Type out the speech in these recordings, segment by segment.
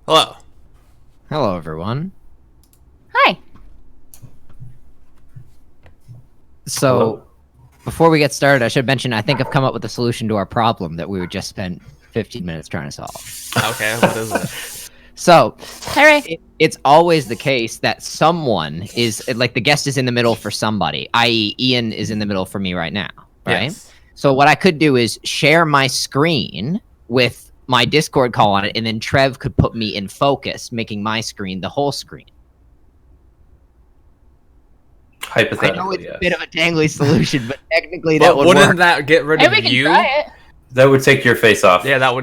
Hello. Hello, everyone. Hi. So, before we get started, I should mention I think I've come up with a solution to our problem that we just spent 15 minutes trying to solve. Okay, what is it? So, Hi, Ray. it's always the case that someone is, like, the guest is in the middle for somebody, i.e. Ian is in the middle for me right now, right? Yes. So what I could do is share my screen with my Discord call on it, and then Trev could put me in focus, making my screen the whole screen. Hypothetically, I know it's yes. a bit of a tangly solution, but technically that would wouldn't work. that get rid Maybe of we can you? try it. That would take your face off. Yeah, that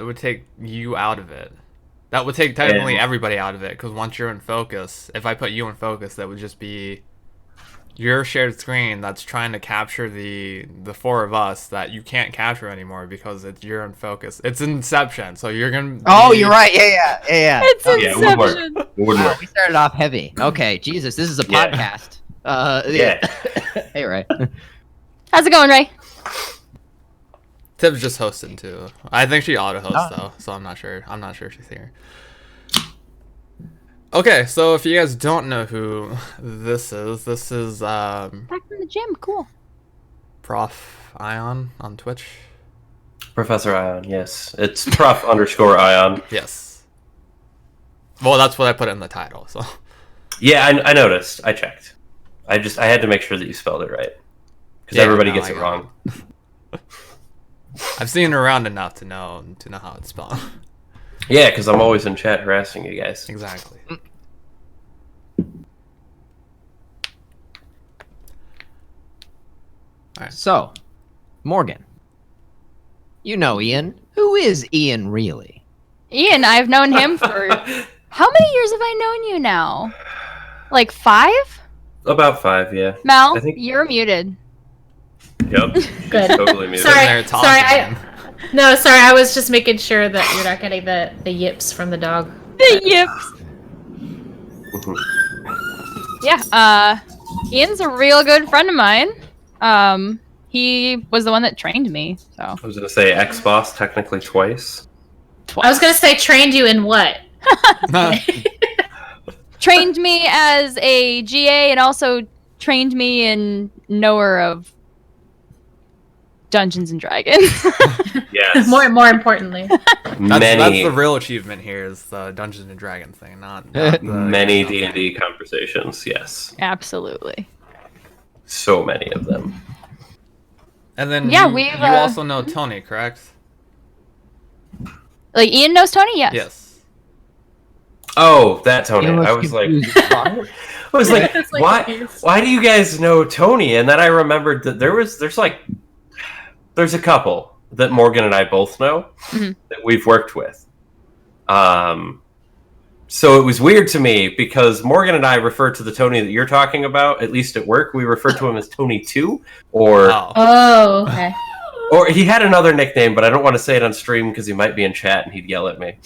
would take you out of it. That would take technically everybody out of it, because once you're in focus, if I put you in focus, that would just be your shared screen that's trying to capture the four of us that you can't capture anymore because you're in focus. It's Inception, so you're gonna. Oh, you're right. Yeah. It's Yeah, it would work. Inception. It would Wow, work. we started off heavy. Okay, Jesus, this is a Yeah. podcast. Yeah. Hey, Ray. How's it going, Ray? Tib's just hosting too. I think she auto hosts Oh. though, so I'm not sure. I'm not sure if she's here. Okay, so if you guys don't know who this is Back from the gym. Cool. Prof Ion on Twitch. Professor Ion, yes. It's prof_Ion. Yes. Well, that's what I put in the title. So Yeah, I noticed. I checked. I had to make sure that you spelled it right. Because Yeah, everybody no, gets I it got wrong. I've seen it around enough to know how it's spelled. Yeah, because I'm always in chat harassing you guys. Exactly. So, Morgan. You know Ian. Who is Ian really? Ian, I've known him for... How many years have I known you now? Like 5? About 5, yeah. Mel, I think- you're muted. Yep. She's Good. totally muted. Sorry. There talking. Sorry, I was just making sure that you're not getting the yips from the dog. The yips. Mhm. Yeah, Ian's a real good friend of mine. He was the one that trained me, so. I was going to say X-Boss technically twice. I was gonna say trained you in what? Trained me as a GA and also trained me in knower of Dungeons and Dragons. Yes. More importantly. That's the real achievement here is the Dungeons and Dragons thing, not the Many D&D conversations, yes. Absolutely. So many of them. And then Yeah, you, we've, you also know Tony, correct? Like, Ian knows Tony? Yes. Yes. Oh, that Tony. Ian I was like, confused. I was like, It's like why? confused. Why do you guys know Tony? And then I remembered that there's a couple that Morgan and I both know Mhm. that we've worked with. So it was weird to me because Morgan and I refer to the Tony that you're talking about, at least at work, we refer to him as Tony 2, or Oh. Oh, okay. or he had another nickname, but I don't want to say it on stream because he might be in chat and he'd yell at me.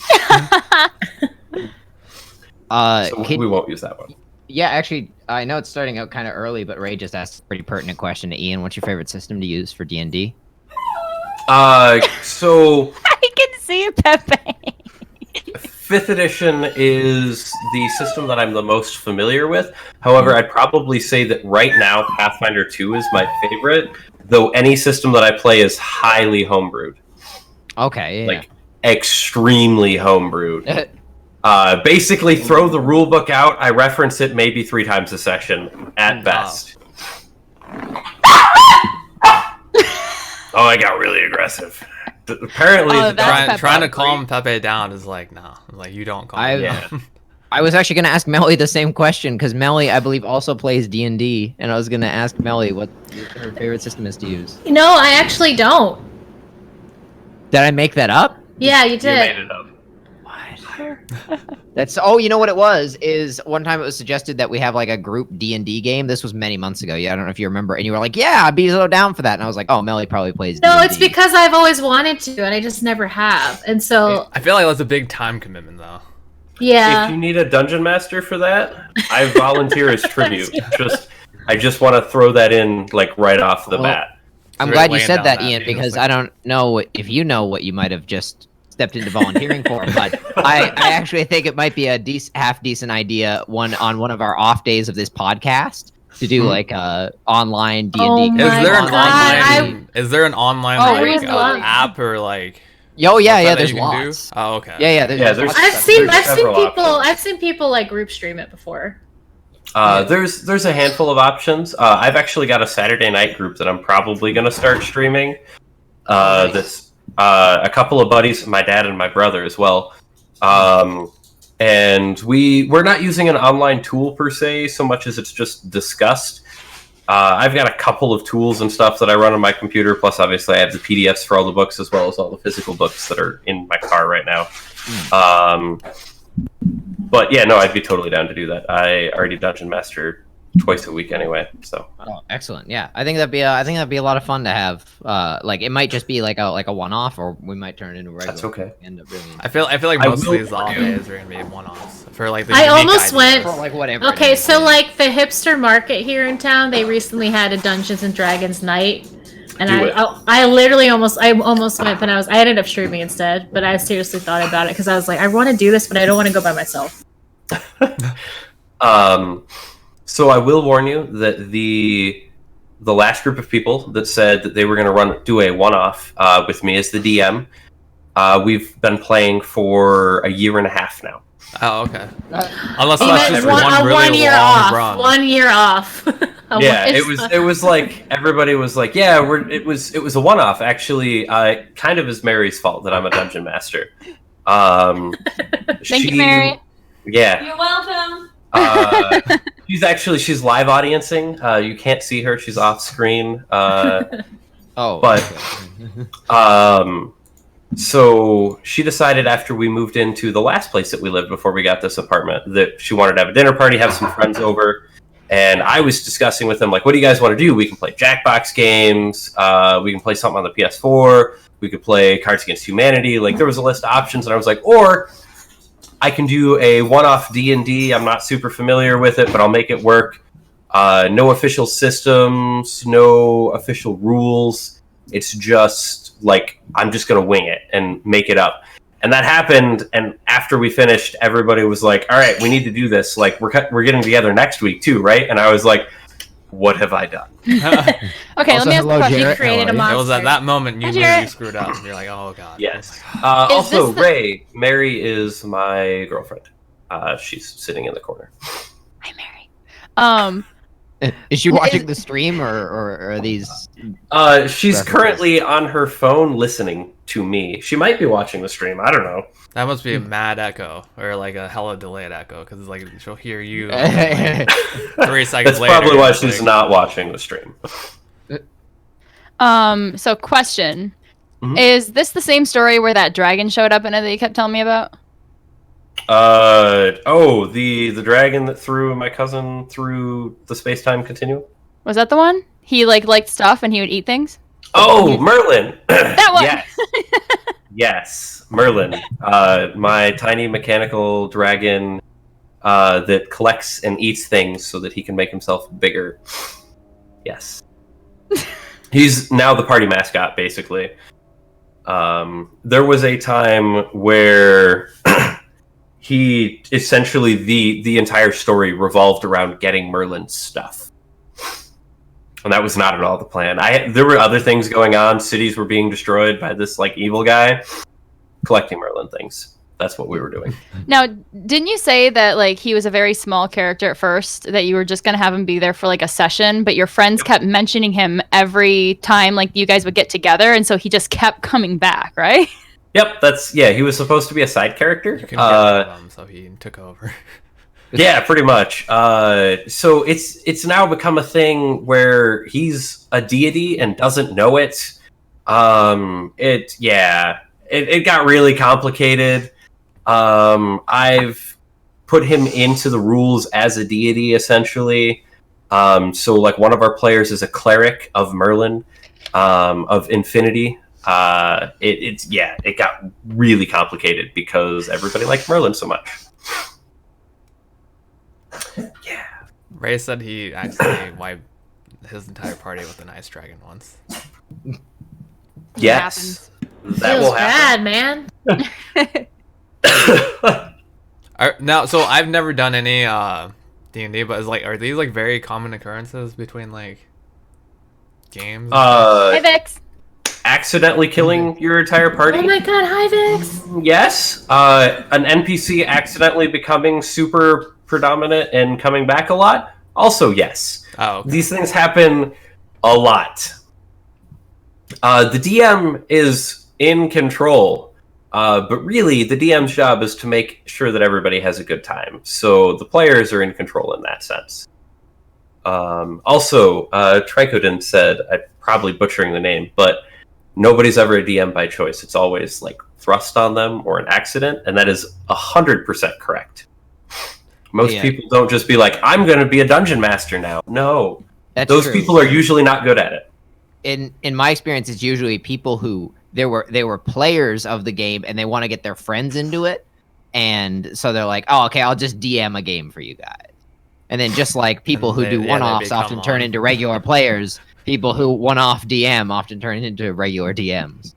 So we won't use that one. Yeah, actually, I know it's starting out kind of early, but Ray just asked a pretty pertinent question to Ian. What's your favorite system to use for D&D? So I can see Pepe. 5th edition is the system that I'm the most familiar with. However, I'd probably say that right now Pathfinder 2 is my favorite, though any system that I play is highly homebrewed. Okay, yeah. Like, extremely homebrewed. Basically, throw the rule book out. I reference it maybe 3 times a session, at best. Oh, I got really aggressive. Apparently, Oh, the that's dog- Pepe. Trying to calm Pepe down is like, no. Like, you don't calm him Yeah. down. I was actually going to ask Melly the same question, because Melly, I believe, also plays D&D, and I was going to ask Melly what her favorite system is to use. No, I actually don't. Did I make that up? Yeah, you You did. made it up. That's you know what it was is one time it was suggested that we have like a group D&D game. This was many months ago. Yeah, I don't know if you remember, and you were like, "Yeah, I'd be so down for that." And I was like, "Oh, Melly probably plays." No, D&D. it's because I've always wanted to, and I just never have. And so, I feel like that's a big time commitment, though. If yeah. you need a dungeon master for that, I volunteer as tribute. I just want to throw that in like right off the Well, bat. I'm Really glad you laying said down that, that Ian, because, because like- I don't know if you know what you might have just stepped into volunteering for. But I actually think it might be a half decent idea on one of our off days of this podcast to do like a online D&D. Oh my God, Is there an online Oh, like I would love- app or like? Oh yeah, website yeah. that There's you can do? lots. Oh, okay. Yeah. there's- lots. I've seen several people like group stream it before. There's a handful of options. I've actually got a Saturday night group that I'm probably going to start streaming. That's a couple of buddies, my dad and my brother as well. And we're not using an online tool per se, so much as it's just discussed. I've got a couple of tools and stuff that I run on my computer. Plus, obviously, I have the PDFs for all the books as well as all the physical books that are in my car right now. But yeah, no, I'd be totally down to do that. I already dungeon master twice a week anyway, so. Oh, excellent. Yeah, I think that'd be a lot of fun to have. Like it might just be like a one-off, or we might turn it into a regular. That's okay. End up really. I feel like I most of will these off warn you. days are gonna be one-offs for like the I unique almost ideas. went- For like whatever. it Okay, is, so yeah. like the hipster market here in town, they recently had a Dungeons and Dragons night, and Do it. I literally almost went, but I ended up streaming instead. But I seriously thought about it because I was like, I want to do this, but I don't want to go by myself. So I will warn you that the last group of people that said that they were going to do a one-off with me as the DM, we've been playing for a year and a half now. Oh, okay. Unless He that's meant just one really 1 year long off. run. 1 year off. Yeah, it was like everybody was like, yeah, it was a one-off. Actually, kind of is Mary's fault that I'm a dungeon master. Thank you, Mary. Yeah. You're welcome. She's live audiencing. You can't see her; she's off screen. Oh, but- okay. So she decided after we moved into the last place that we lived before we got this apartment that she wanted to have a dinner party, have some friends over. And I was discussing with them, like, what do you guys want to do? We can play Jackbox games. We can play something on the PS4. We could play Cards Against Humanity. Like, there was a list of options, and I was like, or I can do a one-off D&D. I'm not super familiar with it, but I'll make it work. No official systems, no official rules. It's just like I'm just gonna wing it and make it up. And that happened. And after we finished, everybody was like, "All right, we need to do this. Like we're getting together next week too, right?" And I was like, "What have I done?" Okay, let Also, me ask hello, a question. Jarrett. Created a How are you? It was at that moment you Hi, knew Jarrett. you screwed up. You're like, oh god. Yes. Is Also, this the- Ray, Mary is my girlfriend. She's sitting in the corner. Hi, Mary. Is she watching the stream or are these? She's References. currently on her phone listening to me. She might be watching the stream. I don't know. That must be a mad echo or like a hella delayed echo because it's like she'll hear you and, like, 3 seconds That's later. probably why it's she's like- not watching the stream. So question. Mhm. Is this the same story where that dragon showed up in it that you kept telling me about? The dragon that threw my cousin through the space-time continuum. Was that the one? He liked stuff and he would eat things? Oh, Merlin. That one. Yes. Yes, Merlin. My tiny mechanical dragon that collects and eats things so that he can make himself bigger. Yes. He's now the party mascot, basically. There was a time where he essentially the entire story revolved around getting Merlin's stuff. And that was not at all the plan. There were other things going on. Cities were being destroyed by this like evil guy. Collecting Merlin things. That's what we were doing. Now, didn't you say that like he was a very small character at first, that you were just gonna have him be there for like a session, but your friends kept mentioning him every time like you guys would get together, and so he just kept coming back, right? Yep, he was supposed to be a side character. You can get rid of him, so he took over. Yeah, pretty much. So it's now become a thing where he's a deity and doesn't know it. It got really complicated. I've put him into the rules as a deity essentially. So like one of our players is a cleric of Merlin, of Infinity. It got really complicated because everybody liked Merlin so much. Yeah. Ray said he accidentally wiped his entire party with an ice dragon once. Yes. That will Feels happen. bad, man. Now, so I've never done any D&D, but are these like very common occurrences between like games? Hey, Vix. Accidentally killing your entire party. Oh my god, hi Vix. Yes. An NPC accidentally becoming super predominant and coming back a lot. Also, yes. Oh, okay. These things happen a lot. The DM is in control, but really the DM's job is to make sure that everybody has a good time. So the players are in control in that sense. Also, Tricoden said, I'm probably butchering the name, but nobody's ever a DM by choice. It's always like thrust on them or an accident, and that is 100% correct. Most people don't just be like, I'm going to be a dungeon master now. No. Those people are usually not good at it. In my experience, it's usually people who they were players of the game and they want to get their friends into it, and so they're like, oh, okay, I'll just DM a game for you guys. And then just like people who do one-offs often turn into regular players, people who one-off DM often turn into regular DMs.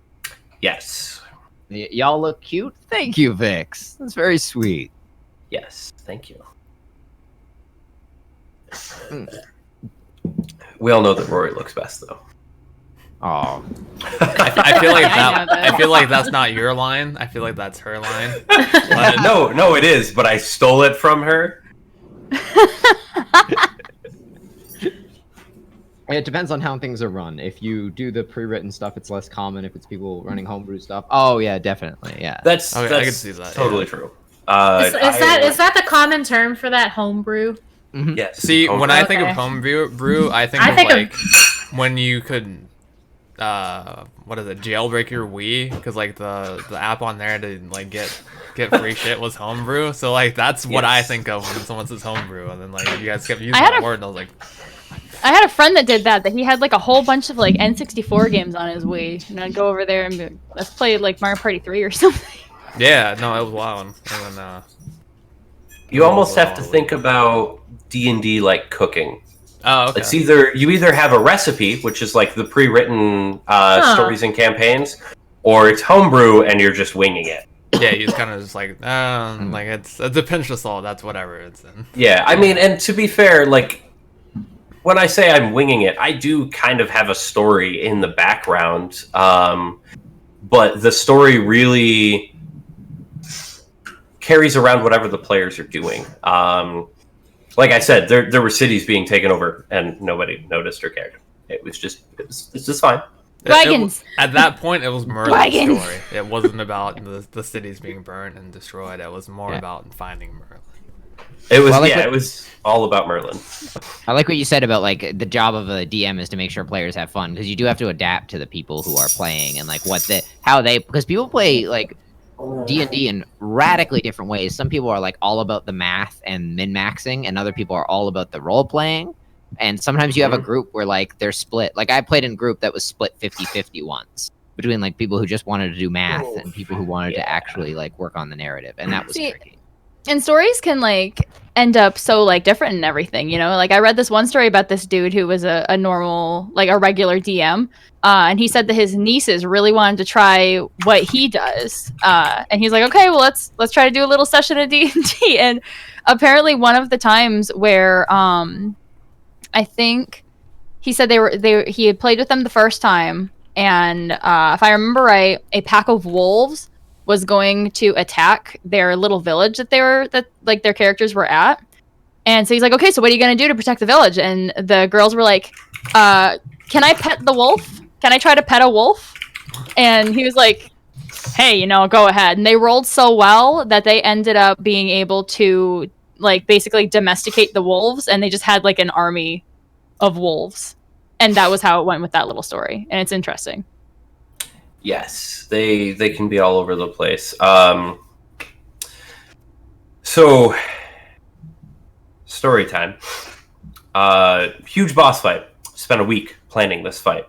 Yes. Y'all look cute. Thank you, Vix. That's very sweet. Yes, thank you. We all know that Rory looks best, though. Oh, I feel like I know that. I feel like that's not your line. I feel like that's her line. No, it is, but I stole it from her. it depends on how things are run. If you do the pre-written stuff, it's less common. If it's people running homebrew stuff, oh yeah, definitely, yeah. That's I can see that. Totally Yeah. true. Is that the common term for that homebrew? Yes. See, when I think of Okay. homebrew, I think of like when you could, what is it, jailbreak your Wii, because like the app on there to like get free shit was homebrew. So like that's what I think of when someone says homebrew, and then like you guys kept using that word, and I was like, I had a friend that did that. That he had like a whole bunch of like N64 games on his Wii, and I'd go over there and be, let's play like Mario Party 3 or something. yeah, no, it was wild. And then You almost have to think about D&D like cooking. oh, okay. It's you either have a recipe, which is like the pre-written stories and campaigns, or it's homebrew and you're just winging it. Yeah, you just kind of just like it's a pinch of salt. That's whatever it's in. Yeah, I mean, and to be fair, like when I say I'm winging it, I do kind of have a story in the background, but the story really carries around whatever the players are doing. Like I said, there were cities being taken over, and nobody noticed or cared. It's just fine. Dragons. At that point, it was Merlin's Dragons. story. It wasn't about the cities being burnt and destroyed. It was more about finding Merlin. It was Well, it was all about Merlin. I like what you said about like the job of a DM is to make sure players have fun, because you do have to adapt to the people who are playing and like because people play like D&D in radically different ways. Some people are like all about the math and min-maxing, and other people are all about the role playing. And sometimes you have a group where like they're split. Like I played in a group that was split 50-50 once between like people who just wanted to do math and people who wanted to actually like work on the narrative, and that was tricky. And stories can like end up so like different and everything, you know. Like I read this one story about this dude who was a normal, like a regular DM, and he said that his nieces really wanted to try what he does, and he's like, okay, well let's try to do a little session of D&D. And apparently one of the times where I think he said he had played with them the first time, and if I remember right, a pack of wolves was going to attack their little village that their characters were at. And so he's like, okay, so what are you going to do to protect the village? And the girls were like, can I pet the wolf? Can I try to pet a wolf? And he was like, hey, go ahead. And they rolled so well that they ended up being able to like basically domesticate the wolves, and they just had like an army of wolves. And that was how it went with that little story. And it's interesting. Yes, they can be all over the place. So, story time. Huge boss fight. Spent a week planning this fight.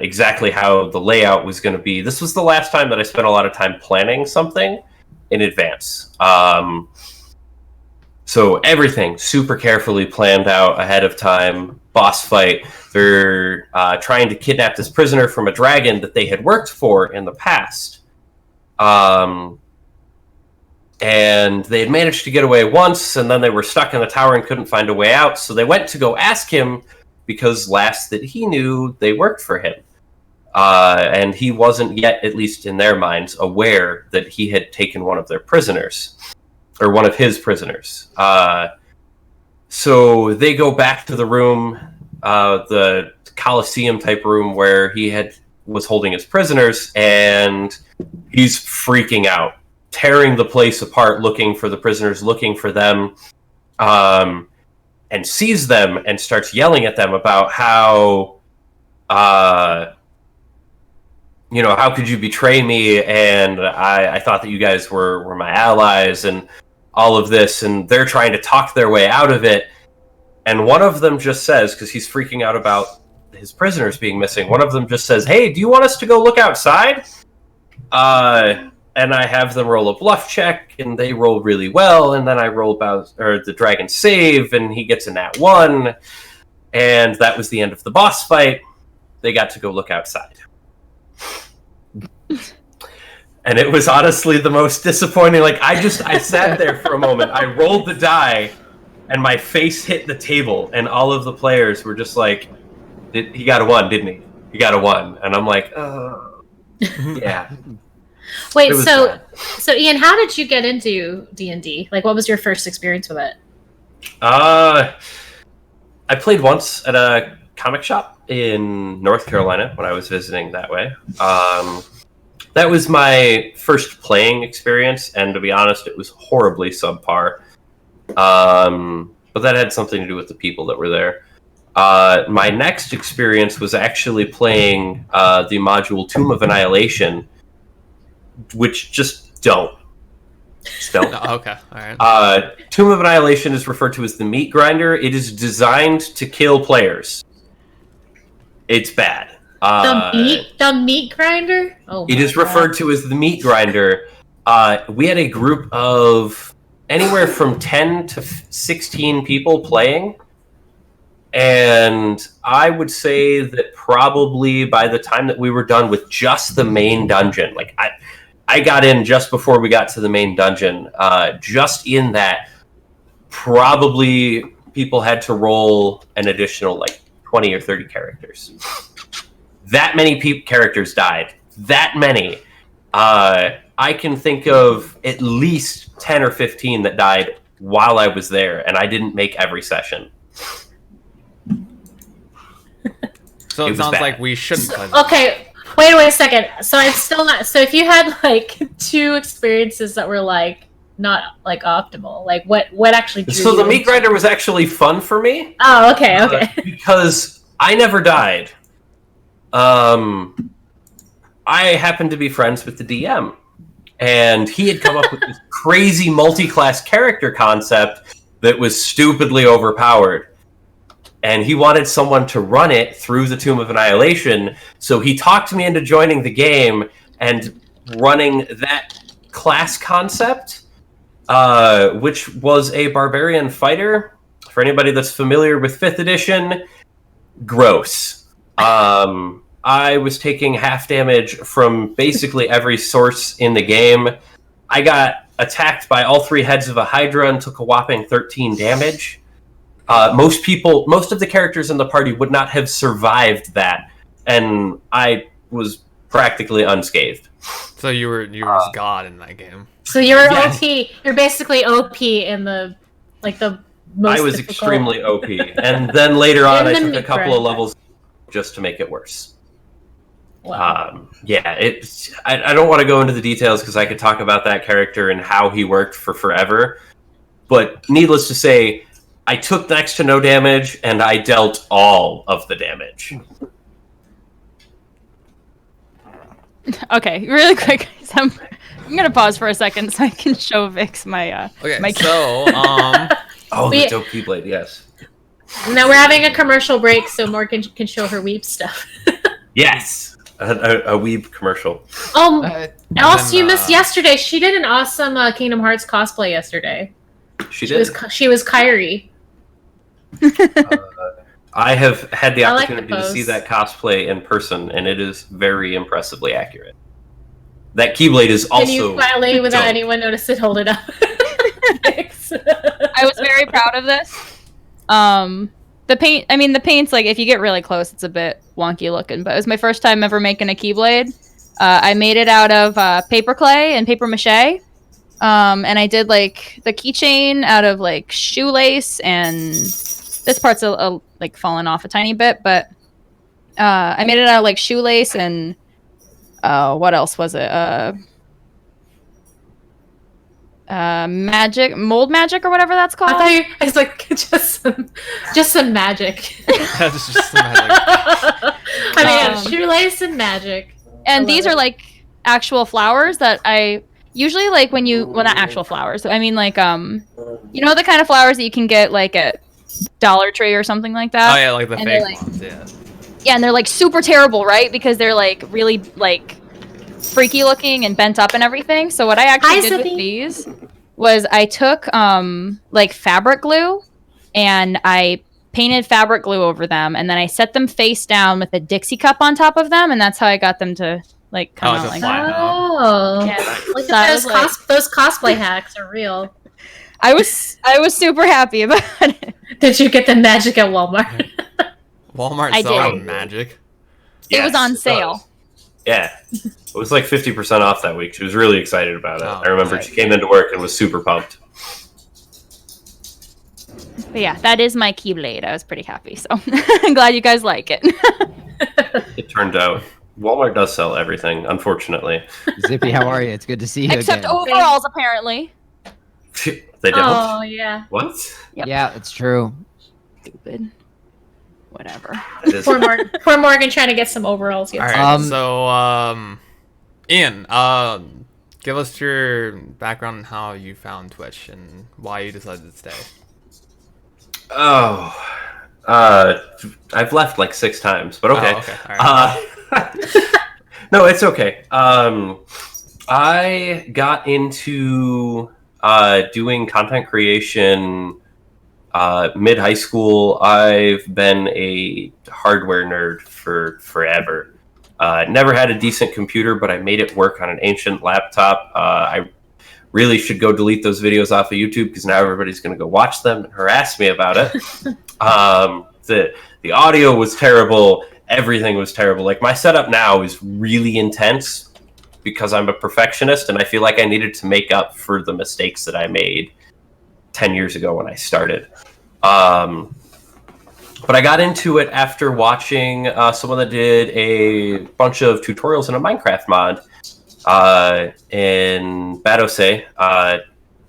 Exactly how the layout was going to be. This was the last time that I spent a lot of time planning something in advance. So So everything super carefully planned out ahead of time. Boss fight. They're trying to kidnap this prisoner from a dragon that they had worked for in the past. And they had managed to get away once, and then they were stuck in the tower and couldn't find a way out. So they went to go ask him, because last that he knew, they worked for him. And he wasn't yet, at least in their minds, aware that he had taken one of their prisoners. Or one of his prisoners. So they go back to the room, the Colosseum type room where he was holding his prisoners, and he's freaking out, tearing the place apart, looking for the prisoners, looking for them, and sees them and starts yelling at them about how, how could you betray me? And I thought that you guys were my allies, and all of this, and they're trying to talk their way out of it. And one of them just says, because he's freaking out about his prisoners being missing, one of them just says, "Hey, do you want us to go look outside?" And I have them roll a bluff check, and they roll really well, and then I roll the dragon save, and he gets a nat 1, and that was the end of the boss fight. They got to go look outside. And it was honestly the most disappointing. Like, I sat there for a moment. I rolled the die, and my face hit the table, and all of the players were just like, he got a 1, didn't he? He got a 1. And I'm like, oh, yeah. Wait, so Ian, how did you get into D&D? Like, what was your first experience with it? I played once at a comic shop in North Carolina when I was visiting that way. That was my first playing experience, and to be honest, it was horribly subpar. But that had something to do with the people that were there. My next experience was actually playing the module Tomb of Annihilation, which just don't. Oh, okay, all right. Tomb of Annihilation is referred to as the meat grinder. It is designed to kill players. It's bad. The meat grinder? Oh, it is referred to as the meat grinder. We had a group of anywhere from 10 to 16 people playing. And I would say that probably by the time that we were done with just the main dungeon, like I got in just before we got to the main dungeon. Just in that, probably people had to roll an additional 20 or 30 characters. That many characters died. That many. I can think of at least 10 or 15 that died while I was there, and I didn't make every session. So it sounds like we shouldn't play this. Okay, wait a second. So I'm still not. So if you had 2 experiences that were not optimal, what actually drew So you the meat into- grinder was actually fun for me. Oh, okay. Because I never died. I happened to be friends with the DM, and he had come up with this crazy multi-class character concept that was stupidly overpowered. And he wanted someone to run it through the Tomb of Annihilation, so he talked me into joining the game and running that class concept, which was a barbarian fighter. For anybody that's familiar with 5th edition, gross. I was taking half damage from basically every source in the game. I got attacked by all 3 heads of a Hydra and took a whopping 13 damage. Most of the characters in the party would not have survived that, and I was practically unscathed. So you were God in that game. So you're OP. You're basically OP in the most. I was difficult. extremely OP, and then later on, I In the took a couple meat of levels just to make it worse. Wow. I don't want to go into the details because I could talk about that character and how he worked for forever. But needless to say, I took next to no damage, and I dealt all of the damage. Okay, really quick. I'm gonna pause for a second so I can show Vix my Okay, my so Oh, We- the dope Keyblade, yes. Now we're having a commercial break, so Morgan can show her weep stuff. Yes! A weeb commercial. Oh, and also then, you missed yesterday. She did an awesome Kingdom Hearts cosplay yesterday. She did. She was Kyrie. I have had the I like the opportunity to see pose. that cosplay in person, and it is very impressively accurate. That Keyblade is Can you also quietly, without dope. anyone noticing, hold it up? Thanks. I was very proud of this. The paint, I mean, the paint's like, if you get really close, it's a bit wonky looking, but it was my first time ever making a Keyblade. I made it out of paper clay and paper mache. And I did like the keychain out of like shoelace, and this part's like fallen off a tiny bit, but I made it out of like shoelace and what else was it? Mold magic or whatever that's called. I was like, just some magic. That's just magic. I mean, shoelace and magic. And these are like actual flowers that I usually like when not actual flowers. I mean like you know the kind of flowers that you can get like at Dollar Tree or something like that. Oh yeah, like the And fake they're, like- ones. Yeah. Yeah, and they're like super terrible, right? Because they're like really like freaky looking and bent up and everything. So what I actually did with these was I took like fabric glue and I painted fabric glue over them, and then I set them face down with a Dixie cup on top of them, and that's how I got them to like come out to like fly. that. Oh, Yeah. look So at I those, was like- those cosplay hacks are real. I was super happy about it. Did you get the magic at Walmart? Walmart I selling did. magic. It was on does. sale. Yeah. It was like 50% off that week. She was really excited about it. Oh, I remember right. she came into work and was super pumped. But yeah, that is my Keyblade. I was pretty happy, so I'm glad you guys like it. It turned out Walmart does sell everything, unfortunately. Zippy, how are you? It's good to see you Except again. overalls, apparently. They don't? Oh yeah. What? Yep. Yeah, it's true. Stupid. Whatever. That is- Poor Morgan trying to get some overalls. All Yes. right. So Ian, give us your background on how you found Twitch and why you decided to stay. Oh. I've left like 6 times, but okay. Oh, okay. All right. No, it's okay. I got into doing content creation mid high school. I've been a hardware nerd for forever. Never had a decent computer, but I made it work on an ancient laptop. I really should go delete those videos off of YouTube because now everybody's going to go watch them and harass me about it. The audio was terrible. Everything was terrible. Like my setup now is really intense because I'm a perfectionist and I feel like I needed to make up for the mistakes that I made 10 years ago when I started. But I got into it after watching someone that did a bunch of tutorials in a Minecraft mod in Badose.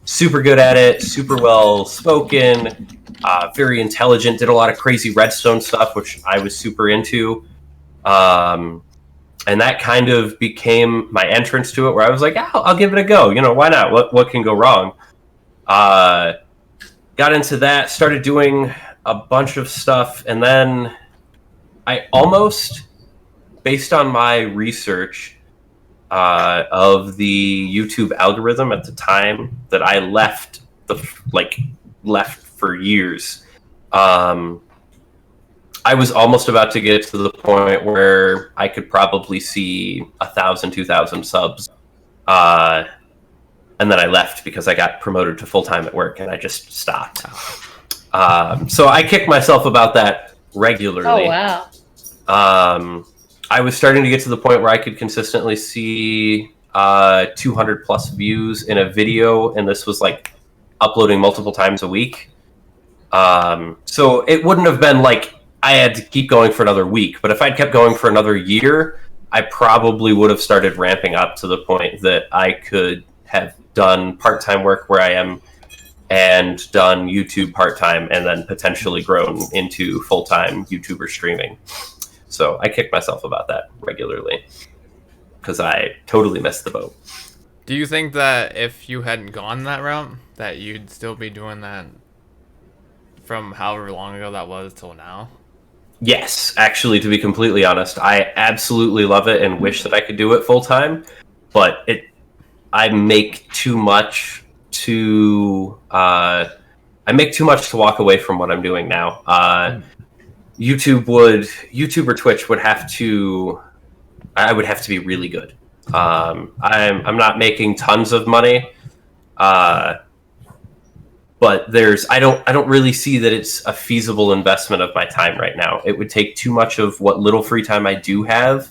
Super good at it, super well spoken, very intelligent, did a lot of crazy redstone stuff, which I was super into. And that kind of became my entrance to it, where I was like, I'll give it a go. You know, why not? What can go wrong? Got into that, started doing a bunch of stuff, and then I almost, based on my research of the YouTube algorithm at the time that I left for years, I was almost about to get to the point where I could probably see 1,000, 2,000 subs. And then I left because I got promoted to full-time at work and I just stopped. So I kick myself about that regularly. Oh wow. I was starting to get to the point where I could consistently see 200 plus views in a video, and this was like uploading multiple times a week. So it wouldn't have been like I had to keep going for another week, but if I'd kept going for another year, I probably would have started ramping up to the point that I could have done part-time work where I am and done YouTube part-time and then potentially grown into full-time YouTuber streaming. So I kick myself about that regularly because I totally missed the boat. Do you think that if you hadn't gone that route, that you'd still be doing that from however long ago that was till now? Yes, actually, to be completely honest, I absolutely love it and wish that I could do it full-time, but I make too much to I make too much to walk away from what I'm doing now. YouTube or Twitch would have to. I would have to be really good. I'm not making tons of money, but I don't really see that it's a feasible investment of my time right now. It would take too much of what little free time I do have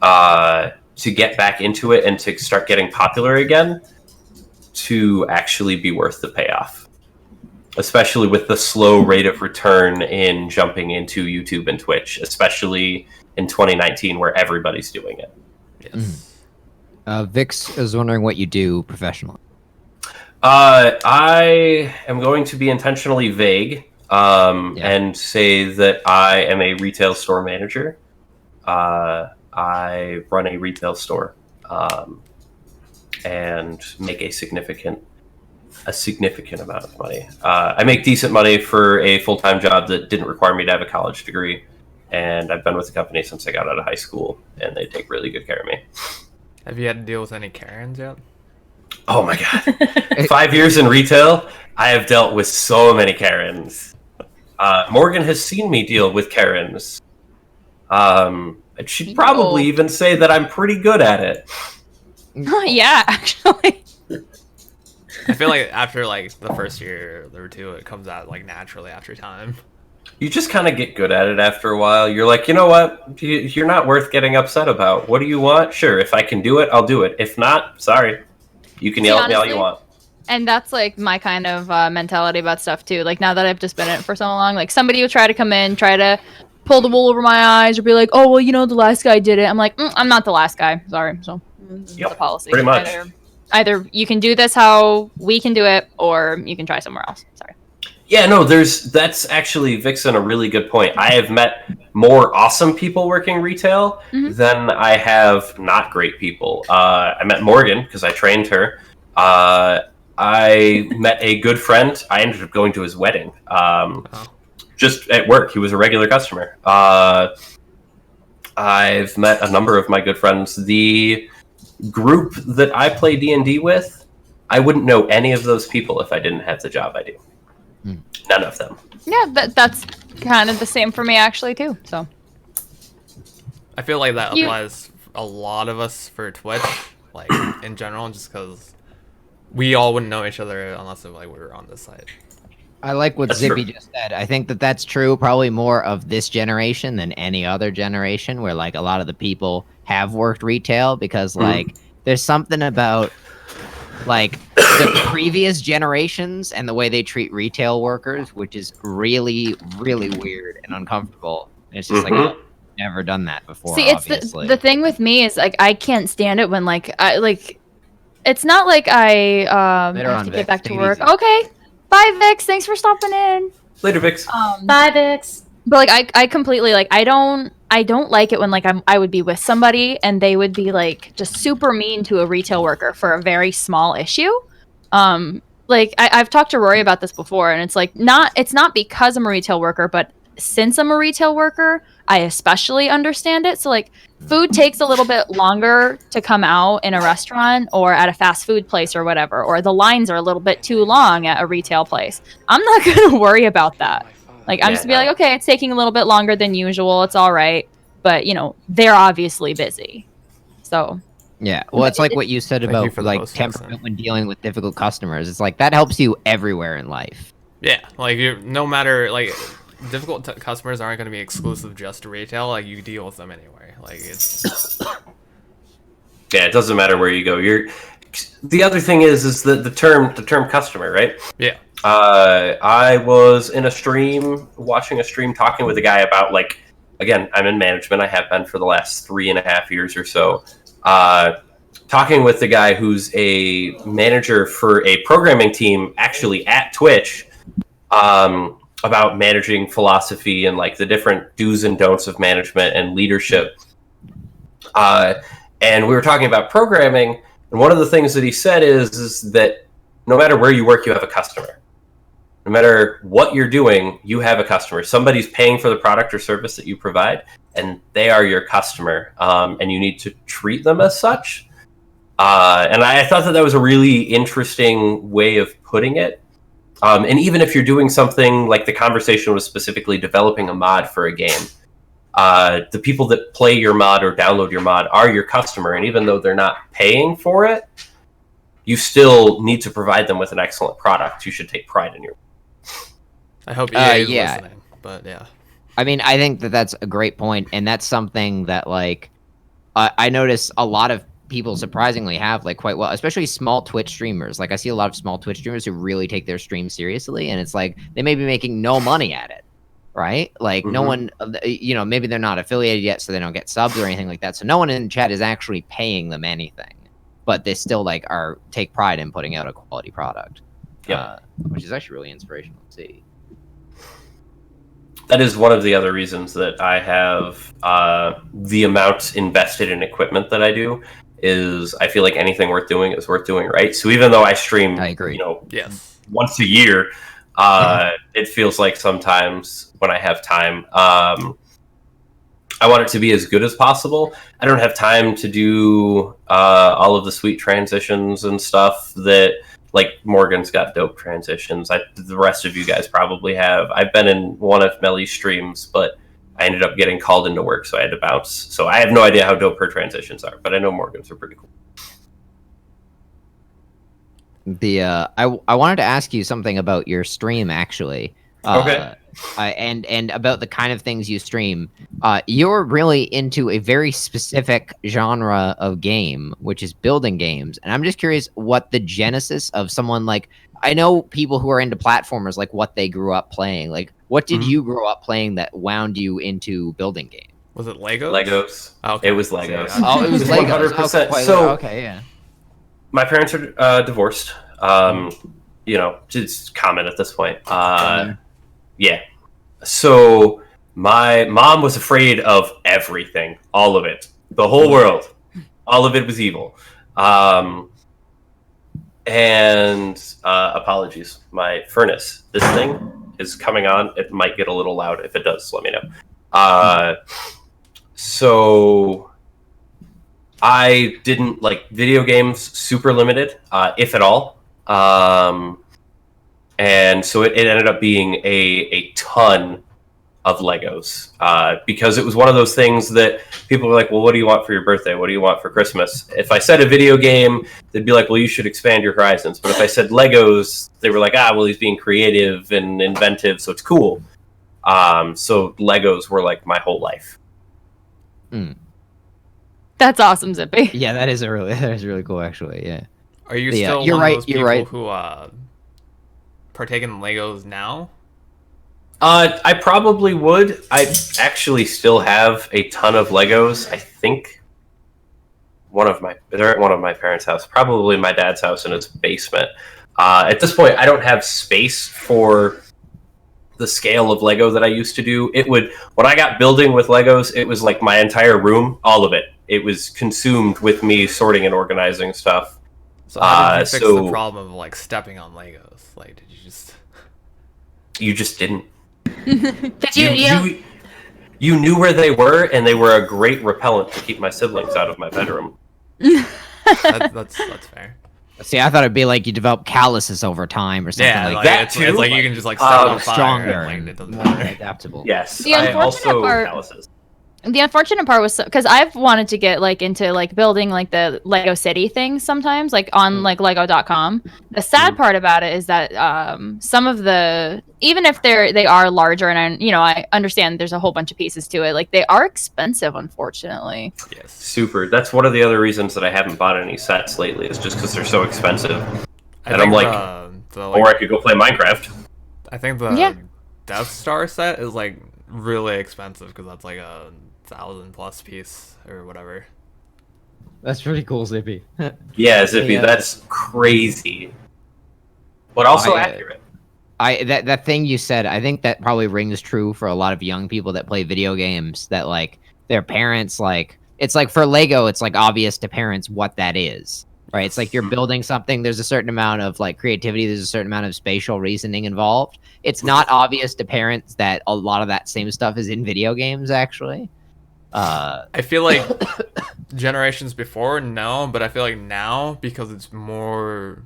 to get back into it and to start getting popular again to actually be worth the payoff. Especially with the slow rate of return in jumping into YouTube and Twitch, especially in 2019 where everybody's doing it. Yes. Vix is wondering what you do professionally. I am going to be intentionally vague and say that I am a retail store manager. I run a retail store and make a significant amount of money. I make decent money for a full-time job that didn't require me to have a college degree, and I've been with the company since I got out of high school, and they take really good care of me. Have you had to deal with any Karens yet? Oh my god. 5 years in retail, I have dealt with so many Karens. Morgan has seen me deal with Karens. She'd probably even say that I'm pretty good at it. Yeah, actually. I feel like after like the first year or two, it comes out like naturally after time. You just kind of get good at it after a while. You're like, you know what? You're not worth getting upset about. What do you want? Sure, if I can do it, I'll do it. If not, sorry. You can yell at me all you want. And that's like my kind of mentality about stuff too. Like now that I've just been in it for so long, like somebody will try to come in, try to pull the wool over my eyes, or be like, "Oh, well, you know, the last guy did it." I'm like, "I'm not the last guy. Sorry." So this is the policy. Pretty much. Either you can do this how we can do it, or you can try somewhere else. Sorry. Yeah, no, that's actually, Vixen, a really good point. I have met more awesome people working retail than I have not great people. I met Morgan because I trained her. I met a good friend. I ended up going to his wedding. Just at work. He was a regular customer. I've met a number of my good friends. The group that I play D&D with, I wouldn't know any of those people if I didn't have the job I do. None of them. Yeah, that's kind of the same for me actually too. So I feel like that applies a lot of us for Twitch, like in general, just because we all wouldn't know each other unless we were on this site. I like what Zippy just said. I think that's true probably more of this generation than any other generation, where like a lot of the people have worked retail because like there's something about like the previous generations and the way they treat retail workers, which is really, really weird and uncomfortable. It's just like, I've never done that before. See, it's the thing with me is like I can't stand it when like I like. It's not like I have to get back to work. Okay, bye Vix. Thanks for stopping in. Later, Vix. Bye, Vix. But like I completely like I don't like it when like I would be with somebody and they would be like just super mean to a retail worker for a very small issue. Like I've talked to Rory about this before, and it's like it's not because I'm a retail worker, but since I'm a retail worker, I especially understand it. So like food takes a little bit longer to come out in a restaurant or at a fast food place or whatever, or the lines are a little bit too long at a retail place. I'm not going to worry about that. Like I'm just gonna be like, okay, it's taking a little bit longer than usual. It's all right. But you know, they're obviously busy. So yeah, well, it's like what you said about like temperament when dealing with difficult customers. It's like that helps you everywhere in life. Yeah, like no matter like difficult customers aren't going to be exclusive just to retail. Like you deal with them anyway. Like it's yeah, it doesn't matter where you go. The other thing is the term customer, right? Yeah. I was in a stream, watching a stream, talking with a guy about like, again, I'm in management. I have been for the last 3.5 years or so. Talking with the guy who's a manager for a programming team, actually at Twitch, about managing philosophy and like the different do's and don'ts of management and leadership. And we were talking about programming, and one of the things that he said is that no matter where you work, you have a customer. No matter what you're doing, you have a customer. Somebody's paying for the product or service that you provide, and they are your customer, and you need to treat them as such. And I thought that was a really interesting way of putting it. And even if you're doing something like the conversation was specifically developing a mod for a game, the people that play your mod or download your mod are your customer, and even though they're not paying for it, you still need to provide them with an excellent product. You should take pride in your. I hope EA is yeah. listening, but yeah. I mean, I think that that's a great point, and that's something that like I notice a lot of people surprisingly have like quite well, especially small Twitch streamers. Like I see a lot of small Twitch streamers who really take their stream seriously, and it's like they may be making no money at it, right? Like no one, maybe they're not affiliated yet, so they don't get subs or anything like that. So no one in chat is actually paying them anything, but they still like take pride in putting out a quality product. Which is actually really inspirational to see. That is one of the other reasons that I have the amount invested in equipment that I do. Is I feel like anything worth doing is worth doing right. So even though I stream, I agree. Yes, once a year, it feels like sometimes when I have time, I want it to be as good as possible. I don't have time to do all of the sweet transitions and stuff that, like, Morgan's got dope transitions. The rest of you guys probably have. I've been in one of Melly's streams, but I ended up getting called into work, so I had to bounce. So I have no idea how dope her transitions are, but I know Morgan's are pretty cool. I wanted to ask you something about your stream, actually. Okay. And about the kind of things you stream. You're really into a very specific genre of game, which is building games. And I'm just curious what the genesis of someone like, I know people who are into platformers, like what they grew up playing. Like, what did you grow up playing that wound you into building games? was it Legos? Legos. Oh, okay. It was Legos. Oh, it was Legos. 100%. Okay, So, okay, yeah. my parents are divorced. Just comment at this point. Yeah. So my mom was afraid of everything, all of it, the whole world. All of it was evil. Apologies, my furnace. This thing is coming on. It might get a little loud. If it does, let me know. So I didn't like video games, super limited, if at all. And so it ended up being a ton of Legos, because it was one of those things that people were like, well, what do you want for your birthday? What do you want for Christmas? If I said a video game, they'd be like, well, you should expand your horizons. But if I said Legos, they were like, well, he's being creative and inventive, so it's cool. So Legos were like my whole life. That's awesome, Zippy. Yeah, that is really cool, actually. Yeah. Are you Yeah, still you're one right, of those you're people right. who partake in Legos now? I probably would. I actually still have a ton of Legos. I think they're at one of my parents' house, probably my dad's house in his basement. At this point, I don't have space for the scale of Lego that I used to do. When I got building with Legos, it was like my entire room, all of it. It was consumed with me sorting and organizing stuff. So how did you fix the problem of like stepping on Legos? Like, did you just? You just didn't. Did you knew where they were, and they were a great repellent to keep my siblings out of my bedroom. That's fair. See, I thought it'd be like you develop calluses over time or something Yeah, like that it's, too. It's like you can just like start on fire. stronger, And, like, it doesn't more matter. adaptable. Yes, The I unfortunate also part- calluses. The unfortunate part was because I've wanted to get like into like building like the Lego City things sometimes, like on like Lego.com. The sad part about it is that some of the, even if they are larger, and I understand there's a whole bunch of pieces to it, like they are expensive, unfortunately. Yes. Super. That's one of the other reasons that I haven't bought any sets lately, is just because they're so expensive. I And I'm think like, the, or I could go play Minecraft. I think the Yeah. Death Star set is like really expensive because that's like a 1,000+ piece or whatever. That's pretty cool, Zippy. Yeah, Zippy, Yeah. that's crazy. But also I, accurate. That thing you said, I think that probably rings true for a lot of young people that play video games, that like their parents, like, it's like for Lego, it's like obvious to parents what that is, right? It's like you're building something, there's a certain amount of like creativity, there's a certain amount of spatial reasoning involved. It's not obvious to parents that a lot of that same stuff is in video games, actually. I feel like generations before, no, but I feel like now, because it's more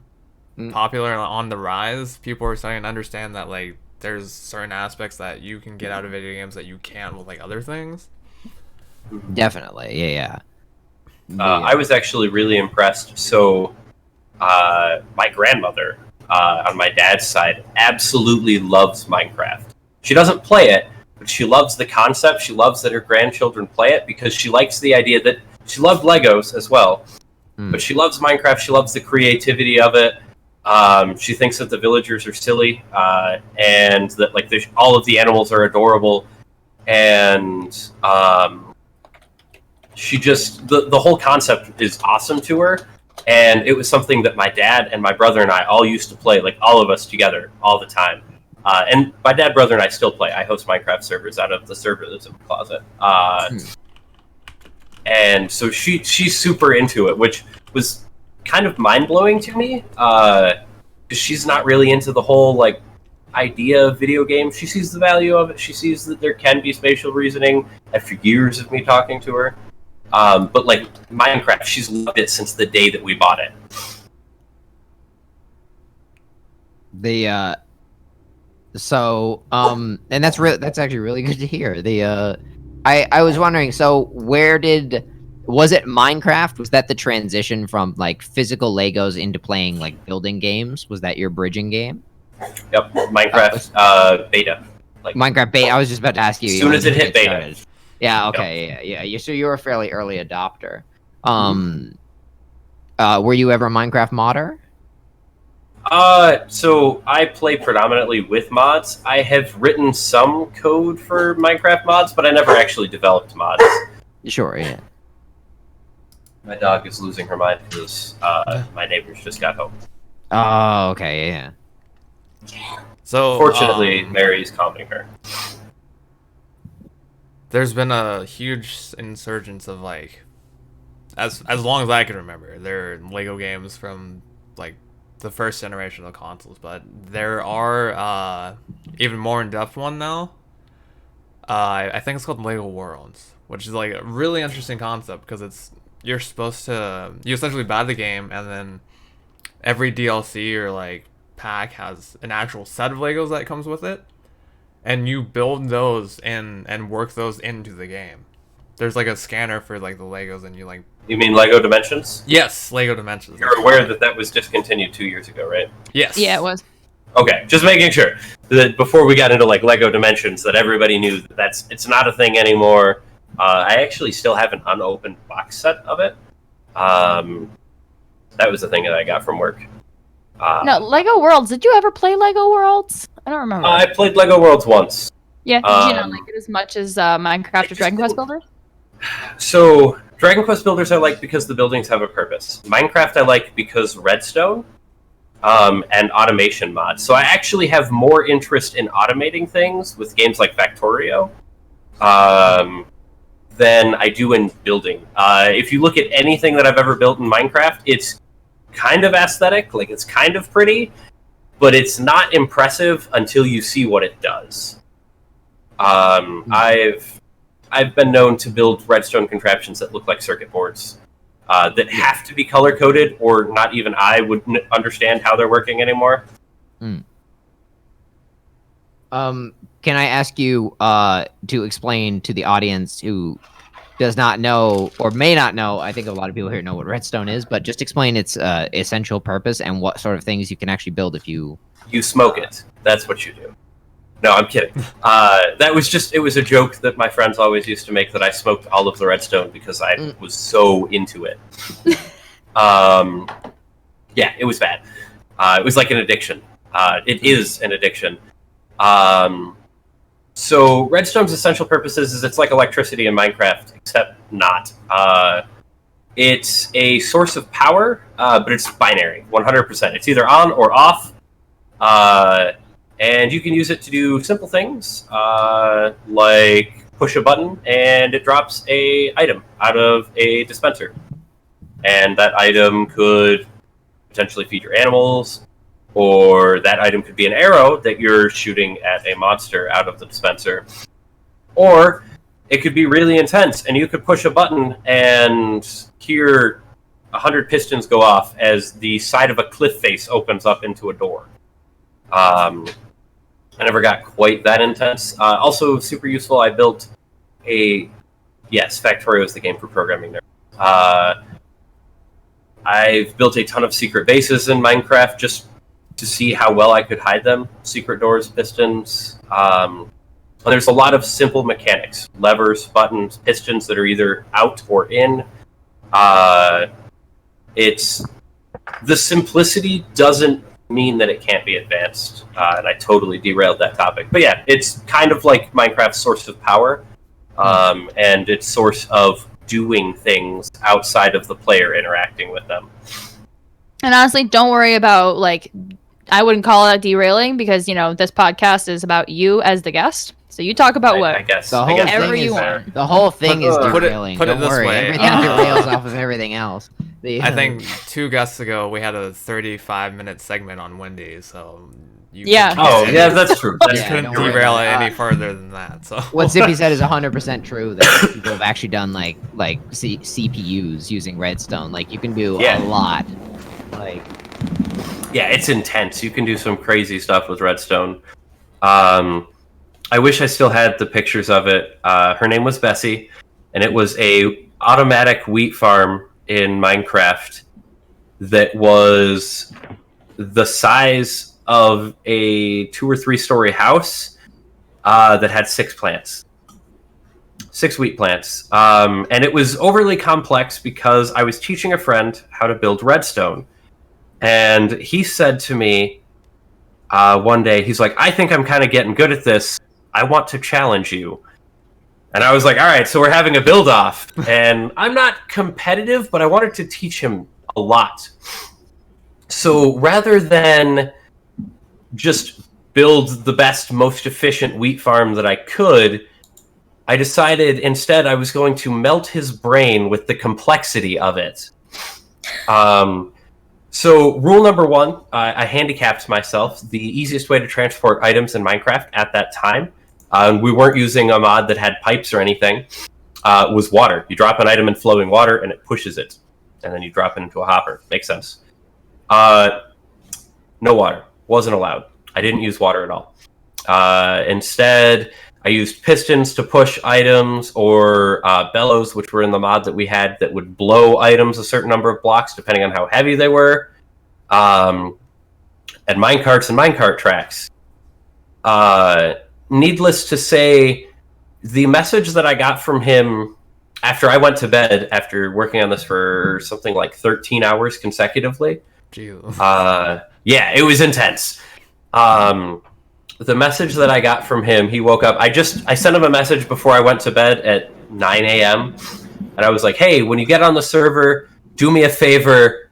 popular and on the rise, people are starting to understand that like there's certain aspects that you can get out of video games that you can't with like other things. Definitely, yeah. I was actually really impressed. So, my grandmother, on my dad's side, absolutely loves Minecraft. She doesn't play it, but she loves the concept. She loves that her grandchildren play it because she likes the idea that she loved Legos as well. But she loves Minecraft. She loves the creativity of it. She thinks that the villagers are silly, and that like all of the animals are adorable, and she just the whole concept is awesome to her. And it was something that my dad and my brother and I all used to play, like all of us together all the time. And my dad, brother, and I still play. I host Minecraft servers out of the server that's in the closet. And so she's super into it, which was kind of mind-blowing to me, because she's not really into the whole like idea of video games. She sees the value of it. She sees that there can be spatial reasoning after years of me talking to her. But like Minecraft, she's loved it since the day that we bought it. And that's actually really good to hear. I was wondering, so was it Minecraft? Was that the transition from like physical Legos into playing like building games? Was that your bridging game? Yep, Minecraft beta. Like Minecraft beta. I was just about to ask you. As soon as it hit beta. Started. Yeah. Okay. Yeah. So you were a fairly early adopter. Were you ever a Minecraft modder? So I play predominantly with mods. I have written some code for Minecraft mods, but I never actually developed mods. Sure. Yeah. My dog is losing her mind because my neighbors just got home. Oh. Okay. Yeah. So Fortunately, Mary's calming her. There's been a huge insurgence of like, as long as I can remember, there are Lego games from like the first generation of consoles, but there are even more in-depth one now. I think it's called Lego Worlds, which is like a really interesting concept because you essentially buy the game and then every DLC or like pack has an actual set of Legos that comes with it. And you build those and work those into the game. There's like a scanner for like the Legos, and you like. You mean Lego Dimensions? Yes, Lego Dimensions. You're aware that was discontinued 2 years ago, right? Yes. Yeah, it was. Okay, just making sure that before we got into like Lego Dimensions, that everybody knew that it's not a thing anymore. I actually still have an unopened box set of it. That was the thing that I got from work. No, Lego Worlds. Did you ever play Lego Worlds? I don't remember. I played Lego Worlds once. Yeah, did you not like it as much as Minecraft or Dragon Quest Builders? So, Dragon Quest Builders I like because the buildings have a purpose. Minecraft I like because redstone and automation mods. So I actually have more interest in automating things with games like Factorio than I do in building. If you look at anything that I've ever built in Minecraft, it's kind of aesthetic, like it's kind of pretty, but it's not impressive until you see what it does. I've been known to build redstone contraptions that look like circuit boards that have to be color coded, or not even I would understand how they're working anymore. Can I ask you to explain to the audience who does not know or may not know? I think a lot of people here know what redstone is, but just explain its essential purpose and what sort of things you can actually build if you smoke it. That's what you do. No, I'm kidding. It was a joke that my friends always used to make, that I smoked all of the redstone because I was so into it. Yeah, it was bad. It was like an addiction. It is an addiction. So redstone's essential purposes is it's like electricity in Minecraft, except not. It's a source of power, but it's binary, 100%. It's either on or off. And you can use it to do simple things, like push a button and it drops a item out of a dispenser. And that item could potentially feed your animals, or that item could be an arrow that you're shooting at a monster out of the dispenser. Or it could be really intense, and you could push a button and hear 100 pistons go off as the side of a cliff face opens up into a door. I never got quite that intense. Also, super useful, I built a... Yes, Factorio is the game for programming there. I've built a ton of secret bases in Minecraft just to see how well I could hide them. Secret doors, pistons. There's a lot of simple mechanics. Levers, buttons, pistons that are either out or in. It's... The simplicity doesn't mean that it can't be advanced. And I totally derailed that topic. But yeah, it's kind of like Minecraft's source of power. And its source of doing things outside of the player interacting with them. And honestly, don't worry about, like, I wouldn't call it derailing because, you know, this podcast is about you as the guest. So you talk about I guess. The whole I guess thing whatever is, you want. the whole thing is Put it- derailing. put it Don't this worry. way. Everything derails off of everything else. I think 2 guests ago we had a 35-minute segment on Wendy's, so you Yeah. Oh, yeah, that's true. That's Yeah, couldn't don't worry derail it about it. any further than that. So What Zippy said is 100% true. That people have actually done like CPUs using Redstone. Like you can do Yeah. a lot. Like Yeah, it's intense. You can do some crazy stuff with Redstone. I wish I still had the pictures of it. Her name was Bessie, and it was a automatic wheat farm in Minecraft that was the size of a 2 or 3 story house that had 6 plants. 6 wheat plants. And it was overly complex because I was teaching a friend how to build redstone. And he said to me one day, he's like, I think I'm kind of getting good at this. I want to challenge you. And I was like, all right, so we're having a build-off. And I'm not competitive, but I wanted to teach him a lot. So rather than just build the best, most efficient wheat farm that I could, I decided instead I was going to melt his brain with the complexity of it. So rule number 1, I handicapped myself. The easiest way to transport items in Minecraft at that time, we weren't using a mod that had pipes or anything, was water. You drop an item in flowing water and it pushes it. And then you drop it into a hopper. Makes sense. No water. Wasn't allowed. I didn't use water at all. Instead, I used pistons to push items or bellows, which were in the mod that we had that would blow items a certain number of blocks depending on how heavy they were. And minecarts and minecart tracks. Needless to say, the message that I got from him after I went to bed, after working on this for something like 13 hours consecutively. Yeah, it was intense. The message that I got from him, he woke up. I sent him a message before I went to bed at 9 a.m. And I was like, hey, when you get on the server, do me a favor.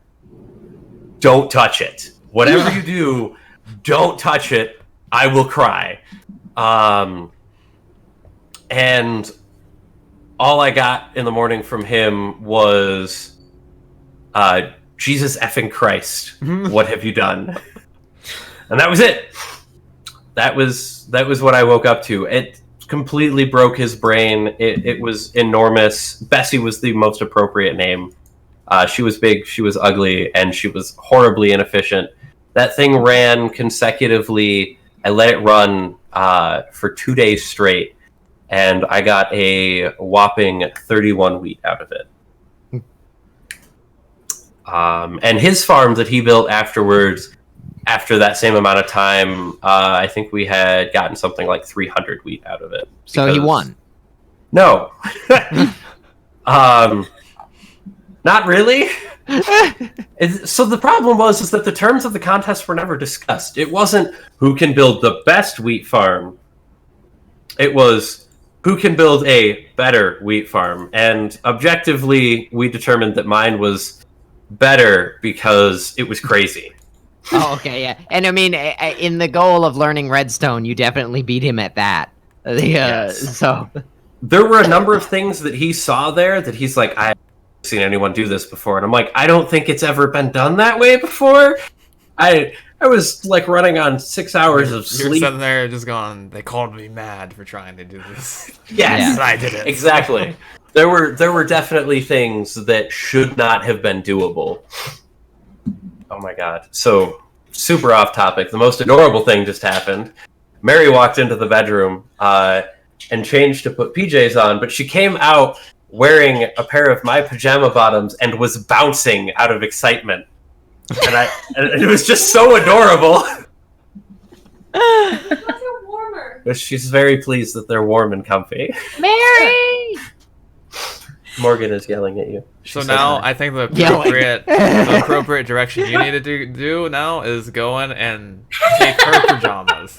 Don't touch it. Whatever you do, don't touch it. I will cry. And all I got in the morning from him was, Jesus effing Christ, what have you done? And that was it. That was what I woke up to. It completely broke his brain. It was enormous. Bessie was the most appropriate name. She was big, she was ugly, and she was horribly inefficient. That thing ran consecutively. I let it run for 2 days straight, and I got a whopping 31 wheat out of it. And his farm that he built afterwards, after that same amount of time, I think we had gotten something like 300 wheat out of it. so he won. No. Not really. So the problem is that the terms of the contest were never discussed. It wasn't who can build the best wheat farm. It was who can build a better wheat farm. And objectively, we determined that mine was better because it was crazy. Oh, okay, yeah. And I mean, in the goal of learning Redstone, you definitely beat him at that. Yes. So There were a number of things that he saw there that he's like, I haven't seen anyone do this before. And I'm like, I don't think it's ever been done that way before. I was like running on 6 hours of You're sleep. sitting there just going, they called me mad for trying to do this. Yes, And I did it. exactly. There were definitely things that should not have been doable. Oh my god. So, super off topic. The most adorable thing just happened. Mary walked into the bedroom and changed to put PJs on, but she came out wearing a pair of my pajama bottoms and was bouncing out of excitement. And it was just so adorable. They're warmer. But she's very pleased that they're warm and comfy. Mary. Morgan is yelling at you. She So said now hi. I think the Yelling. appropriate direction you need to do now is go in and take her pajamas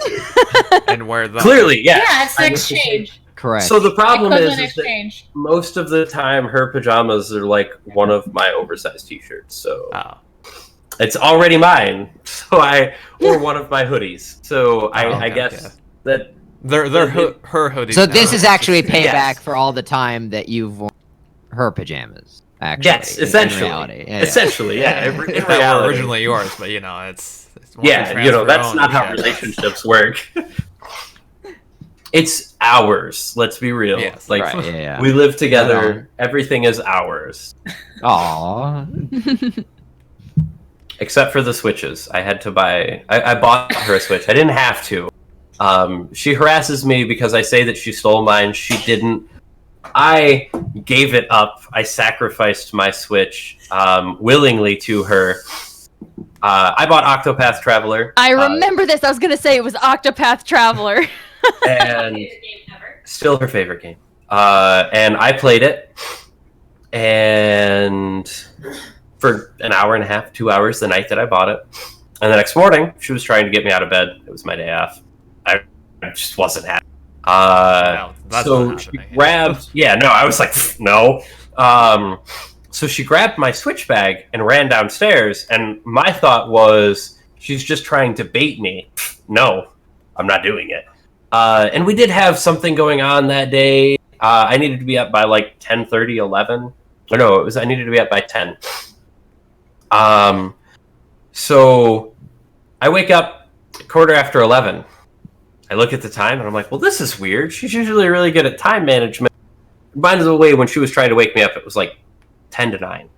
and wear them. Clearly, yeah. Yeah, it's I an need to see- exchange. Correct. So the problem Equivalent is that exchange. most of the time her pajamas are like one of my oversized t-shirts. So Oh. it's already mine. Or one of my hoodies. So I Okay, guess yeah. that They're her hoodies. So now. this is actually payback Yes. for all the time that you've worn her pajamas. Actually, yes, in essentially, reality. Yeah, essentially, yeah. In that were reality. originally yours, but you know it's once Yeah, transfer you know that's not how ownership. relationships work. It's ours. Let's be real. Yes, like right, yeah. we live together. Right on. Everything is ours, Aww. except for the Switches. I had to buy. I bought her a Switch. I didn't have to. She harasses me because I say that she stole mine. She didn't. I gave it up. I sacrificed my Switch willingly to her. I bought Octopath Traveler. I remember this. I was gonna say it was Octopath Traveler. And still her favorite game. And I played it, and for an hour and a half, 2 hours the night that I bought it. And the next morning, she was trying to get me out of bed. It was my day off. I just wasn't happy. Wow, that's So not she happening. grabbed. Yeah, no, I was like, no. So she grabbed my Switch bag and ran downstairs. And my thought was, she's just trying to bait me. No, I'm not doing it. And we did have something going on that day. I needed to be up by like 10:30, 11. Or no, I needed to be up by 10. So I wake up 11:15. I look at the time and I'm like, well, this is weird. She's usually really good at time management. By the way, when she was trying to wake me up, it was like 10 to 9.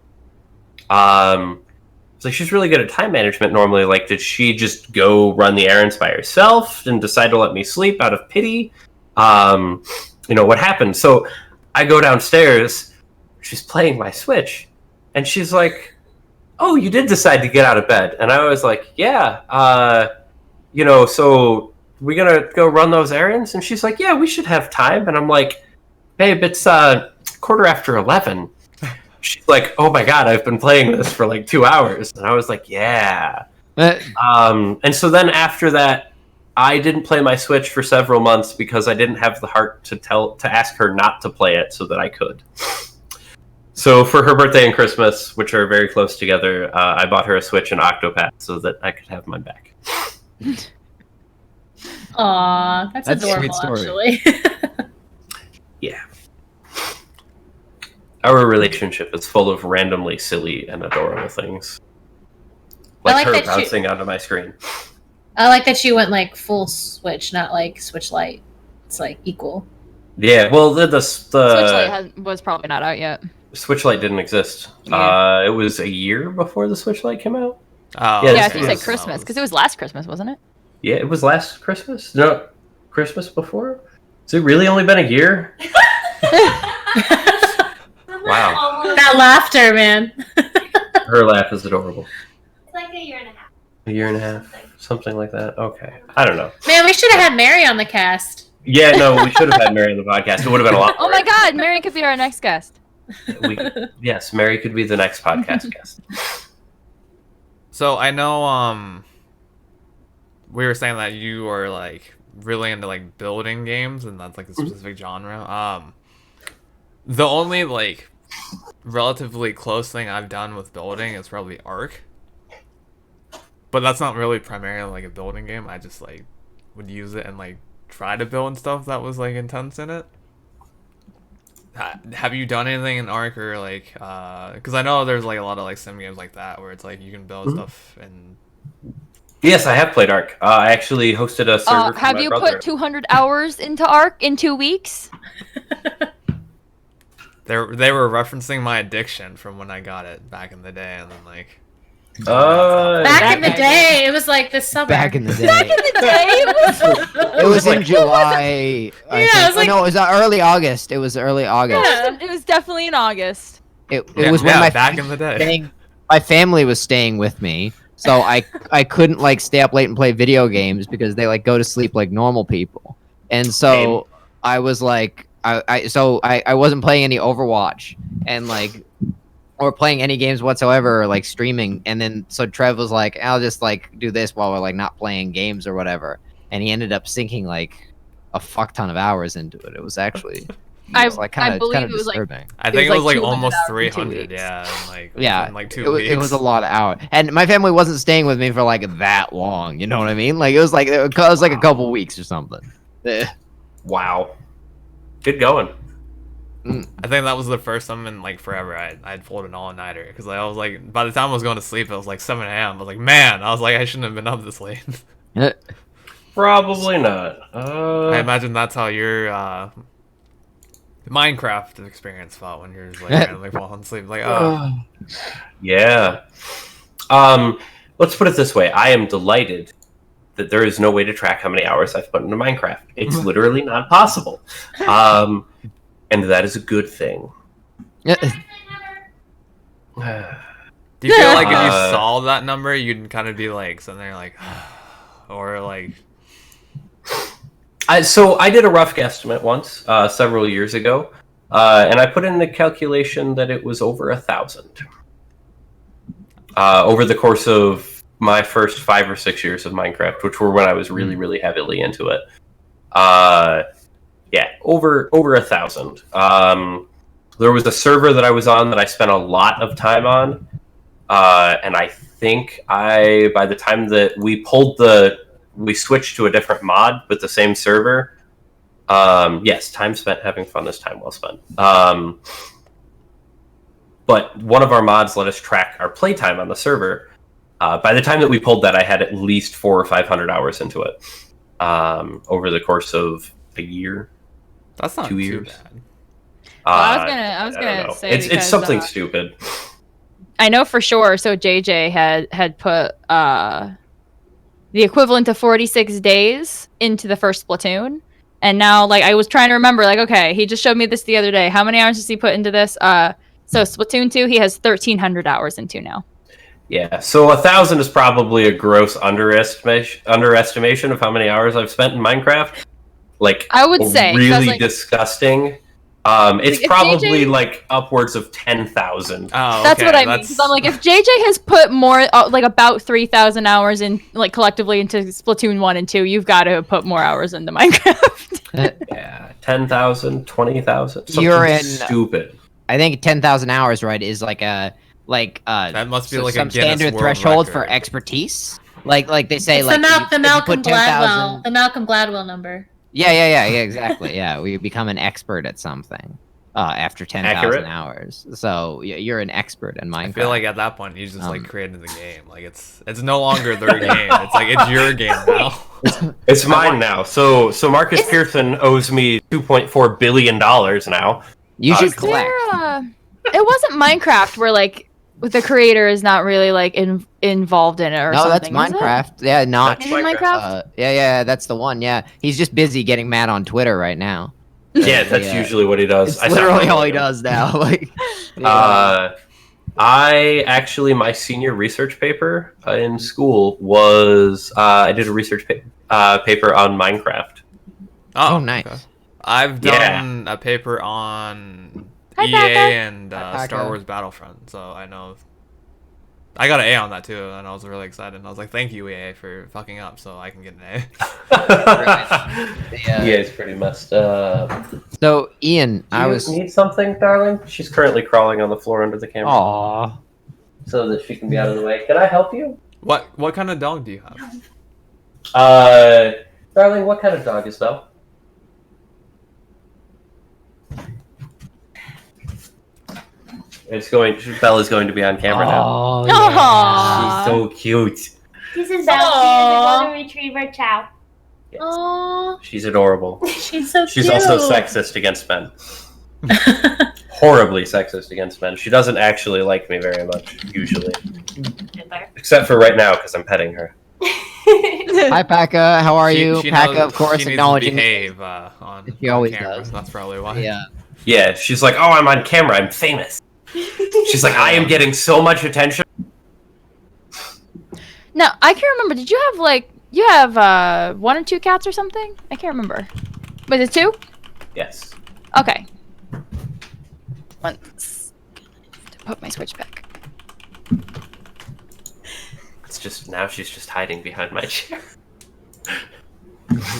It's like she's really good at time management normally. Like, did she just go run the errands by herself and decide to let me sleep out of pity? What happened? So I go downstairs. She's playing my Switch. And she's like, oh, you did decide to get out of bed. And I was like, yeah. So we gonna go run those errands? And she's like, yeah, we should have time. And I'm like, babe, it's 11:15. She's like, oh my god, I've been playing this for like 2 hours. And I was like, yeah. And so then after that, I didn't play my Switch for several months because I didn't have the heart to ask her not to play it so that I could. So for her birthday and Christmas, which are very close together, I bought her a Switch and Octopath so that I could have mine back. Aw, that's That's a sweet adorable, story. actually. Yeah. Our relationship is full of randomly silly and adorable things. Like, like her that bouncing onto my screen. I like that you went like full Switch, not like Switch Lite. It's like equal. Yeah, well, the Switch Lite was probably not out yet. Switch Lite didn't exist. Yeah. It was a year before the Switch Lite came out. Oh, Yeah, Yeah, I this think it was is- like Christmas because it was last Christmas, wasn't it? Yeah, it was last Christmas? No, Christmas before? Has it really only been a year? Wow. That laughter, man. Her laugh is adorable. It's like a year and a half. A year and a half? Something like that? Okay. I don't know. Man, we should have had Mary on the cast. Yeah, no, we should have had Mary on the podcast. It would have been a lot Oh more. my God, Mary could be our next guest. Yes, Mary could be the next podcast guest. So I know we were saying that you are like really into like building games and that's like a specific genre. The only like relatively close thing I've done with building is probably Ark. But that's not really primarily like a building game. I just like would use it and like try to build stuff that was like intense in it. Have you done anything in Ark or like because I know there's like a lot of like sim games like that where it's like you can build stuff and Yes, I have played Ark. I actually hosted a server for Have my you brother. put 200 hours into Ark in 2 weeks? They were referencing my addiction from when I got it back in the day, and then like. Back in the day, it was like this summer. Back in the day. Back in the day, It was in July. I Yeah, think. it was like- No, it was early August. It was early August. Yeah. it was definitely in August. It was when my back in the day. my family was staying with me, so I couldn't like stay up late and play video games because they like go to sleep like normal people, and so I was like I wasn't playing any Overwatch and like or playing any games whatsoever or like streaming, and then so Trev was like, I'll just like do this while we're like not playing games or whatever, and he ended up sinking like a fuck ton of hours into it. It was actually. I It's like kind believe of it was like disturbing. I think it was like 200 almost hours in 2 300. weeks. Yeah, in like Yeah, in like 2 it was, weeks. it was a lot of hours, and my family wasn't staying with me for like that long. You know what I mean? Like it was like a couple weeks or something. Wow. Good going. I think that was the first time in like forever I'd pulled an all-nighter because I was like, by the time I was going to sleep, it was like 7 a.m. I was like, man, I was like, I shouldn't have been up this late. Probably not. I imagine that's how your Minecraft experience felt when you're just like randomly falling asleep. Like, oh, Yeah. Let's put it this way. I am delighted that there is no way to track how many hours I've put into Minecraft. It's literally not possible. And that is a good thing. do you feel like if you saw that number, you'd kind of be like sitting there like, or like. So I did a rough guesstimate once, several years ago, and I put in the calculation that it was over 1,000 over the course of my first 5 or 6 years of Minecraft, which were when I was really, really heavily into it. Yeah, over 1,000. There was a server that I was on that I spent a lot of time on, and I think by the time that we switched to a different mod with the same server. Yes, time spent having fun is time well spent. But one of our mods let us track our playtime on the server. By the time that we pulled that, I had at least 400 or 500 hours into it over the course of a year. That's not 2 too years. bad. I was I gonna don't know. say it's because, something stupid. I know for sure. So JJ had put the equivalent of 46 days into the first Splatoon, and now like I was trying to remember, like, okay, he just showed me this the other day. How many hours does he put into this? So Splatoon 2, he has 1,300 hours into now. Yeah, so 1,000 is probably a gross underestimation of how many hours I've spent in Minecraft. Like, I would say, 'cause, really like- disgusting. It's if probably JJ like upwards of 10,000. Oh, That's okay, what I mean. Because I'm like, if JJ has put more, like about 3,000 hours in, like collectively into Splatoon 1 and 2, you've got to have put more hours into Minecraft. Yeah, 10,000, 20,000. Something You're in- stupid. I think 10,000 hours, right, is like a that must be like some a Guinness standard World threshold for Record. expertise. Like they say, It's like the if Malcolm you put 10,000 Gladwell number. Yeah, exactly. Yeah, we become an expert at something after 10,000 Accurate. hours. So you're an expert in Minecraft. I feel like at that point you just like created the game. Like it's no longer their game. It's like it's your game now. It's mine now. So Marcus Pearson owes me $2.4 billion now. you should Is there, collect. it wasn't Minecraft where like the creator is not really like involved in it or No, that's something. is it? Minecraft. Yeah, not. Is it Minecraft? Yeah, that's the one. Yeah, he's just busy getting mad on Twitter right now. Yeah, that's Yeah. usually what he does. It's I sound literally like all he him. does now. Like, I actually, my senior research paper in school was I did a research paper on Minecraft. Oh, nice. okay. I've done a paper on Hi, EA Becca. and Hi, Star Becca. Wars Battlefront, so I know. I got an A on that too, and I was really excited. And I was like, "Thank you, EA, for fucking up, so I can get an A." Yeah. Yeah, it's pretty messed up. So Ian, Do I you was. need something, darling? She's currently crawling on the floor under the camera Aw. so that she can be out of the way. Can I help you? What kind of dog do you have? Darling, what kind of dog is Belle? Belle is going to be on camera now. Oh, Aw. She's so cute. This is Belle. She's Aw. a golden retriever. Chow. Oh, She's adorable. she's so She's cute. also sexist against men. horribly sexist against men. She doesn't actually like me very much, usually. Except for right now, because I'm petting her. Hi, Paka. How are you? She Paka, knows of course, she needs to acknowledging. behave on, She always camera. does. That's probably why. Yeah. Yeah, she's like, oh, I'm on camera, I'm famous. She's like, I am getting so much attention. No, I can't remember. Did you have like you have 1 or 2 cats or something? I can't remember. Was it 2? Yes. Okay. Once to put my switch back. It's just, now she's just hiding behind my chair.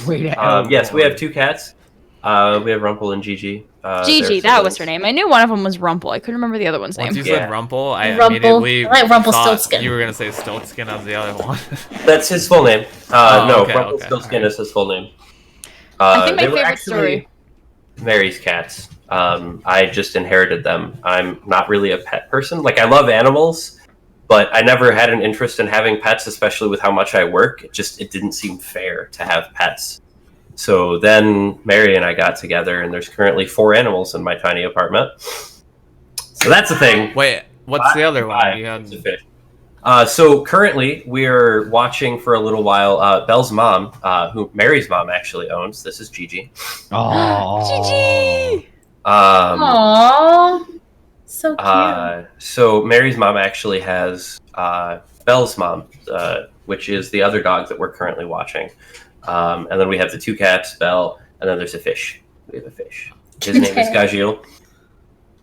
Wait. Yes, we have 2 cats. We have Rumple and Gigi. Gigi, that was her name. I knew one of them was Rumple. I couldn't remember the other one's Once name. you Yeah. said Rumple, I Rumple. immediately I like thought Rumpelstiltskin. you were gonna say Stiltskin as the other one. That's his full name. Oh, No, okay, Rumpelstiltskin okay. is his full name. I think my they were favorite actually story. Mary's cats. I just inherited them. I'm not really a pet person. Like, I love animals, but I never had an interest in having pets, especially with how much I work. It didn't seem fair to have pets. So then Mary and I got together, and there's currently 4 animals in my tiny apartment. So that's the thing. Wait, what's the other one? You It's a had fish. So currently we're watching for a little while Belle's mom, who Mary's mom actually owns. This is Gigi. Gigi. Aww. So cute. So Mary's mom actually has Belle's mom, which is the other dog that we're currently watching. And then we have the 2 cats, Belle, and then there's a fish. We have a fish. His name is Gajil.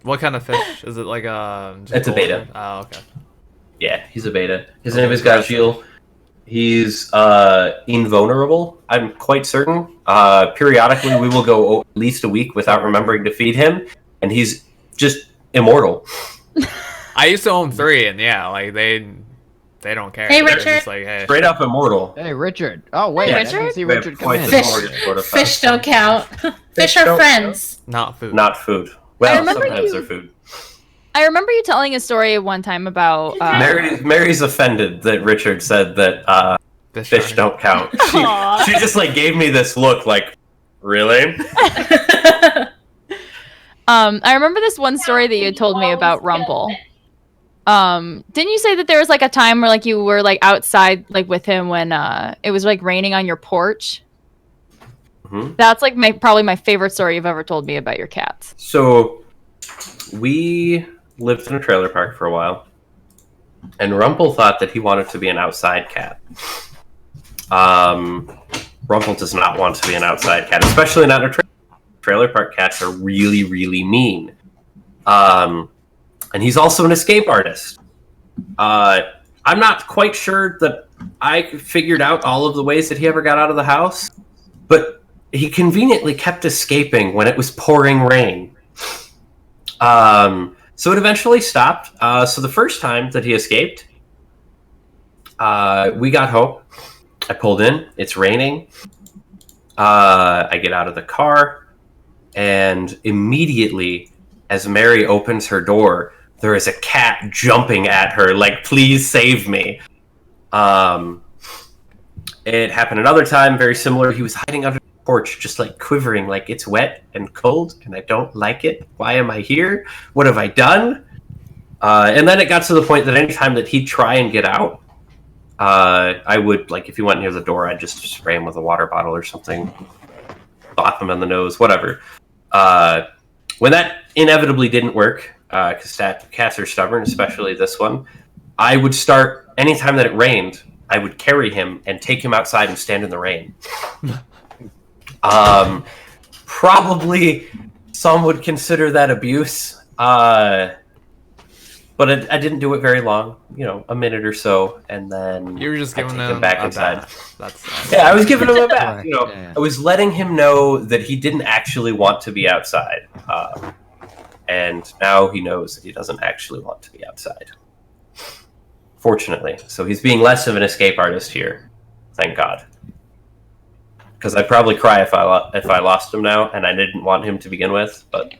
what kind of fish? Is it like a? just It's a beta. golden? Oh, okay. Yeah, he's a beta. His Okay, name is Gajil. He's invulnerable, I'm quite certain. Periodically, we will go at least a week without remembering to feed him, and he's just immortal. I used to own 3, and yeah, like they don't care. Hey, They're Richard. just like, hey. Straight up immortal. Hey, Richard. Oh, wait. I Richard? didn't see We have Richard come quite in. the Fish. smorgasbord of Fish facts. don't count. Fish don't are friends. Not food. Not food. I Well, remember sometimes you- they're food. I remember you telling a story one time about. Mary's offended that Richard said that fish don't count. Aw. She just like gave me this look like, really? I remember this one story that you had told me about Rumple. Didn't you say that there was like a time where like you were like outside like with him when it was like raining on your porch? Mhm. That's like probably my favorite story you've ever told me about your cats. So we lived in a trailer park for a while, and Rumple thought that he wanted to be an outside cat. Rumple does not want to be an outside cat, especially not a trailer park. Cats are really, really mean. And he's also an escape artist. I'm not quite sure that I figured out all of the ways that he ever got out of the house, but he conveniently kept escaping when it was pouring rain. So it eventually stopped. So the first time that he escaped, we got home. I pulled in. It's raining. I get out of the car, and immediately, as Mary opens her door, there is a cat jumping at her, like, please save me. It happened another time, very similar. He was hiding under the porch, just like quivering, like it's wet and cold, and I don't like it. Why am I here? What have I done? And then it got to the point that anytime that he'd try and get out, I would, like, if he went near the door, I'd just spray him with a water bottle or something, slap him in the nose, whatever. When that inevitably didn't work, because cats are stubborn, especially this one, I would start, anytime that it rained, I would carry him and take him outside and stand in the rain. Probably some would consider that abuse, but I didn't do it very long, a minute or so, and then You were just I'd giving take him him back a inside. bath. That's Yeah, I was giving him a bath. Right, yeah. I was letting him know that he didn't actually want to be outside, and now he knows that he doesn't actually want to be outside. Fortunately, so he's being less of an escape artist here. Thank God, because I'd probably cry if I lost him now, and I didn't want him to begin with. But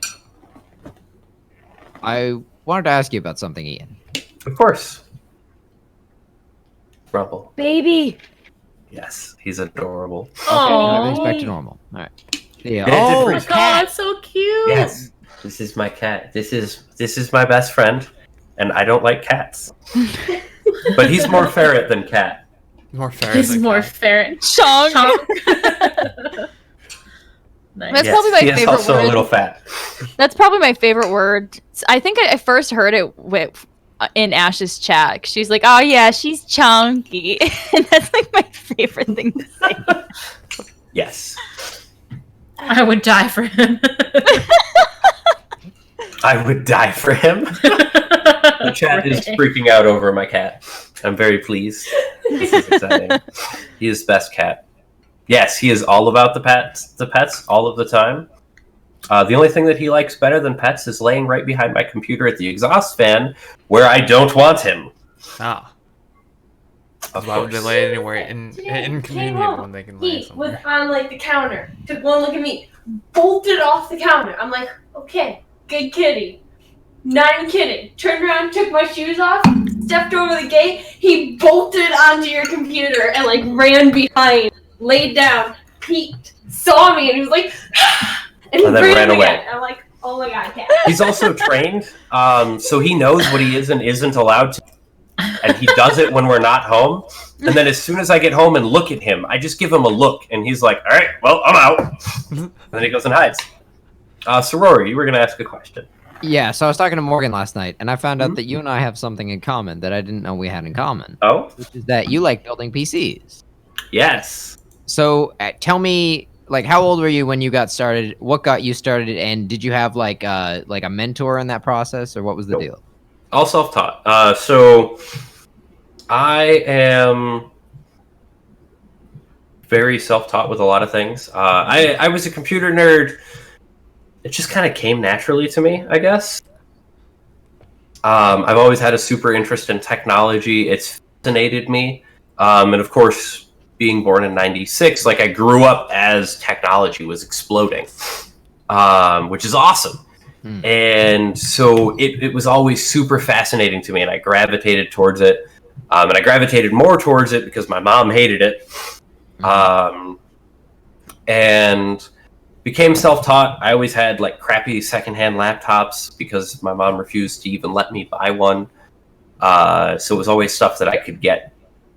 I wanted to ask you about something, Ian. of course, Rumple. Baby. Yes, he's adorable. Okay, Aww. everything's back to normal. All right. Yeah. Yeah, it did Oh, freeze. God, so cute. Yes. This is my cat. This is my best friend, and I don't like cats. But he's more ferret than cat. More ferret. This is than more cat. ferret. Chong. Nice. That's probably my he is favorite also word. a little fat. That's probably my favorite word. I think I first heard it in Ash's chat. She's like, "Oh yeah, she's chunky," and that's like my favorite thing to say. Yes. I would die for him. I would die for him. The chat is freaking out over my cat. I'm very pleased. This is exciting. He is best cat. Yes, he is all about the pets all of the time. The only thing that he likes better than pets is laying right behind my computer at the exhaust fan, where I don't want him. Ah. Of Why would they course. lay it anywhere Today, came inconvenient home. when they can lay He was somewhere? on like the counter. Took one look at me, bolted off the counter. I'm like, okay, good kitty. Not even kidding. Turned around, took my shoes off, stepped over the gate. He bolted onto your computer and like ran behind, laid down, peeked, saw me, and he was like, and he And then ran away. again. I'm like, oh my god, cat. He's also trained, so he knows what he is and isn't allowed to. And he does it when we're not home. And then as soon as I get home and look at him, I just give him a look, and he's like, all right, well, I'm out. And then he goes and hides. Sorori, you were going to ask a question. Yeah, so I was talking to Morgan last night, and I found out that you and I have something in common that I didn't know we had in common, Oh? which is that you like building PCs. Yes. So tell me, like, how old were you when you got started? What got you started, and did you have like a mentor in that process, or what was the Nope. deal? All self-taught. So I am very self-taught with a lot of things. I was a computer nerd. It just kind of came naturally to me, I guess. I've always had a super interest in technology. It's fascinated me. And of course, being born in 96, like I grew up as technology was exploding, which is awesome. And so it was always super fascinating to me, and I gravitated towards it. And I gravitated more towards it because my mom hated it. And became self-taught. I always had like crappy secondhand laptops because my mom refused to even let me buy one. So it was always stuff that I could get.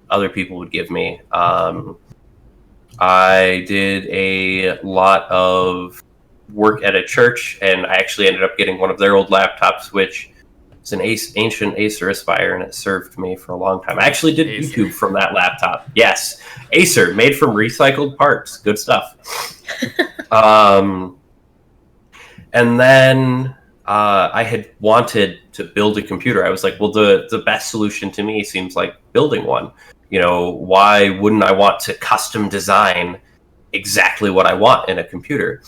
Other people would give me. I did a lot of work at a church, and I actually ended up getting one of their old laptops, which is an ancient Acer Aspire, and it served me for a long time. I actually did Acer. YouTube from that laptop. Yes, Acer, made from recycled parts. Good stuff. And then I had wanted to build a computer. I was like, well, the best solution to me seems like building one. You know, why wouldn't I want to custom design exactly what I want in a computer?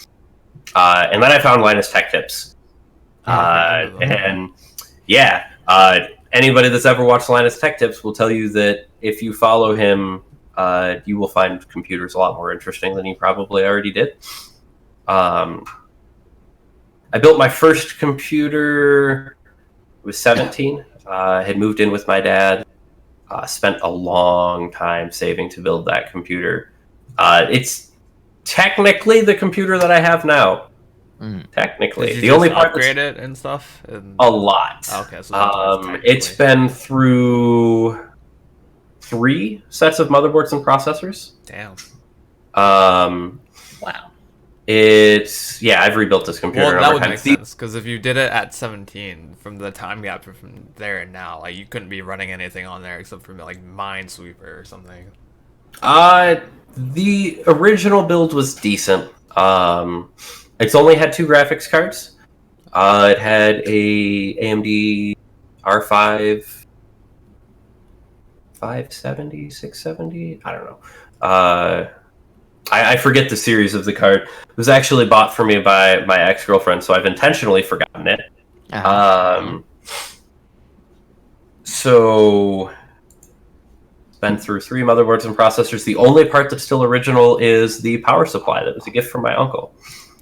And then I found Linus Tech Tips. And yeah, anybody that's ever watched Linus Tech Tips will tell you that if you follow him, you will find computers a lot more interesting than you probably already did. I built my first computer. I was 17. Had moved in with my dad. Spent a long time saving to build that computer. It's technically the computer that I have now. Technically, Did you the just only part upgrade it and stuff? And... a lot. Okay, so that's It's been through 3 sets of motherboards and processors. damn. Wow. I've rebuilt this computer. Well, a that number would of make times. sense because if you did it at 17, from the time gap from there and now, like you couldn't be running anything on there except for like Minesweeper or something. The original build was decent. It's only had 2 graphics cards. It had a AMD R5 570, 670. I don't know. I forget the series of the card. It was actually bought for me by my ex-girlfriend, so I've intentionally forgotten it. So, been through 3 motherboards and processors. The only part that's still original is the power supply that was a gift from my uncle.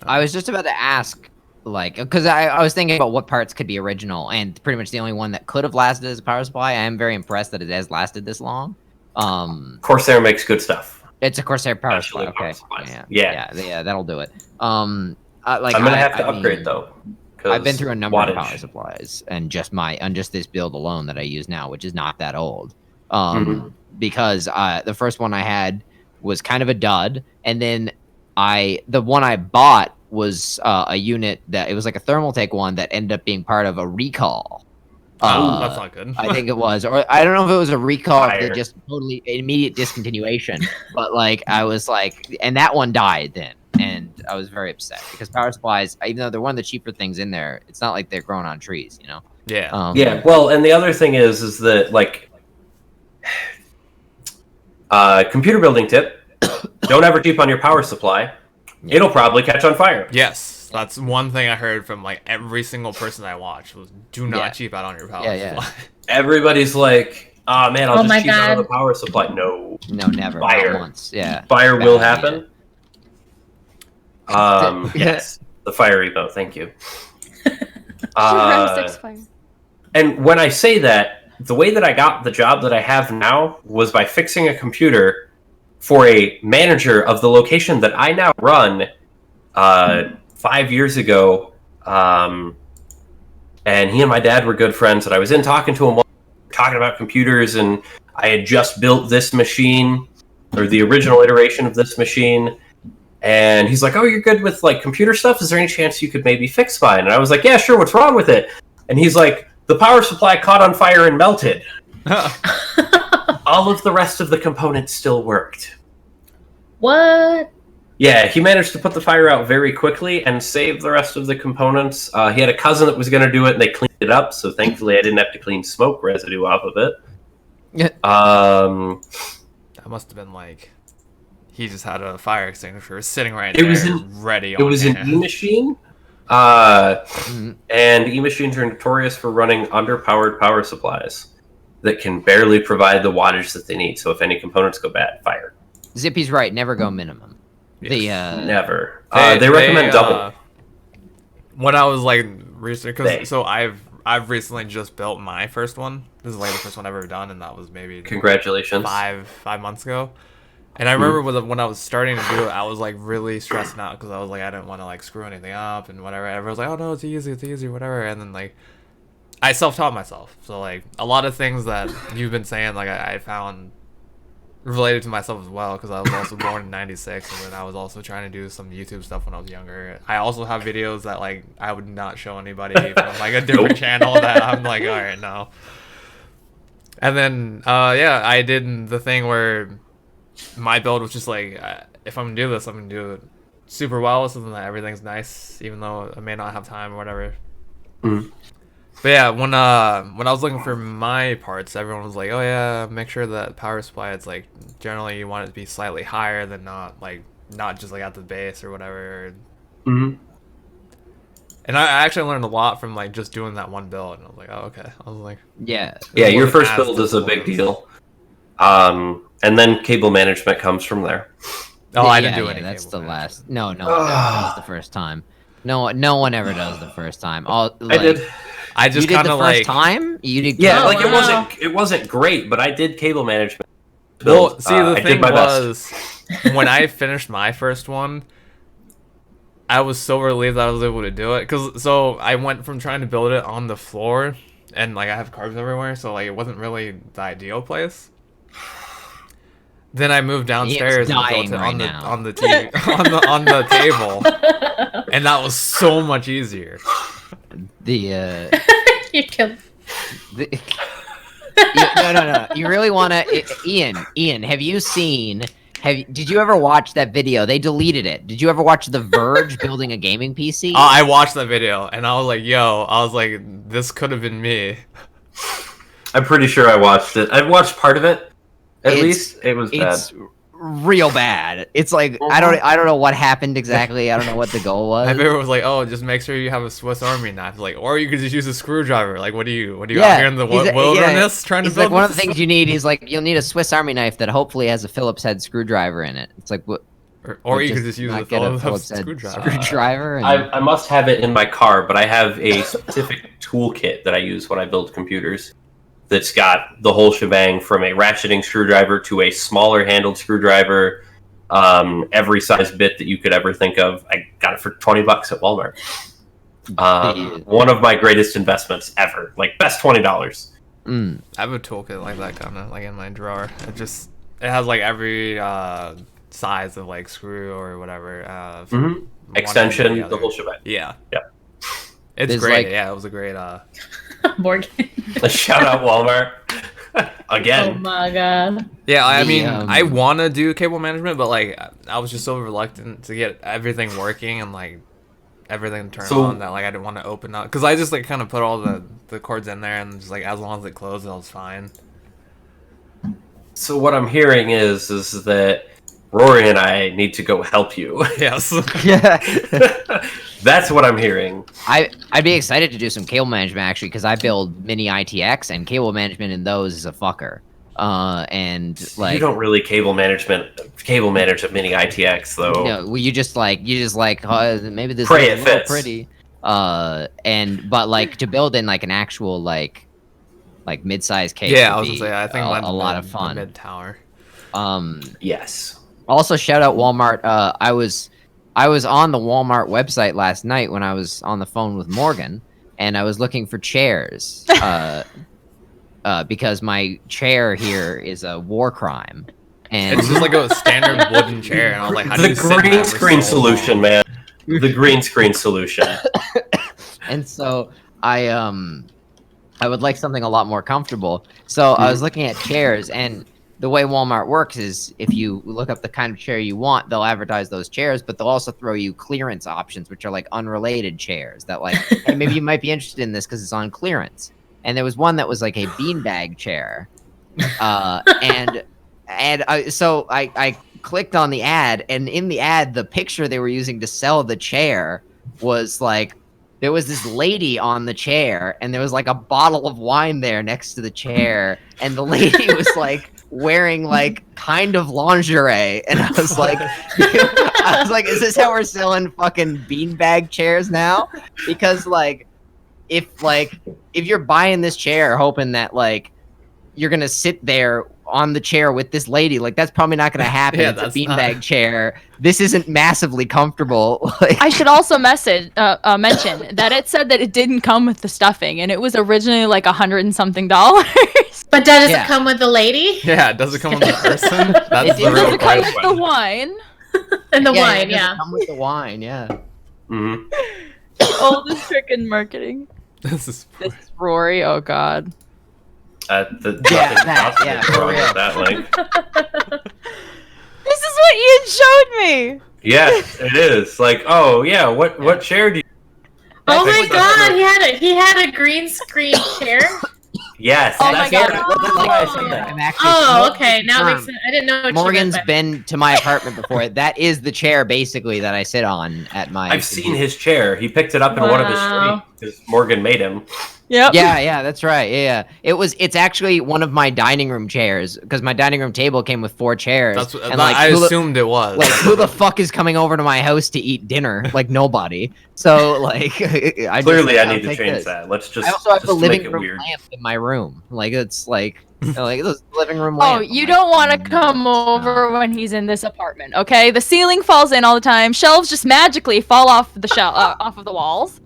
I was just about to ask, like, because I was thinking about what parts could be original, and pretty much the only one that could have lasted as a power supply. I am very impressed that it has lasted this long. Corsair makes good stuff. It's a Corsair power Especially supply. power Okay, supplies. yeah, that'll do it. I'm gonna have to upgrade though, I've been through a number of wattage. power supplies, and just this build alone that I use now, which is not that old. Because the first one I had was kind of a dud, and then the one I bought was a unit that it was like a Thermaltake one that ended up being part of a recall. That's not good. I think it was, or I don't know if it was a recall, or Fire. just totally immediate discontinuation. But like I was like, and that one died then, and I was very upset because power supplies, even though they're one of the cheaper things in there, it's not like they're growing on trees, you know. Yeah. Yeah, well, and the other thing is that like computer building tip: don't ever cheap on your power supply. It'll probably catch on fire. Yes, that's one thing I heard from like every single person I watched was do not Yeah. cheap out on your power Yeah, yeah. supply. Everybody's like, "Oh man, I'll Oh just my cheap out on God. the power supply." No, No, never. Fire. Not once. Yeah. fire will Bad happen. Yes, the fire emote. Thank you. Fire. And when I say that, the way that I got the job that I have now was by fixing a computer for a manager of the location that I now run 5 years ago. And he and my dad were good friends, and I was in talking to him, talking about computers, and I had just built this machine, or the original iteration of this machine. And he's like, "Oh, you're good with like computer stuff. Is there any chance you could maybe fix mine?" And I was like, "Yeah, sure. What's wrong with it?" And he's like, "The power supply caught on fire and melted. All of the rest of the components still worked." What? Yeah, he managed to put the fire out very quickly and save the rest of the components. He had a cousin that was going to do it, and they cleaned it up. So thankfully, I didn't have to clean smoke residue off of it. Yeah. That must have been like he just had a fire extinguisher sitting right It there, was ready. It was an hand. e-machine. And e-machines are notorious for running underpowered power supplies that can barely provide the wattage that they need. So if any components go bad, fire. Zippy's right. Never go minimum. Never. They recommend double. When I was like research, They. because so I've recently just built my first one. This is like the first one I've ever done, and that was maybe Congratulations. five months ago. And I remember when I was starting to do it, I was like really stressing out because I was like I didn't want to like screw anything up and whatever. Everyone was like, "Oh no, it's easy, whatever." And then like I self-taught myself, so like a lot of things that you've been saying, like I found related to myself as well because I was also born in '96, and then I was also trying to do some YouTube stuff when I was younger. I also have videos that like I would not show anybody from like a different channel that I'm like, all right, no. And then yeah, I did the thing where my build was just like, if I'm gonna do this, I'm gonna do it super well, so that everything's nice, even though I may not have time or whatever. Mhm. But yeah, when I was looking for my parts, everyone was like, "Oh yeah, make sure that power supply it's like generally you want it to be slightly higher than not just like at the base or whatever." Mhm. And I actually learned a lot from like just doing that one build, and I was like, "Oh okay." I was like, Yeah. Yeah, It your wasn't first as build is a difficult big as- deal. And then cable management comes from there. "Oh, I didn't do any." That's cable the management. last. No one ever does the first time. No one ever does the first time. All I like, did. I You just did kind the of first like time. You did. Yeah, Oh, like wow. it wasn't great, but I did cable management. Well, build. see, the I thing did my best. was, when I finished my first one, I was so relieved that I was able to do it. So I went from trying to build it on the floor, and like I have carbs everywhere, so like it wasn't really the ideal place. Then I moved downstairs and built dying it right on the now. on the TV, on the table, and that was so much easier. The You killed. The, no. You really want to, Ian? Have you seen? Did you ever watch that video? They deleted it. Did you ever watch The Verge building a gaming PC? I watched that video, and I was like, this could have been me. I'm pretty sure I watched it. I watched part of it. At It's- least it was bad. It's real bad. It's like I don't know what happened exactly. I don't know what the goal My was. favorite was like, oh, just make sure you have a Swiss Army knife, like, or you could just use a screwdriver. Like, what are you out here in the he's- wilderness trying to He's build? like one of the this? things you need. He's like you'll need a Swiss Army knife that hopefully has a Phillips head screwdriver in it. It's like what? or you could just use not a get a Phillips head screwdriver. screwdriver. And, I must have it in my car, but I have a specific toolkit that I use when I build computers. That's got the whole shebang from a ratcheting screwdriver to a smaller handled screwdriver, every size bit that you could ever think of. I got it for $20 at Walmart. One of my greatest investments ever. Like, best $20. Mm. I have a toolkit like that kind of like in my drawer. It has like every size of like screw or whatever. From one Extension, end to the other. whole shebang. Yeah. Yep. It's There's, great. like- Yeah, it was a great. Morgan. Shout out Walmart. Oh Again. my god. Yeah, I The, mean, I want to do cable management, but like I was just so reluctant to get everything working and like everything turned on that like I didn't want to open up because I just like kind of put all the cords in there and just like as long as it closed, it was fine. So what I'm hearing is that Rory and I need to go help you. Yes. That's what I'm hearing. I'd be excited to do some cable management actually because I build mini ITX and cable management in those is a fucker. And like you don't really cable manage a mini ITX though. no, well, you just like maybe this Pray is it a little fits. pretty. But like to build in like an actual like mid-sized case. Yeah, I would was be gonna say I think a lot of fun. Mid tower. Yes. Also, shout out Walmart. I was on the Walmart website last night when I was on the phone with Morgan, and I was looking for chairs because my chair here is a war crime. And It's just like a standard wooden chair, and I was like, how do The you sit in green that for screen so long? solution, man. The green screen solution. and so I would like something a lot more comfortable. So I was looking at chairs, and the way Walmart works is if you look up the kind of chair you want, they'll advertise those chairs, but they'll also throw you clearance options, which are like unrelated chairs that like, hey, maybe you might be interested in this because it's on clearance. And there was one that was like a beanbag chair, so I clicked on the ad, and in the ad, the picture they were using to sell the chair was like, there was this lady on the chair, and there was like a bottle of wine there next to the chair, and the lady was like wearing like kind of lingerie, and I was like, is this how we're selling fucking beanbag chairs now? Because like, if you're buying this chair hoping that like you're gonna sit there on the chair with this lady, like that's probably not gonna happen. Yeah, it's a that's beanbag not- chair. This isn't massively comfortable. Like, I should also mention that it said that it didn't come with the stuffing, and it was originally like $100 and something. But does it Yeah. come with the lady Yeah, does it come with the person? That's It the does real It comes question. with the wine. and the yeah, wine? it doesn't Yeah. come with the wine. Yeah. Mhm. Oldest trick in marketing. This is This is Rory. Oh God. Yeah, Nothing that, possible yeah, wrong for real. with that link. This is what Ian showed me. Yes, it is. Like, oh yeah, what chair do you? Oh my That's- god, he had a green screen chair. Yes. Oh my that's God. why I said that. I'm actually Oh, okay. Now it makes confirmed. sense. I didn't know what Morgan's you meant been to my apartment before. That is the chair basically that I sit on at my. I've seen his chair. He picked it up in one of his Wow. streets because Morgan made him. Yep. Yeah, that's right. Yeah. It's actually one of my dining room chairs because my dining room table came with 4 chairs. That's what and, like, I who the- assumed it was. Like, who the fuck is coming over to my house to eat dinner? Like, nobody. So, like, I Clearly, just, I need to take change this. that. Let's just. I also have just the to make living it room weird. lamp in my room. Like, it's like, like this living room Oh, lamp. I'm you like, don't want to come over when he's in this apartment, okay? The ceiling falls in all the time. Shelves just magically fall off the off of the walls.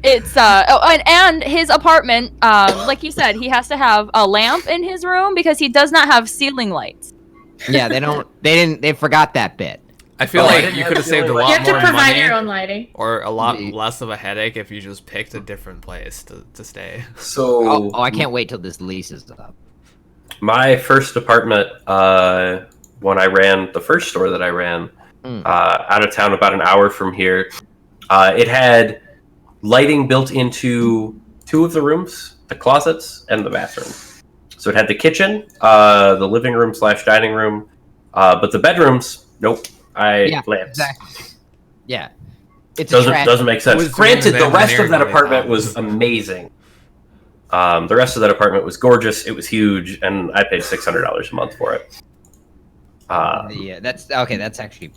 It's and his apartment, like you said, he has to have a lamp in his room because he does not have ceiling lights. Yeah, they forgot that bit. I feel Oh, I like didn't you have could have saved a feeling lot You have to more provide money your own lighting. or a lot The- less of a headache if you just picked a different place to stay. So Oh, I can't wait till this lease is up. my first apartment, when I ran the first store that I ran, out of town, about an hour from here, it had lighting built into 2 of the rooms, the closets and the bathroom. So it had the kitchen, the living room / dining room, but the bedrooms, nope. Yeah, lamps. exactly. Yeah, it's a Doesn't trash- doesn't make sense. Was Granted, the the rest of engineering that really apartment bad? was amazing. The rest of that apartment was gorgeous. It was huge, and I paid $600 a month for it. Yeah, that's okay. That's actually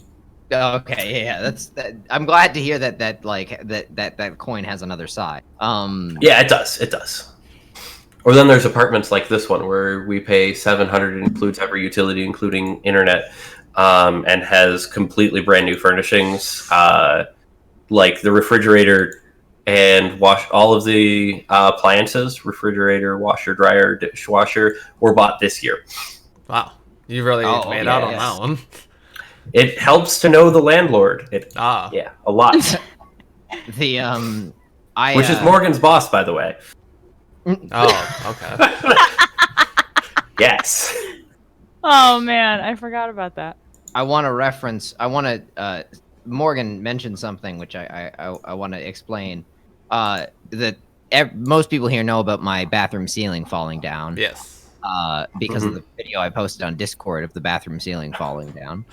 okay. Yeah, that's that. I'm glad to hear that like that coin has another side. Yeah, it does. It does. Or then there's apartments like this one where we pay $700. It includes every utility, including internet, and has completely brand new furnishings. like the refrigerator and wash all of the appliances, refrigerator, washer, dryer, dishwasher, were bought this year. Wow, you really made out on yes. that one. It helps to know the landlord. Yeah, a lot. The Which is Morgan's boss, by the way. Oh, okay. Yes. Oh man, I forgot about that. I want to reference. I want to. Morgan mentioned something which I want to explain. That most people here know about my bathroom ceiling falling down. Yes. Because of the video I posted on Discord of the bathroom ceiling falling down.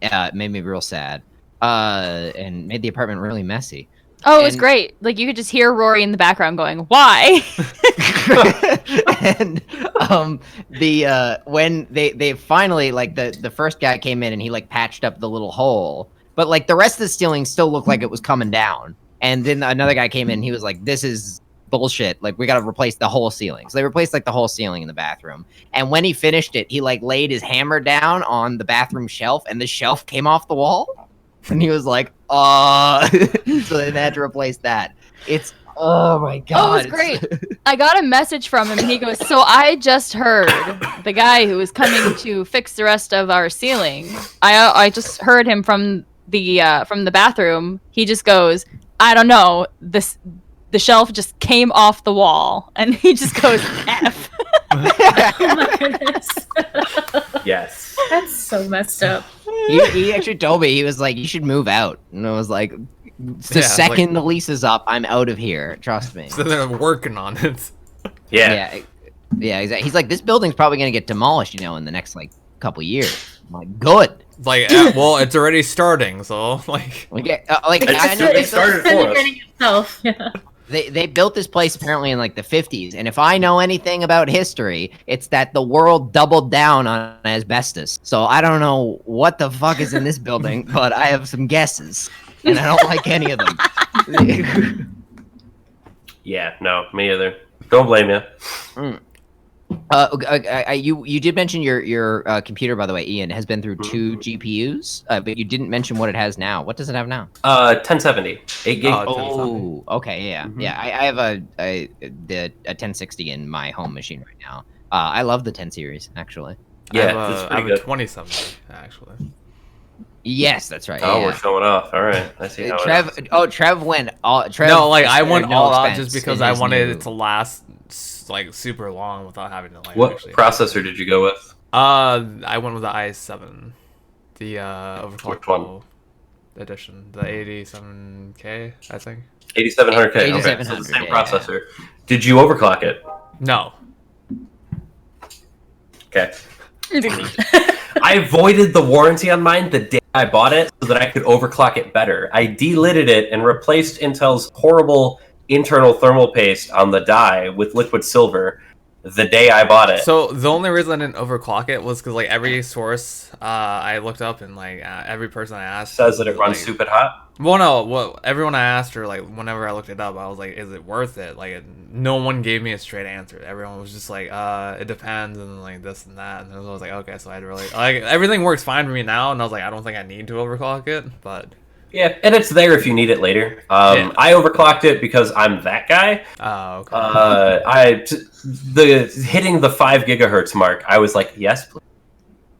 It made me real sad. And made the apartment really messy. Oh, it was great. Like you could just hear Rory in the background going, "Why?" And when they finally like the first guy came in and he like patched up the little hole, but like the rest of the ceiling still looked like it was coming down. And then another guy came in and he was like, "This is bullshit. Like we got to replace the whole ceiling." So they replaced like the whole ceiling in the bathroom. And when he finished it, he like laid his hammer down on the bathroom shelf and the shelf came off the wall. And he was like, so they had to replace that. It's, oh my God. Oh, it was great. I got a message from him and he goes, "So I just heard the guy who was coming to fix the rest of our ceiling. I just heard him from the bathroom. He just goes, I don't know, the shelf just came off the wall." And he just goes, "F." Oh my goodness. Yes. That's so messed up. He actually told me, he was like, "You should move out." And I was like, the second the lease is up, I'm out of here. Trust me. So they're working on it. Yeah. Yeah, exactly. He's like, "This building's probably going to get demolished, in the next, like, couple years." I'm like, good. Like, well, it's already starting, so, like... I know It started for us. Itself. Yeah. They built this place apparently in like the 50s, and if I know anything about history, it's that the world doubled down on asbestos. So I don't know what the fuck is in this building, but I have some guesses, and I don't like any of them. Yeah, no, me either. Don't blame you. You did mention your computer, by the way, Ian, has been through 2 GPUs, but you didn't mention what it has now. What does it have now? 1070, 8 gig. Oh, okay, yeah, yeah. I have a 1060 in my home machine right now. I love the 10 series, actually. Yeah, I have a 2070, actually. Yes, that's right. Oh, yeah. we're showing off. All right, I see how it is. Trev went all. Trev No, like I went no all out expense just because in I his wanted new- it to last like super long without having to like. What actually... processor did you go with? I went with the i7, the Which one? overclockable edition, the 87K, I think. 8700K. Okay, so 8700, the same yeah. processor. Did you overclock it? No. Okay. I avoided the warranty on mine the day I bought it so that I could overclock it better. I delidded it and replaced Intel's horrible internal thermal paste on the die with liquid silver the day I bought it. So the only reason I didn't overclock it was because like every source I looked up and like every person I asked Says that it runs like, stupid hot. Well, no, well, everyone I asked or like whenever I looked it up, I was like, "Is it worth it?" Like, no one gave me a straight answer. Everyone was just like, "It depends," and like this and that. And I was like, "Okay," so I had to really like everything works fine for me now, and I was like, "I don't think I need to overclock it," but Yeah, and it's there if you need it later. Yeah. I overclocked it because I'm that guy. oh, okay. Hitting the 5 gigahertz mark, I was like, yes, please.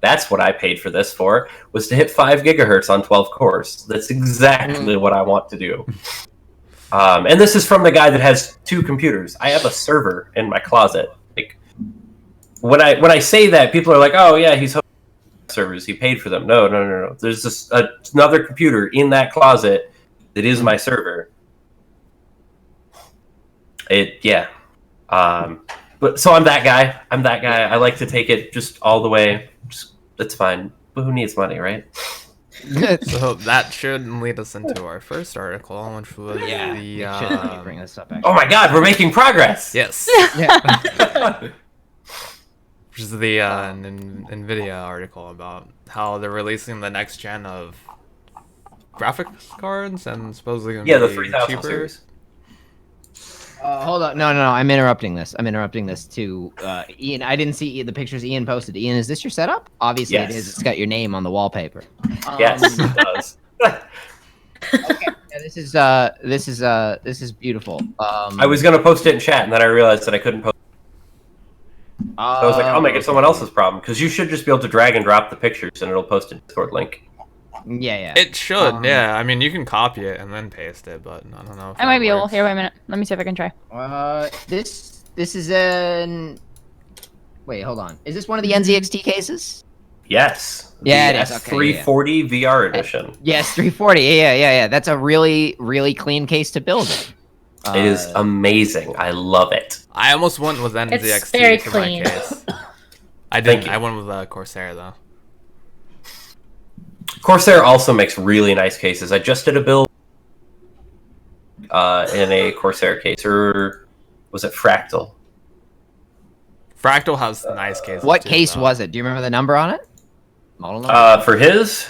That's what I paid for this for, was to hit 5 gigahertz on 12 cores. That's exactly what I want to do. And this is from the guy that has 2 computers. I have a server in my closet. Like, when I say that, people are like, "Oh yeah, he's hosting servers. He paid for them." No. There's just another computer in that closet that is my server. But so I'm that guy. I like to take it just all the way. That's fine. But who needs money, right? So that should lead us into our first article, which was Yeah, the it should. Let me bring this up. Actually. Oh my God, we're making progress. yes, Yeah. which is the NVIDIA article about how they're releasing the next gen of graphics cards and supposedly gonna The be 3000 cheaper. series. Hold on. No. I'm interrupting this. To Ian. I didn't see the pictures Ian posted. Ian, is this your setup? Obviously Yes. it is. It's got your name on the wallpaper. Yes, it does. Okay. This is beautiful. I was gonna post it in chat, and then I realized that I couldn't post. So I was like, I'll make it someone else's problem, because you should just be able to drag and drop the pictures, and it'll post a Discord link. Yeah. It should, yeah. I mean, you can copy it and then paste it, but I don't know. If I might that be able. works. Here, wait a minute. Let me see if I can try. This is an. Wait, hold on. Is this one of the NZXT cases? Yes. Yeah, the it is. Okay, S340 VR edition. Yes, 340. Yeah. That's a really, really clean case to build it. It is amazing. I love it. I almost went with It's NZXT very for clean. my case. I Thank didn't. you. I went with Corsair though. Corsair also makes really nice cases. I just did a build in a Corsair case, or was it Fractal? Fractal has nice cases. What too, case though. was it? Do you remember the number on it? Model number? For his?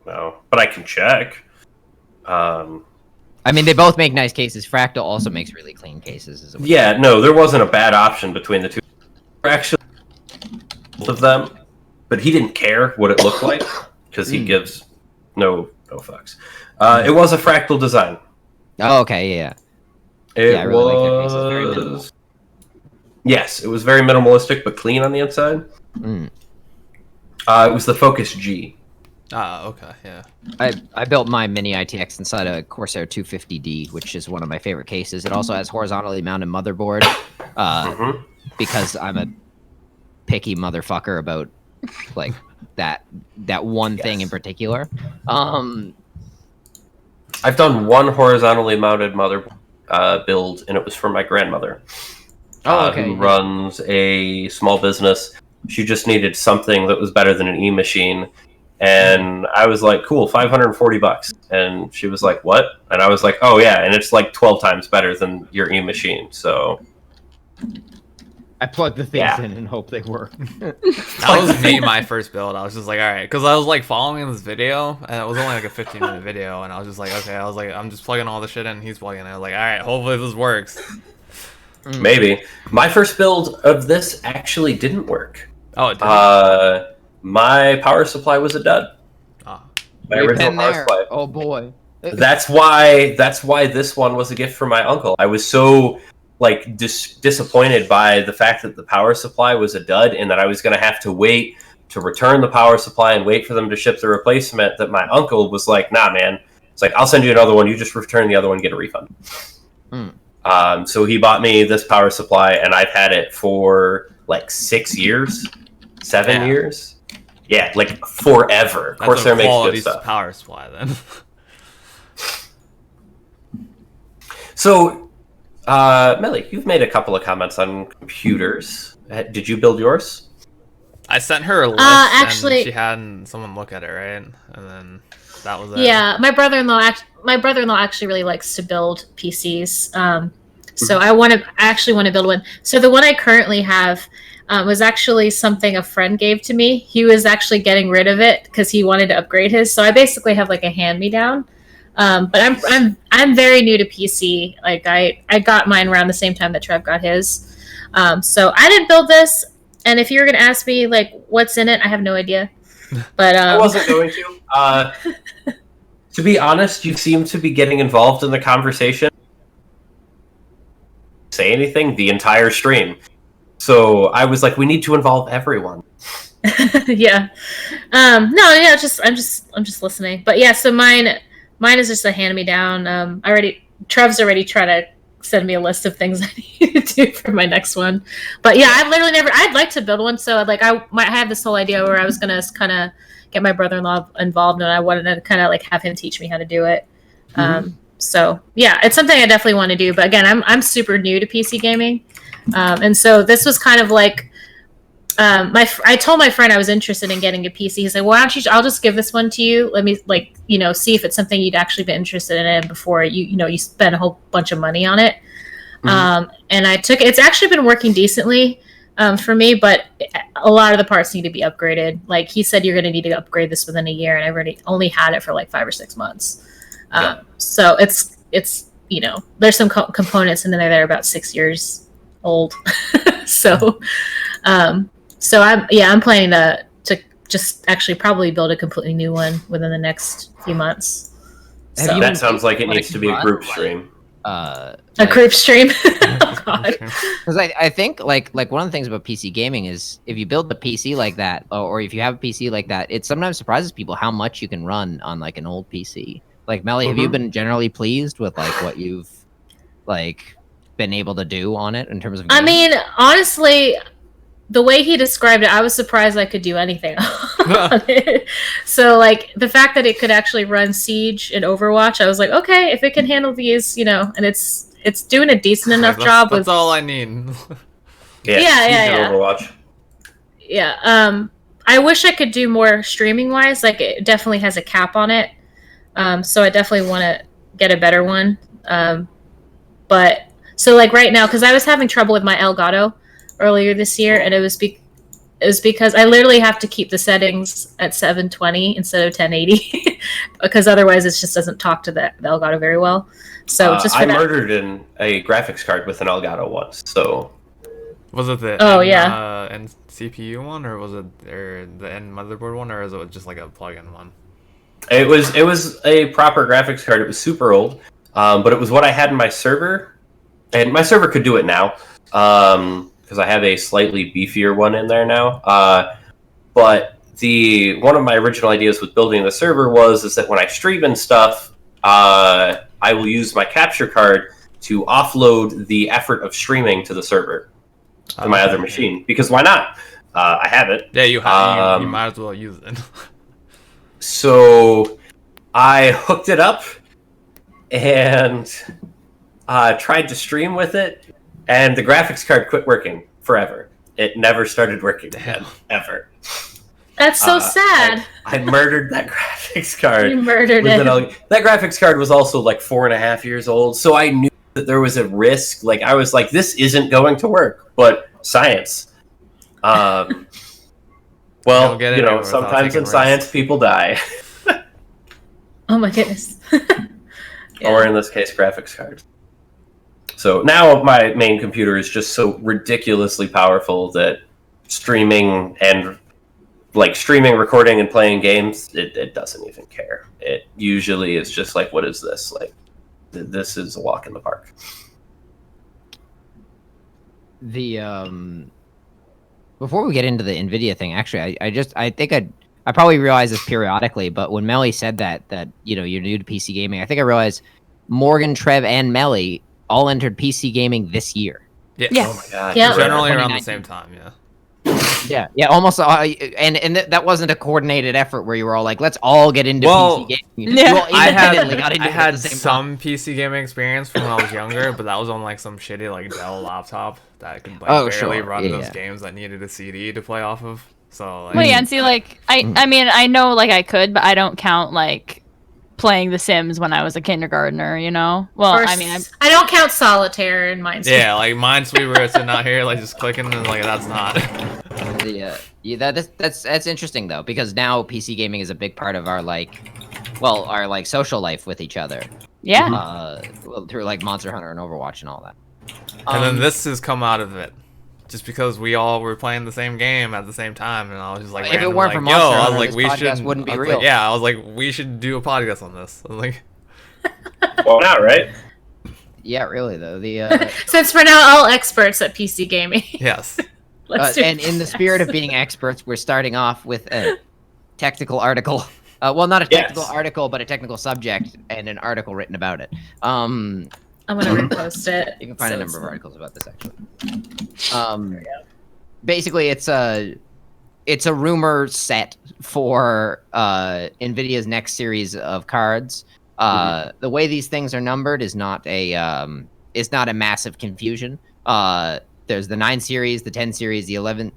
No, but I can check. I mean, they both make nice cases. Fractal also makes really clean cases. As well. Yeah, no, there wasn't a bad option between the two. Actually, both of them, but he didn't care what it looked like because he gives no fucks. It was a Fractal design. Oh, okay, yeah. It I really like their cases. Very minimal. was. Yes, it was very minimalistic but clean on the inside. Mm. It was the Focus G. Ah, okay, yeah. I built my mini ITX inside a Corsair 250D, which is one of my favorite cases. It also has horizontally mounted motherboard, because I'm a picky motherfucker about like that one thing in particular. I've done one horizontally mounted motherboard build, and it was for my grandmother. Who runs a small business. She just needed something that was better than an e-machine. And I was like, cool, $540. And she was like, what? And I was like, oh yeah, and it's like 12 times better than your e-machine. So I plug the things Yeah. in and hope they work. That was me, my first build. I was just like, all right, because I was like following this video, and it was only like a 15-minute video, and I was just like, okay, I was like, I'm just plugging all the shit in, he's plugging it. I was like, all right, hopefully this works. maybe. My first build of this actually didn't work. Oh, it did. My power supply was a dud. Oh. My We've original been power there. supply. Oh boy. That's why this one was a gift from my uncle. I was so like disappointed by the fact that the power supply was a dud and that I was going to have to wait to return the power supply and wait for them to ship the replacement, that my uncle was like, nah, man. It's like, I'll send you another one. You just return the other one, get a refund. So he bought me this power supply, and I've had it for like 6 years, 7 years. Yeah, like forever. That's Corsair a makes quality good stuff. power supply then. So, Millie, you've made a couple of comments on computers. Did you build yours? I sent her a list, actually- and she had someone look at it, right? And then that was it. Yeah, my brother-in-law actually really likes to build PCs. So I actually want to build one. So the one I currently have was actually something a friend gave to me. He was actually getting rid of it because he wanted to upgrade his. So I basically have like a hand-me-down. But I'm very new to PC. Like I got mine around the same time that Trev got his. So I didn't build this. And if you were gonna ask me like what's in it, I have no idea. But I wasn't going to. To be honest, you seem to be getting involved in the conversation. Say anything the entire stream. So I was like, we need to involve everyone. yeah. No, yeah, I'm just listening. But yeah, so mine is just a hand me down. Trev's already trying to send me a list of things I need to do for my next one. But yeah, I'd like to build one. So like I had this whole idea where I was gonna kind of get my brother-in-law involved, and I wanted to kind of like have him teach me how to do it. So yeah, it's something I definitely want to do. But again, I'm super new to PC gaming, and so this was kind of like I told my friend I was interested in getting a PC. He's like, "Well, actually, I'll just give this one to you. Let me see if it's something you'd actually be interested in it before you spend a whole bunch of money on it." And I took it. It's actually been working decently for me, but a lot of the parts need to be upgraded. Like he said, you're going to need to upgrade this within a year, and I've already only had it for like 5 or 6 months. So it's there's some components in there that are about 6 years old. So I'm planning to just actually probably build a completely new one within the next few months. Have So you That sounds like it what needs it to be a can group run? stream. a group stream. Oh, God. Because I think like one of the things about PC gaming is if you build a PC like that, or if you have a PC like that, it sometimes surprises people how much you can run on like an old PC. Like Melly, have you Mhm. been generally pleased with like what you've like been able to do on it in terms of I gaming? mean, honestly, the way he described it, I was surprised I could do anything on it. So, like, the fact that it could actually run Siege and Overwatch, I was like, okay, if it can handle these, and it's doing a decent enough job That's with. all I need. Yeah, Yeah, Siege and yeah. Overwatch. Yeah. I wish I could do more streaming wise. Like, it definitely has a cap on it. So I definitely want to get a better one. But so like right now, because I was having trouble with my Elgato earlier this year, and it was because I literally have to keep the settings at 720 instead of 1080, because otherwise it just doesn't talk to the Elgato very well. So just for I that. murdered a graphics card with an Elgato once, so Was it the N CPU one, or was it the N motherboard one, or is it just like a plug-in one? it was a proper graphics card. It was super old, but it was what I had in my server, and my server could do it now because I have a slightly beefier one in there now. But one of my original ideas with building the server is that when I stream and stuff, I will use my capture card to offload the effort of streaming to the server to my other machine, because why not? I have it. Yeah, you might as well use it. So I hooked it up and tried to stream with it, and the graphics card quit working forever. It never started working again, ever. That's so sad. I murdered that graphics card. You murdered it. That graphics card was also like 4.5 years old, so I knew that there was a risk. Like, I was like, this isn't going to work, but science. Well, sometimes in science, people die. Oh my goodness. Yeah. Or in this case, graphics cards. So now my main computer is just so ridiculously powerful that streaming, recording, and playing games, it doesn't even care. It usually is just like, what is this? Like, this is a walk in the park. Before we get into the NVIDIA thing, actually, I think I probably realized this periodically, but when Melly said that you're new to PC gaming, I think I realized Morgan, Trev, and Melly all entered PC gaming this year. Yeah. Yeah. Oh my god. Yeah. Generally around the 2019. same time, yeah. Yeah, almost. And that wasn't a coordinated effort where you were all like, let's all get into Well, PC gaming. yeah. You all independently got into I it at had the same some PC gaming experience from when I was younger, but that was on like some shitty like Dell laptop that could like Oh, barely sure. run Yeah, those yeah. games that needed a CD to play off of. So like, Well, yeah, and see, like, I mean, I know, like, I could, but I don't count, like, playing The Sims when I was a kindergartner, you know? Well, I mean, I don't count solitaire in Minesweeper. yeah, like Minesweeper sitting out here like just clicking and like that's not. That's interesting though, because now PC gaming is a big part of our our social life with each other. yeah. Through like Monster Hunter and Overwatch and all that. And then this has come out of it. Just because we all were playing the same game at the same time, and I was just like, If it randomly weren't for like, Monster yo, I was Hunter, like, this we podcast should. wouldn't be I was real. like, yeah, I was like, we should do a podcast on this. I was like, Well, not right. Yeah, really though. Since we're now all experts at PC gaming. yes. Let's do And in the spirit of being experts, we're starting off with a technical article. Well, not a technical article, but a technical subject and an article written about it. I'm gonna repost it. You can find a number of articles about this actually. Basically, it's a rumor set for NVIDIA's next series of cards. The way these things are numbered is not a massive confusion. There's the 9 series, the 10 series, the 11,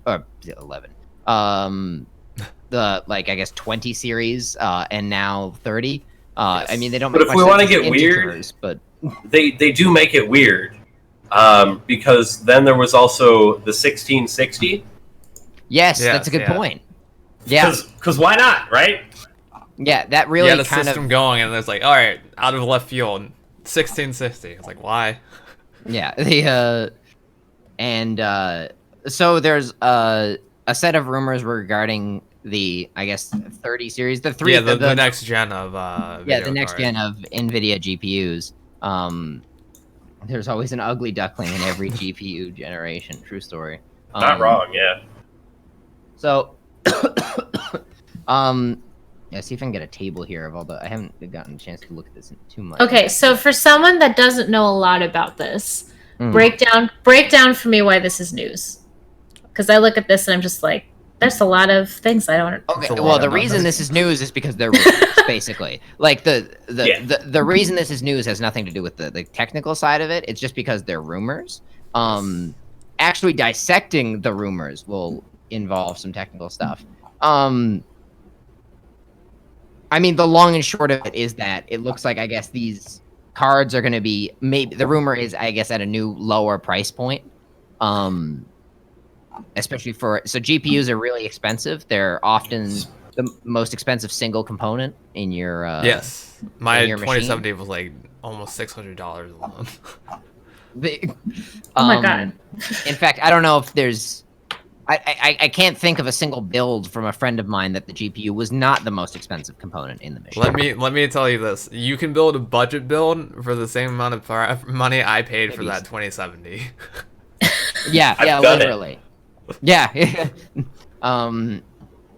the I guess 20 series, and now 30. I mean, they don't. But Make if much we want to sense as get weird, integers, but they do make it weird, because then there was also the 1660. yes, Yes, that's a good yeah. point. Yeah, Because why not, right? yeah, that really You had a kind system of going, and there's like, all right, out of left field, 1660. It's like, why? yeah. So there's a set of rumors regarding the I guess 30 series, the three, Yeah, the next gen of yeah, video the next card. gen of NVIDIA GPUs. There's always an ugly duckling in every GPU generation. True story. Not wrong, yeah. So, yeah, see if I can get a table here of all the. I haven't gotten a chance to look at this too much. Okay, so for someone that doesn't know a lot about this, Mm. break down for me why this is news. Because I look at this and I'm just like, there's a lot of things I don't. It's Okay, a lot well, of the reason numbers. this is news is because they're rumors, basically. Like the reason this is news has nothing to do with the technical side of it. It's just because they're rumors. Actually dissecting the rumors will involve some technical stuff. I mean, the long and short of it is that it looks like, I guess, these cards are going to be, maybe the rumor is, I guess, at a new lower price point. Especially so GPUs are really expensive. They're often the most expensive single component in your Yes, my in your machine. 2070 was like almost $600 alone. Oh my god. In fact, I don't know if there's. I can't think of a single build from a friend of mine that the GPU was not the most expensive component in the machine. Let me tell you this: you can build a budget build for the same amount of money I paid for Maybe. that 2070. Yeah, I've yeah, done it. literally. Yeah.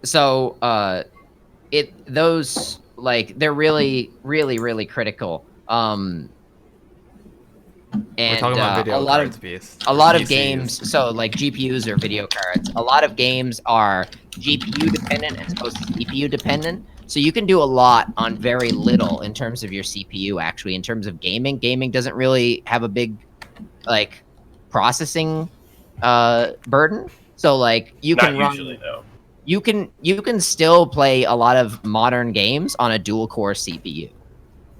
So those, like, they're really, really, really critical. We're And talking about video a lot cards, of beast. a lot of PCs. games, so like GPUs or video cards, a lot of games are GPU dependent as opposed to CPU dependent. So you can do a lot on very little in terms of your CPU. Actually, in terms of gaming doesn't really have a big like processing burden. So like you Not can run, usually, though. you can still play a lot of modern games on a dual core CPU.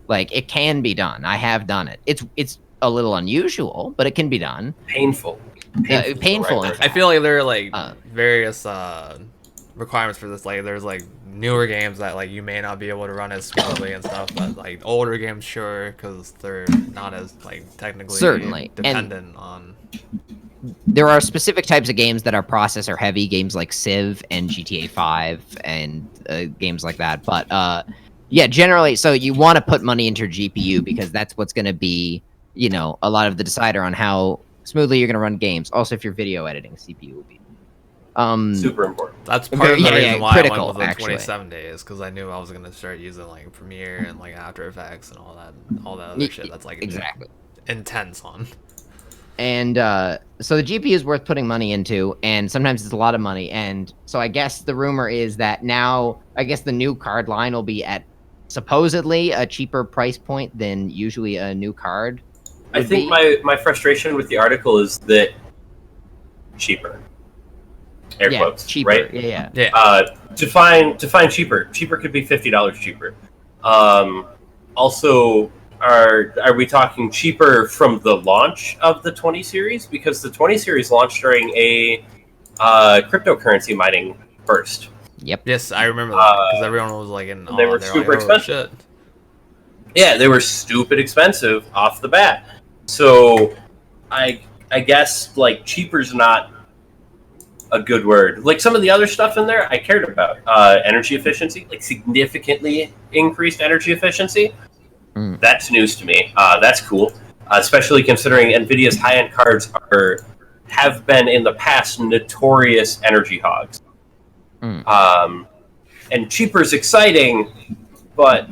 Like, it can be done. I have done it. It's a little unusual, but it can be done. Painful. Painful, Painful. in I feel like there are like Uh, various requirements for this. Like, there's like newer games that like you may not be able to run as smoothly and stuff, but like older games, sure, because they're not as like technically Certainly. And- dependent on. There are specific types of games that are processor heavy, games like Civ and GTA 5 and games like that. But yeah, generally, so you want to put money into your GPU because that's what's going to be, you know, a lot of the decider on how smoothly you're going to run games. Also, if you're video editing, CPU will be. Super important. That's part of the Yeah, reason yeah, why critical, I went with the actually. 2070 is because I knew I was gonna start using like Premiere and like After Effects and all that other shit that's like Exactly. intense on. And so the GPU is worth putting money into, and sometimes it's a lot of money. And so I guess the rumor is that now, I guess the new card line will be at supposedly a cheaper price point than usually a new card. I would think be. my frustration with the article is that cheaper. Air Yeah, quotes, cheaper. right? Yeah. Define cheaper. Cheaper could be $50 cheaper. Also, are we talking cheaper from the launch of the 20 series? Because the 20 series launched during a cryptocurrency mining burst. Yep. Yes, I remember that because everyone was like in. They awe. were They're super like, "Oh, expensive." shit." Yeah, they were stupid expensive off the bat. So, I guess like cheaper's not a good word. Like some of the other stuff in there, I cared about energy efficiency, like significantly increased energy efficiency. That's news to me. That's cool, especially considering Nvidia's high-end cards have been in the past notorious energy hogs. And cheaper is exciting, but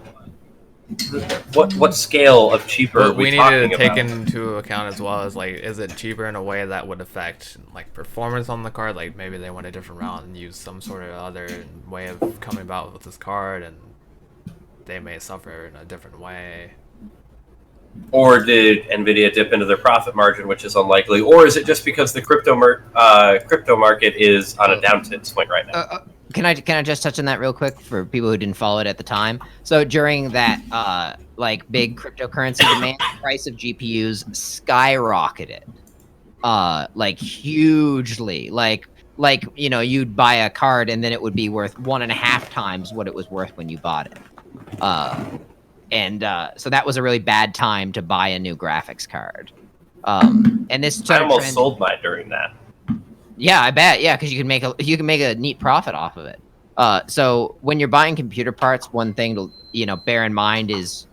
what scale of cheaper are What we we need talking to take about? into account as well is like, is it cheaper in a way that would affect like performance on the card? Like maybe they went a different route and used some sort of other way of coming about with this card, and they may suffer in a different way. Or did Nvidia dip into their profit margin, which is unlikely? Or is it just because the crypto market is on a downtick swing right now? Can I just touch on that real quick for people who didn't follow it at the time? So during that like big cryptocurrency demand, the price of GPUs skyrocketed, like hugely. Like you know, you'd buy a card and then it would be worth 1.5 times what it was worth when you bought it. So that was a really bad time to buy a new graphics card. And this I started almost trending- sold mine during that. Yeah, I bet. Yeah, because you can make a neat profit off of it. So when you're buying computer parts, one thing to bear in mind is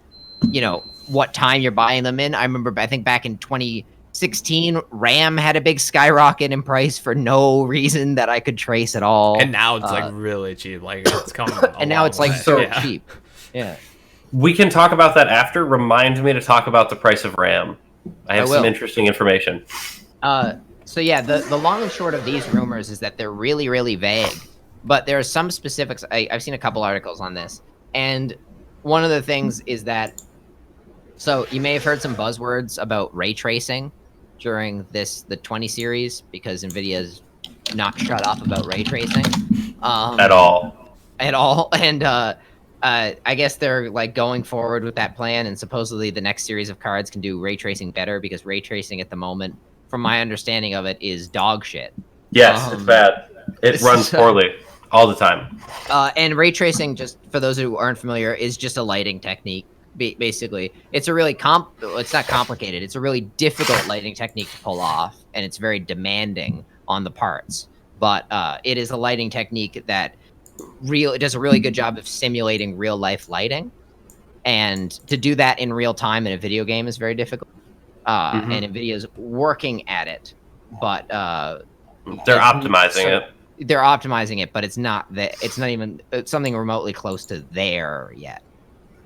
what time you're buying them in. I remember I think back in 2016, RAM had a big skyrocket in price for no reason that I could trace at all. And now it's like really cheap. Like it's coming. And now it's like way. so Yeah. cheap. Yeah. We can talk about that after. Remind me to talk about the price of RAM. I have some will. interesting information. So yeah, the long and short of these rumors is that they're really, really vague. But there are some specifics. I've seen a couple articles on this. And one of the things is that, so you may have heard some buzzwords about ray tracing during the 20 series, because NVIDIA's not shut up about ray tracing. At all. And I guess they're like going forward with that plan, and supposedly the next series of cards can do ray tracing better, because ray tracing at the moment, from my understanding of it, is dog shit. Yes, it's bad. It runs poorly all the time. And ray tracing, just for those who aren't familiar, is just a lighting technique. Basically, it's a really it's not complicated. It's a really difficult lighting technique to pull off, and it's very demanding on the parts. But it is a lighting technique that it does a really good job of simulating real life lighting, and to do that in real time in a video game is very difficult. And NVIDIA's working at it, but they're optimizing it. They're optimizing it, but it's not even something remotely close to there yet.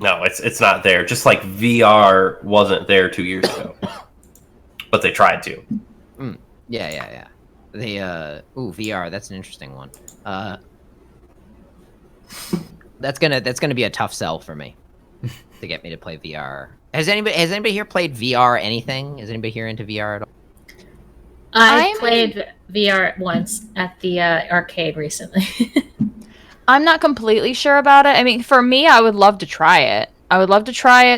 No, it's not there. Just like VR wasn't there 2 years ago, but they tried to. Yeah. VR. That's an interesting one. That's gonna be a tough sell for me to get me to play VR. Has anybody here played VR anything? Is anybody here into VR at all? I played VR once at the arcade recently. I'm not completely sure about it. I mean, for me, I would love to try it.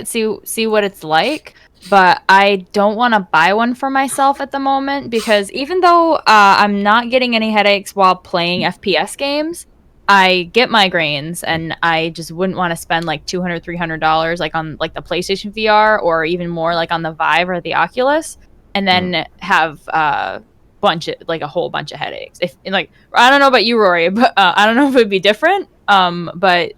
See what it's like. But I don't want to buy one for myself at the moment, because even though I'm not getting any headaches while playing FPS games, I get migraines, and I just wouldn't want to spend like $200, $300 like on like the PlayStation VR, or even more like on the Vive or the Oculus, and then have a whole bunch of headaches. If like, I don't know about you, Rory, but I don't know if it would be different. But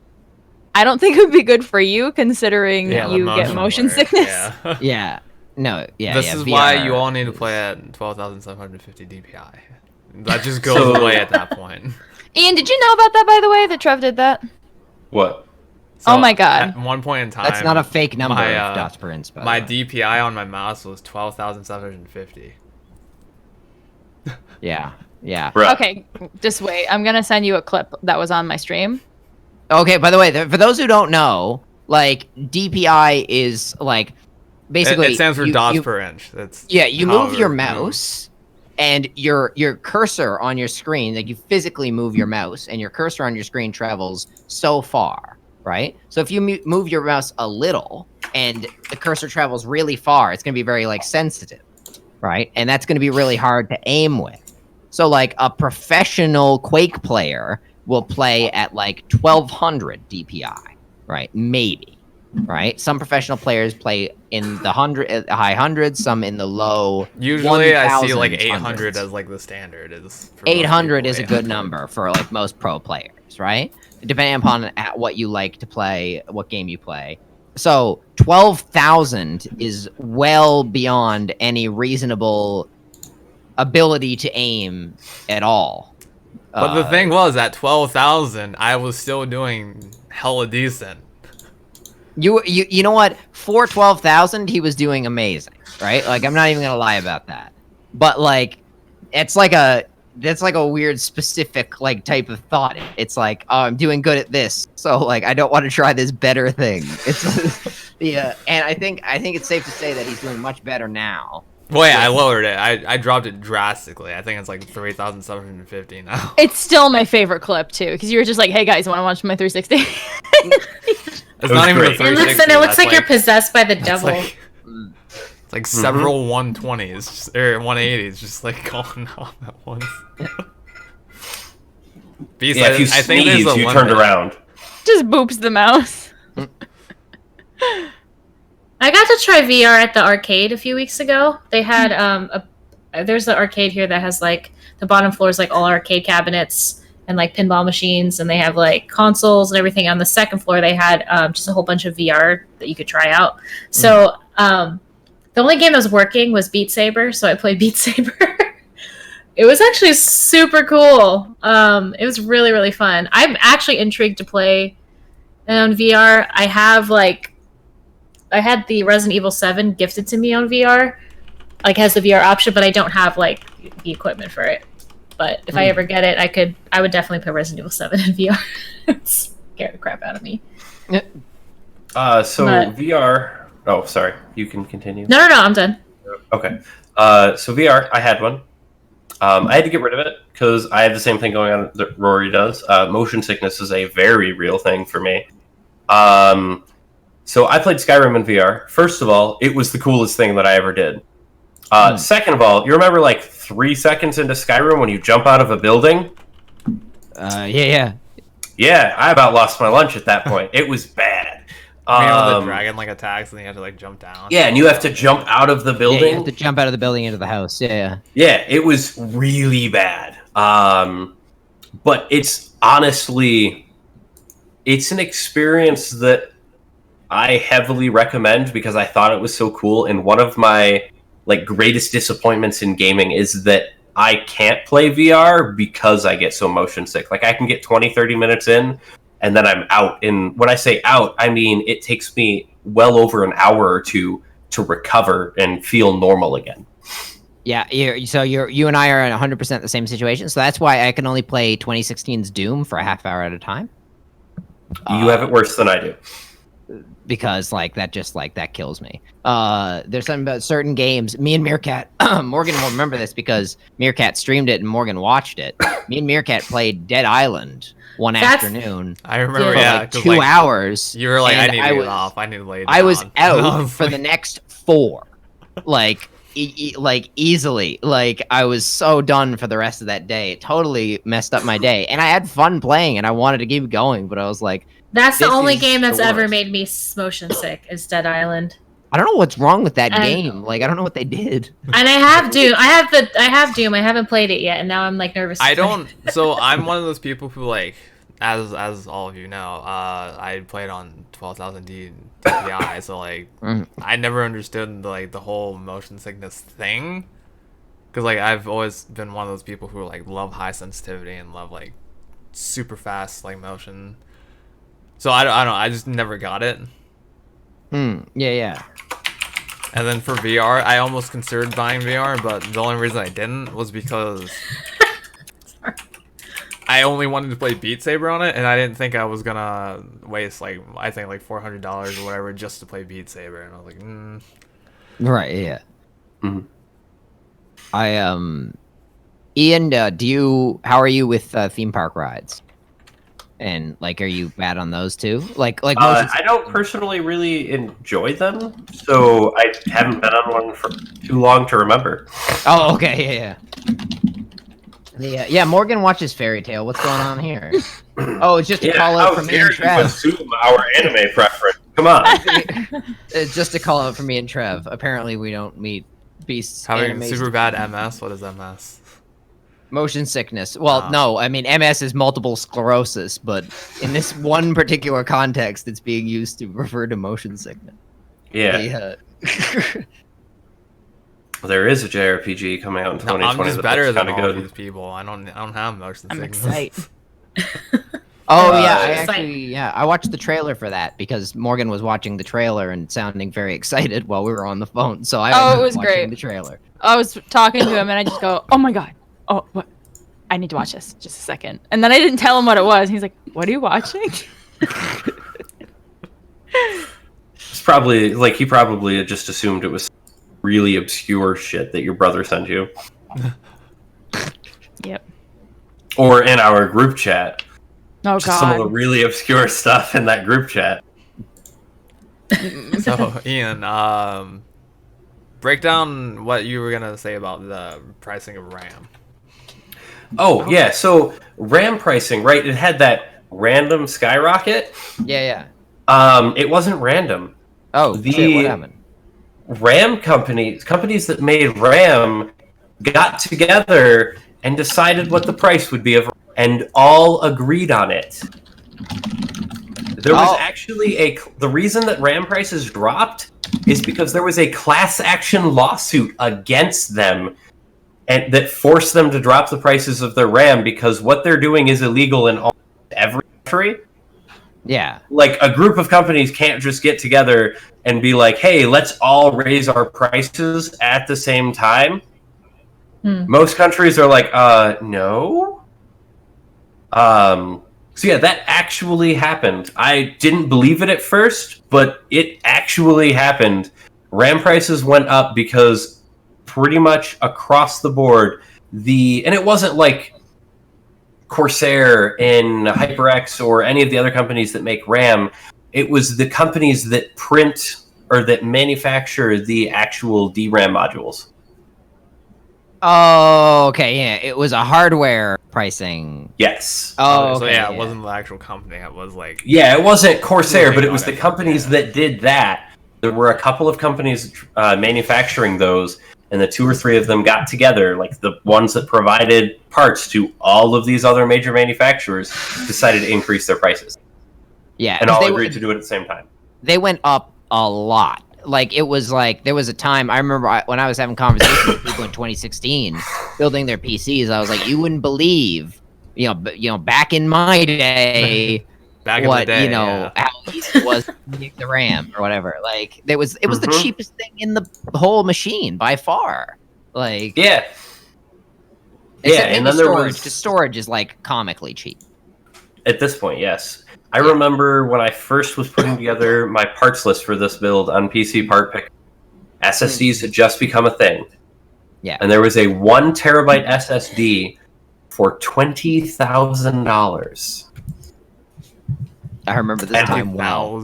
I don't think it would be good for you, considering you get motion sickness. Yeah. Yeah. No. Yeah. This is why you all need to play at 12,750 DPI. That just goes away at that point. Ian, did you know about that, by the way, that Trev did that? What? So oh my god. At one point in time, That's not a fake number my, of dots per inch. My DPI on my mouse was 12,750. Yeah. Bruh. Okay, just wait. I'm gonna send you a clip that was on my stream. Okay, by the way, for those who don't know, like, DPI is like basically It stands for dots per inch. That's you how move your it mouse, and your cursor on your screen, like you physically move your mouse, and your cursor on your screen travels so far, right? So if you move your mouse a little and the cursor travels really far, it's going to be very like sensitive, right? And that's going to be really hard to aim with. So like a professional Quake player will play at like 1200 DPI, right? Maybe, right? Some professional players play in the high hundreds, some in the low. Usually, I see 1000s, like 800 hundreds. as like the standard is. For most 800 people, is a good number for like most pro players, right? Depending upon what you like to play, what game you play. So 12,000 is well beyond any reasonable ability to aim at all. But the thing was, at 12,000, I was still doing hella decent. You know what? For 12,000, he was doing amazing, right? Like, I'm not even gonna lie about that. But like, that's like a weird specific like type of thought. It's like, oh, I'm doing good at this, so like I don't want to try this better thing. It's yeah, and I think it's safe to say that he's doing much better now. Well, yeah, I lowered it. I dropped it drastically. I think it's like 3,750 now. It's still my favorite clip too, because you were just like, "Hey guys, want to watch my 360?" It's not even a great. 360. It looks like you're possessed by the it's devil. it's like several 120s or 180s, just like going off at once. Beast, Yeah, if you I think there's sneeze, a you limit. turned around. Just boops the mouse. I got to try VR at the arcade a few weeks ago. They had there's the arcade here that has like the bottom floor is like all arcade cabinets, and like pinball machines, and they have like consoles and everything. On the second floor, they had just a whole bunch of VR that you could try out. So the only game that was working was Beat Saber, so I played Beat Saber. It was actually super cool. It was really, really fun. I'm actually intrigued to play on VR. I had the Resident Evil 7 gifted to me on VR, like has the VR option, but I don't have like the equipment for it. But if I ever get it, I would definitely play Resident Evil 7 in VR. Scare the crap out of me. VR. Oh, sorry. You can continue. No, I'm done. Okay. So VR, I had one. I had to get rid of it because I have the same thing going on that Rory does. Motion sickness is a very real thing for me. So I played Skyrim in VR. First of all, it was the coolest thing that I ever did. Second of all, you remember like 3 seconds into Skyrim when you jump out of a building? Yeah. Yeah, I about lost my lunch at that point. It was bad. The dragon like attacks and you have to like jump down. Yeah, and you have to jump out of the building. Yeah, you have to jump out of the building into the house. Yeah. Yeah, it was really bad. But it's honestly, it's an experience that I heavily recommend because I thought it was so cool. And one of my like greatest disappointments in gaming is that I can't play VR because I get so motion sick. Like I can get 20-30 minutes in and then I'm out. And when I say out, I mean it takes me well over an hour or two to recover and feel normal again. Yeah, you and I are in 100% the same situation. So that's why I can only play 2016's Doom for a half hour at a time. You have it worse than I do. Because that kills me. There's something about certain games. Me and Meerkat, Morgan will remember this because Meerkat streamed it and Morgan watched it. Me and Meerkat played Dead Island one afternoon. I remember, for like 2 hours. You were like, I need to get off. I need to lay down. I was out for the next 4. Like easily. Like I was so done for the rest of that day. It totally messed up my day. And I had fun playing and I wanted to keep going, but I was like, that's the only game that's ever made me motion sick is Dead Island. I don't know what's wrong with that game. Like I don't know what they did. And I have Doom. I have Doom. I haven't played it yet, and now I'm like nervous. So I'm one of those people who like, as all of you know, I played on 12,000D DPI. So like, I never understood the whole motion sickness thing. Because like I've always been one of those people who like love high sensitivity and love like super fast like motion. So I don't know. I just never got it. Yeah. And then for VR, I almost considered buying VR, but the only reason I didn't was because I only wanted to play Beat Saber on it, and I didn't think I was gonna waste like $400 or whatever just to play Beat Saber. And I was like, Right. Yeah. Ian, how are you with theme park rides? And like, are you bad on those too? I don't personally really enjoy them, so I haven't been on one for too long to remember. Oh, okay, yeah. Morgan watches Fairy Tail. What's going on here? Oh, it's just a call out from me and Trev. Assume our anime preference. Come on. It's just a call out from me and Trev. Apparently, we don't meet beasts. Having super bad MS. What is MS? Motion sickness. Well, no, I mean MS is multiple sclerosis, but in this one particular context, it's being used to refer to motion sickness. Yeah. There is a JRPG coming out in 2020. I'm just better than all good. these people. I don't have motion sickness. Excited. I watched the trailer for that because Morgan was watching the trailer and sounding very excited while we were on the phone. So I was watching great. The trailer. I was talking to him and I just go, "Oh my god. Oh, what? I need to watch this. Just a second." And then I didn't tell him what it was. He's like, "What are you watching?" It's probably like he probably just assumed it was really obscure shit that your brother sent you. Yep. Or in our group chat. Oh just some of the god. really obscure stuff in that group chat. So Ian, break down what you were gonna say about the pricing of RAM. Oh yeah, so RAM pricing, right? It had that random skyrocket. Yeah. It wasn't random. Oh, shit, what happened? RAM companies that made RAM got together and decided what the price would be of. and all agreed on it. There was actually the reason that RAM prices dropped is because there was a class action lawsuit against them and that forced them to drop the prices of their RAM because what they're doing is illegal in almost every country. Yeah. Like, a group of companies can't just get together and be like, hey, let's all raise our prices at the same time. Most countries are like, no. So yeah, that actually happened. I didn't believe it at first, but it actually happened. RAM prices went up because pretty much across the board, and it wasn't like Corsair and HyperX or any of the other companies that make RAM. It was the companies that print or that manufacture the actual DRAM modules. Oh, okay, yeah. It was a hardware pricing. Yes. Oh, so okay, yeah, it wasn't the actual company. It was like Yeah, it wasn't Corsair, but it was the companies that did that. There were a couple of companies manufacturing those, and the 2 or 3 of them got together, like the ones that provided parts to all of these other major manufacturers, decided to increase their prices. Yeah, And all agreed to do it at the same time. They went up a lot. Like, it was like, there was a time, I remember when I was having conversations with people in 2016, building their PCs, I was like, you wouldn't believe, back in my day, how easy it was to make the RAM or whatever. Like, it was the cheapest thing in the whole machine by far. Like, yeah, and then storage. The storage is like comically cheap. At this point, yes. I remember when I first was putting together my parts list for this build on PC Part Picker, SSDs had just become a thing. Yeah. And there was a 1 terabyte SSD for $20,000. I remember this time well.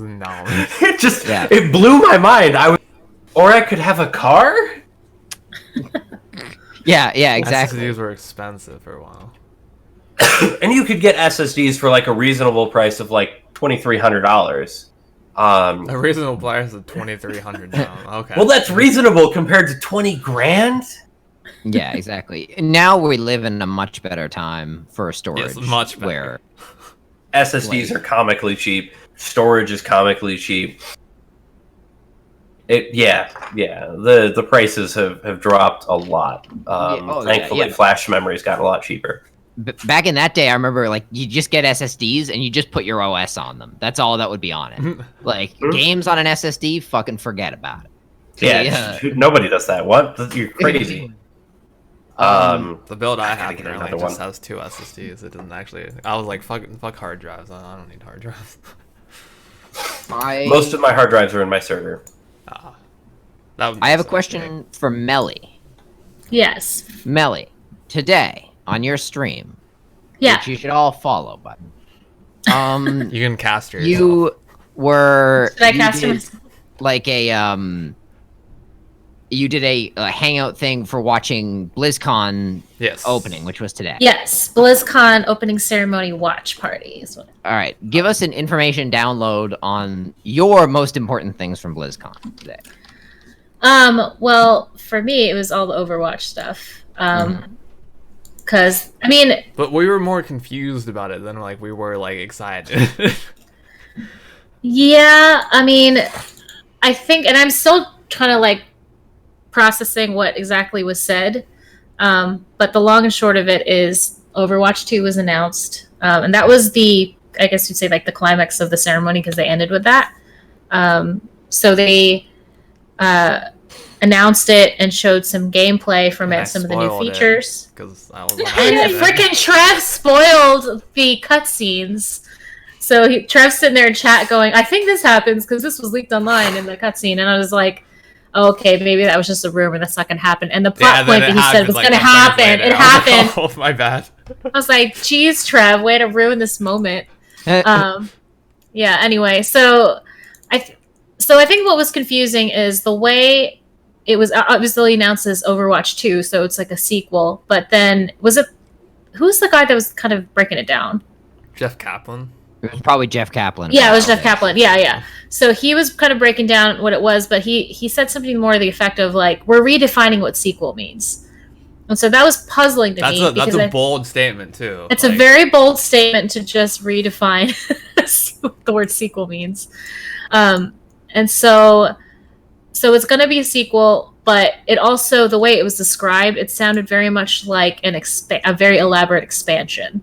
It blew my mind. Or I could have a car? Yeah, exactly. SSDs were expensive for a while. And you could get SSDs for like a reasonable price of like $2,300. A reasonable price of $2,300 now. Okay. Well, that's reasonable compared to 20 grand. Yeah, exactly. Now we live in a much better time for storage. Yes, much better. Where SSDs are comically cheap. Storage is comically cheap. The prices have dropped a lot. Thankfully, flash memories got a lot cheaper. Back in that day, I remember, like, you just get SSDs and you just put your OS on them. That's all that would be on it. Like, games on an SSD, fucking forget about it. Yeah, nobody does that. What? You're crazy. The build I have currently just has 2 SSDs. It doesn't actually. I was like, fuck hard drives. I don't need hard drives. Most of my hard drives are in my server. I have a question for Melly. Yes. Melly, today on your stream, which you should all follow, but you can cast yourself. You were. Should I cast myself? Like you did a hangout thing for watching BlizzCon opening, which was today. Yes, BlizzCon opening ceremony watch party is what. All right, give us an information download on your most important things from BlizzCon today. Well, for me, it was all the Overwatch stuff. Because, I mean... But we were more confused about it than, like, we were, like, excited. Yeah, I mean, I think... And I'm still trying to, like, processing what exactly was said. But the long and short of it is Overwatch 2 was announced. And that was the, I guess you'd say, like, the climax of the ceremony because they ended with that. So they... announced it and showed some gameplay from it, some of the new features. And freaking Trev spoiled the cutscenes. So Trev's sitting there in chat going, I think this happens because this was leaked online in the cutscene. And I was like, oh, okay, maybe that was just a rumor. That's not going to happen. And the plot point that he said was going to happen. It happened. Oh, my bad. I was like, geez, Trev, way to ruin this moment. Anyway, so I think what was confusing is the way it was obviously announced as Overwatch 2, so it's like a sequel. But then, who's the guy that was kind of breaking it down? Jeff Kaplan. It was probably Jeff Kaplan. Yeah, it was Jeff Kaplan. Yeah. So he was kind of breaking down what it was, but he said something more to the effect of, like, we're redefining what sequel means. And so that was puzzling to me. That's a bold statement too. It's a very bold statement to just redefine what the word sequel means. And so it's going to be a sequel, but it also, the way it was described, it sounded very much like a very elaborate expansion.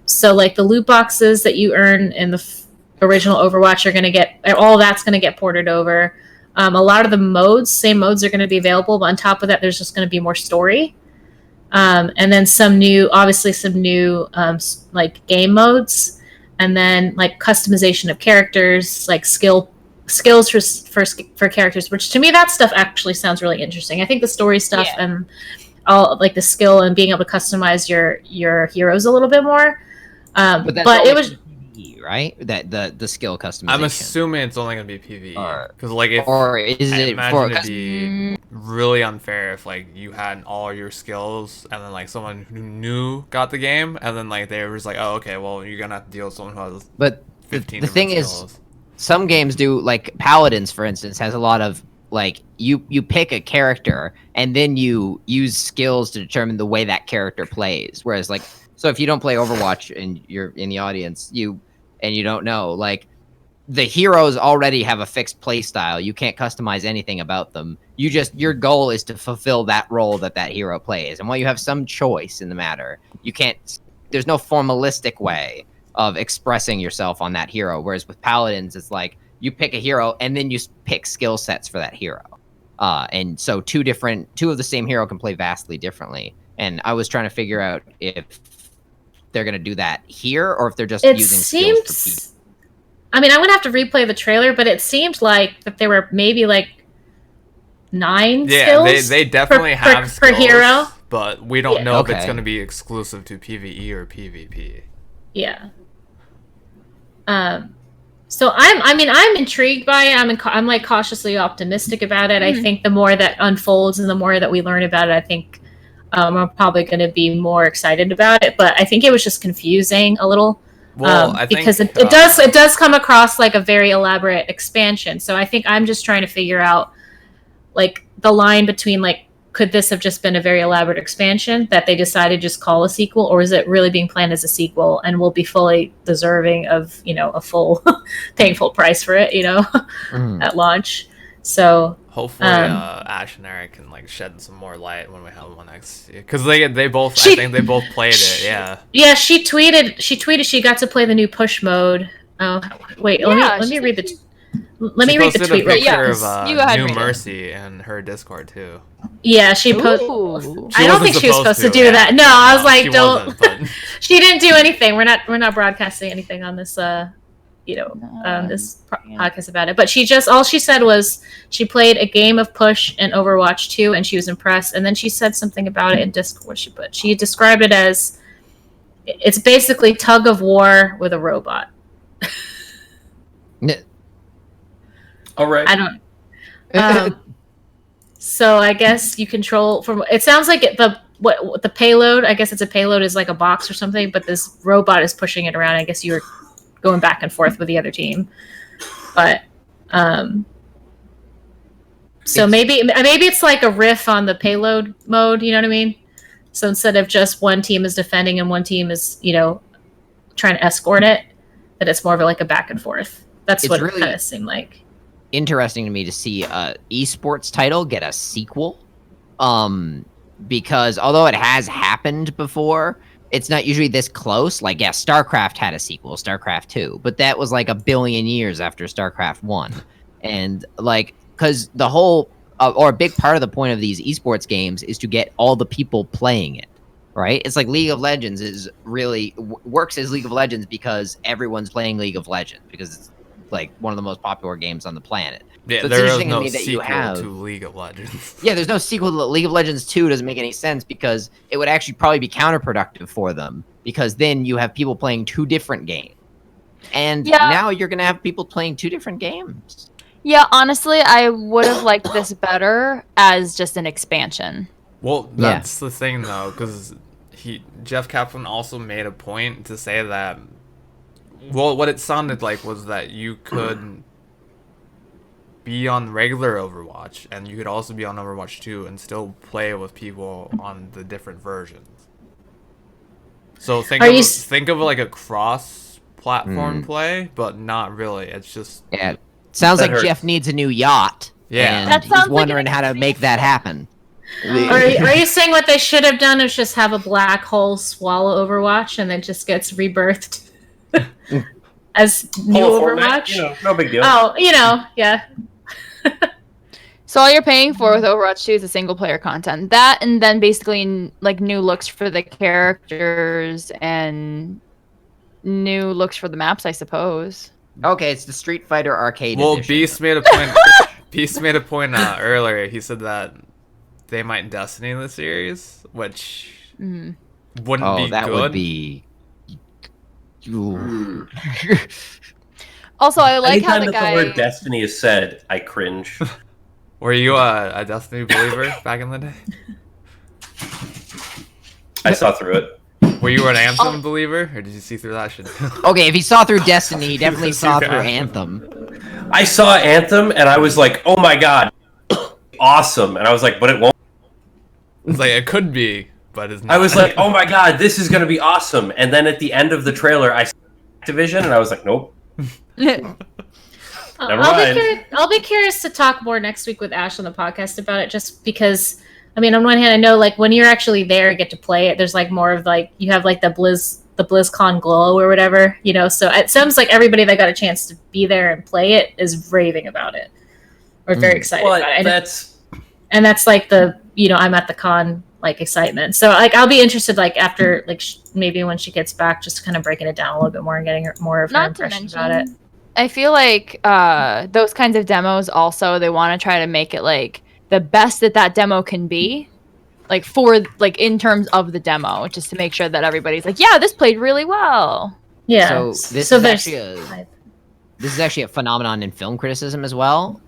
So like the loot boxes that you earn in the original Overwatch are going to get, all that's going to get ported over. A lot of the same modes are going to be available, but on top of that, there's just going to be more story. And then some new like game modes, and then like customization of characters, like skills for characters, which to me, that stuff actually sounds really interesting. I think the story stuff and all like the skill and being able to customize your heroes a little bit more. But it was PvE, right? That the skill customization. I'm assuming it's only gonna be PvE because like or is it for it'd be really unfair if like you had all your skills and then like someone who knew got the game and then like they were just like, oh okay, well you're gonna have to deal with someone who has. But 15 the thing skills. is, some games do, like Paladins, for instance, has a lot of like you pick a character and then you use skills to determine the way that character plays. Whereas like, so if you don't play Overwatch and you're in the audience, you don't know, like the heroes already have a fixed play style. You can't customize anything about them. Your goal is to fulfill that role that hero plays. And while you have some choice in the matter, there's no formalistic way of expressing yourself on that hero. Whereas with Paladins, it's like you pick a hero and then you pick skill sets for that hero. And so two of the same hero can play vastly differently. And I was trying to figure out if they're going to do that here or if they're just using skills for people. I mean, I'm going to have to replay the trailer, but it seemed like that there were maybe like 9 skills. Yeah, they definitely have skills per hero. But we don't know if it's going to be exclusive to PvE or PvP. Yeah. So I'm intrigued by it. I'm like cautiously optimistic about it. I think the more that unfolds and the more that we learn about it, I think I'm probably going to be more excited about it. But I think it was just confusing a little. Well, I think, because it does come across like a very elaborate expansion. So I think I'm just trying to figure out like the line between like, could this have just been a very elaborate expansion that they decided to just call a sequel, or is it really being planned as a sequel and will be fully deserving of, a full paying full price for it, at launch. So hopefully Ash and Eric can like shed some more light when we have one next year, because they both I think they both played it. Yeah, she tweeted she got to play the new push mode. Oh wait, let me read the tweet real quick. Of New Mercy and her Discord too. Yeah, she posted. I don't think she was supposed to do that. No, I was like, don't. She didn't do anything. We're not broadcasting anything on this. This podcast about it. But all she said was she played a game of Push in Overwatch 2 and she was impressed. And then she said something about it in Discord. She described it as it's basically tug of war with a robot. All right. I don't. So I guess you control from. It sounds like the payload. I guess it's a payload is like a box or something, but this robot is pushing it around. I guess you're going back and forth with the other team, but so maybe it's like a riff on the payload mode. You know what I mean? So instead of just one team is defending and one team is trying to escort it, that it's more of like a back and forth. That's what it kind of seemed like. Interesting to me to see a esports title get a sequel, because although it has happened before, it's not usually this close. Like, yeah, StarCraft had a sequel, StarCraft 2, but that was like a billion years after StarCraft 1. And like, because the whole or a big part of the point of these esports games is to get all the people playing it, right? It's like League of Legends is really works as League of Legends because everyone's playing League of Legends because it's like one of the most popular games on the planet. Yeah, so there is no sequel to League of Legends. Yeah, there's no sequel to League of Legends 2. Doesn't make any sense because it would actually probably be counterproductive for them because then you have people playing 2 different games. And now you're going to have people playing 2 different games. Yeah, honestly, I would have liked this better as just an expansion. Well, that's the thing though, because Jeff Kaplan also made a point to say that. Well, what it sounded like was that you could be on regular Overwatch, and you could also be on Overwatch 2 and still play with people on the different versions. So think of like a cross-platform play, but not really. It's just Yeah, sounds like That Jeff hurts. needs a new yacht. Yeah. and That he's sounds like wondering an how to make that happen. Are you saying what they should have done is just have a black hole swallow Overwatch and then just gets rebirthed as new Whole format, Overwatch? no big deal. Oh, yeah. So all you're paying for with Overwatch 2 is the single player content. That, and then basically like new looks for the characters and new looks for the maps, I suppose. Okay, it's the Street Fighter Arcade well, edition. Beast made a point. Beast made a point earlier. He said that they might Destiny the series, which wouldn't be that good. would be. Ooh. Also, I like how Anytime the that the word guy. Destiny is said, I cringe. Were you a Destiny believer back in the day? I saw through it. Were you an Anthem believer, or did you see through that shit? Okay, if he saw through Destiny, he definitely See saw through through Anthem. Anthem. I saw Anthem and I was like, "Oh my god, awesome!" And I was like, "But it won't." It's like it could be, but it's not. I was like, "Oh my god, this is gonna be awesome!" And then at the end of the trailer, I saw Activision, and I was like, "Nope." Never mind. I'll be curious to talk more next week with Ash on the podcast about it, just because. I mean, on one hand, I know like when you're actually there and get to play it, there's like more of like you have like the BlizzCon glow or whatever, So it sounds like everybody that got a chance to be there and play it is raving about it or very excited Well, about it. that's Like the I'm at the con like excitement. So like I'll be interested like after like maybe when she gets back, just kind of breaking it down a little bit more and getting more of her Not to impressions mention, about it. I feel like those kinds of demos also they want to try to make it like the best that demo can be, like for like in terms of the demo, just to make sure that everybody's like, yeah, this played really well. Yeah. So this there's is actually a phenomenon in film criticism as well.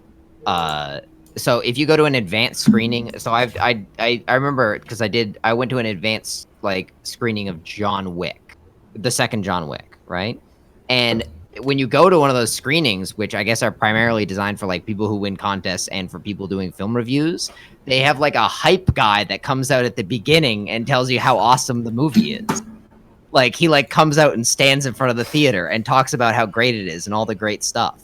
So if you go to an advanced screening, so I remember because I went to an advanced like screening of John Wick, the second John Wick, right? And when you go to one of those screenings, which I guess are primarily designed for like people who win contests and for people doing film reviews, they have like a hype guy that comes out at the beginning and tells you how awesome the movie is. Like he like comes out and stands in front of the theater and talks about how great it is and all the great stuff.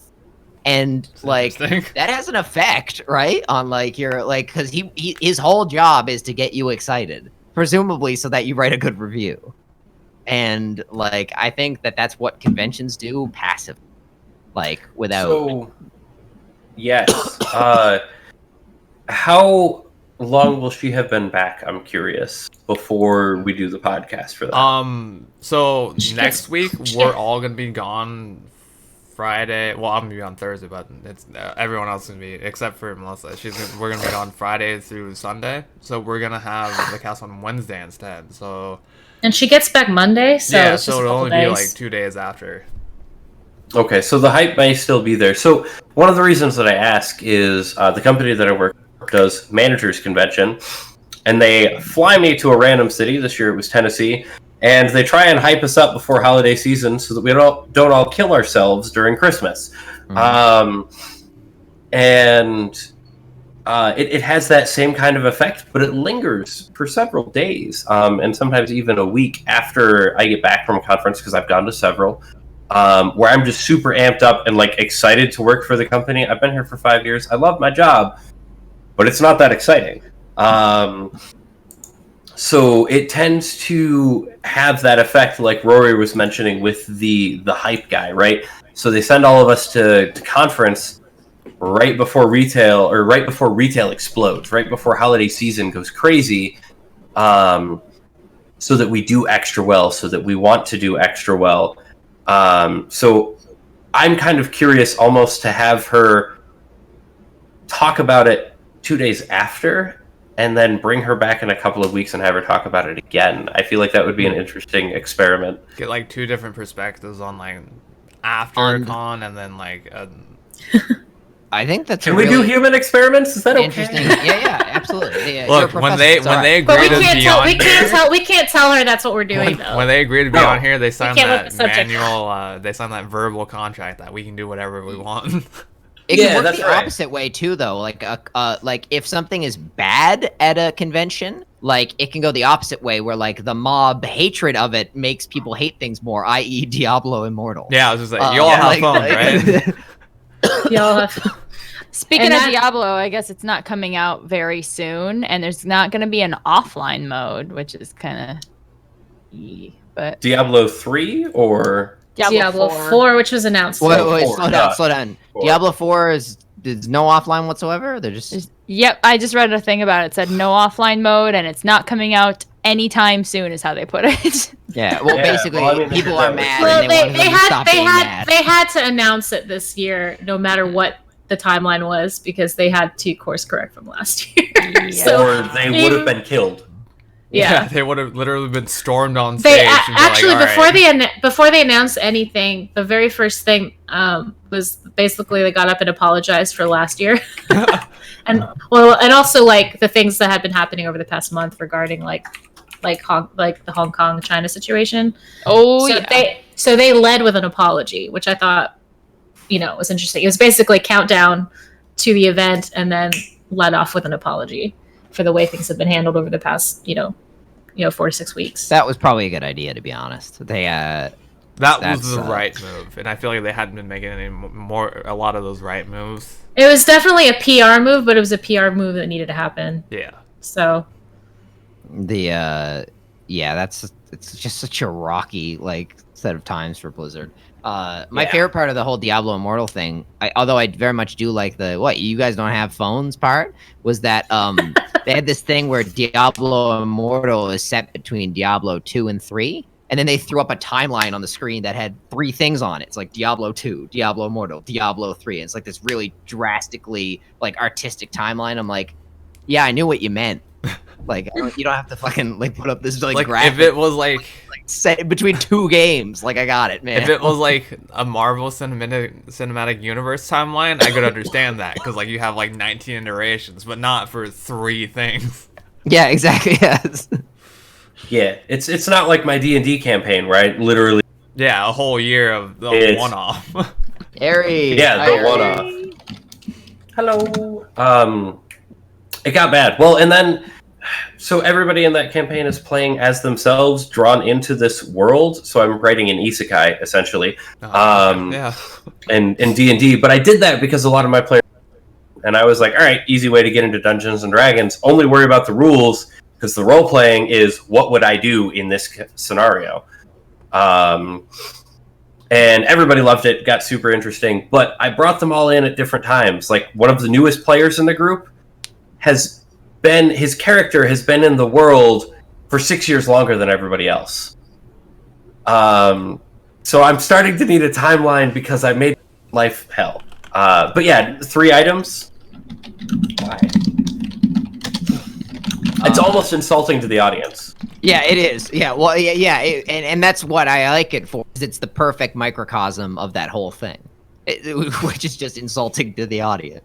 And like that has an effect, right? On like your like because his whole job is to get you excited, presumably so that you write a good review. And like I think that's what conventions do passively, like without. So, yes. How long will she have been back? I'm curious. Before we do the podcast for that. So next week we're all gonna be gone. Friday. Well, I'm gonna be on Thursday, but it's everyone else is gonna be except for Melissa. We're gonna be on Friday through Sunday, so we're gonna have the cast on Wednesday instead. So. And she gets back Monday, so yeah, it's so just it'll a only couple be days. like 2 days after. Okay, so the hype may still be there. So one of the reasons that I ask is the company that I work for does managers convention, and they fly me to a random city. This year it was Tennessee, and they try and hype us up before holiday season so that we don't all kill ourselves during Christmas. It has that same kind of effect, but it lingers for several days, and sometimes even a week after I get back from a conference, because I've gone to several, where I'm just super amped up and like excited to work for the company. I've been here for 5 years. I love my job, but it's not that exciting. So it tends to have that effect, like Rory was mentioning with the hype guy, right? So they send all of us to conference right before retail explodes, right before holiday season goes crazy, so that we do extra well, so that we want to do extra well. So I'm kind of curious almost to have her talk about it 2 days after, and then bring her back in a couple of weeks and have her talk about it again. I feel like that would be an interesting experiment. Get like 2 different perspectives on like after a con and then like. I think that's. Can we do human experiments? Is that interesting? okay? Yeah, absolutely. Yeah, Look, when they agree to be on here, we can't tell her that's what we're doing though. when they agree to be on here, they sign can't let that the subject manual. They sign that verbal contract that we can do whatever we want. It Yeah, can work that's the right. opposite way too, though. Like if something is bad at a convention, like it can go the opposite way, where like the mob hatred of it makes people hate things more, i.e., Diablo Immortal. Yeah, I was just like, you all have like, fun, right? Y'all have. Speaking And of that- Diablo, I guess it's not coming out very soon, and there's not going to be an offline mode, which is kind of, but Diablo 3 or Diablo 4, which was announced. Wait, Oh, wait, 4, slow down, God. slow down. 4. Diablo 4 is no offline whatsoever. They're just Yep, I just read a thing about it. It said no offline mode, and it's not coming out anytime soon, is how they put it. yeah. Well, Yeah, basically, well, I mean, people that are was mad, Well, and they wanted them to stop being mad. they had to announce it this year, no matter what the timeline was, because they had to course correct from last year. So or they would have been killed. yeah. They would have literally been stormed on They stage. and be actually like, "All right." before they announced anything, the very first thing was basically they got up and apologized for last year, and also like the things that had been happening over the past month regarding like the Hong Kong China situation. Oh, so yeah. they led with an apology, which I thought was interesting. It was basically a countdown to the event, and then led off with an apology for the way things have been handled over the past 4 to 6 weeks. That was probably a good idea, to be honest. They That was That's, the right move, and I feel like they hadn't been making a lot of those right moves. It was definitely a PR move, but it was a PR move that needed to happen. Yeah. So it's just such a rocky like set of times for Blizzard. My favorite part of the whole Diablo Immortal thing, although I very much do like the "what you guys don't have phones" part, was that they had this thing where Diablo Immortal is set between Diablo 2 and 3, and then they threw up a timeline on the screen that had 3 things on it. It's like Diablo 2, Diablo Immortal, Diablo 3. And it's like this really drastically like artistic timeline. I'm like, yeah, I knew what you meant. Like, you don't have to fucking like put up this like graphic. If it was like Set between 2 games, like I got it, man. if it was like a Marvel cinematic universe timeline, I could understand that because like you have like 19 iterations, but not for 3 things. Yeah, exactly. Yes. Yeah, it's not like my D&D campaign, right? Literally. Yeah, a whole year of the It's- one-off. Harry. Yeah, the Harry. one-off. Hello. It got bad. Well, and then so everybody in that campaign is playing as themselves, drawn into this world. So I'm writing an isekai essentially, Yeah. in D&D. But I did that because a lot of my players, and I was like, all right, easy way to get into Dungeons and Dragons. Only worry about the rules because the role playing is what would I do in this scenario. And everybody loved it, got super interesting. But I brought them all in at different times. Like one of the newest players in the group his character has been in the world for 6 years longer than everybody else. So I'm starting to need a timeline because I made life hell. But yeah, 3 items. Why? It's almost insulting to the audience. Yeah, it is. Yeah, well, yeah, and that's what I like it for. Is it's the perfect microcosm of that whole thing, which is just insulting to the audience.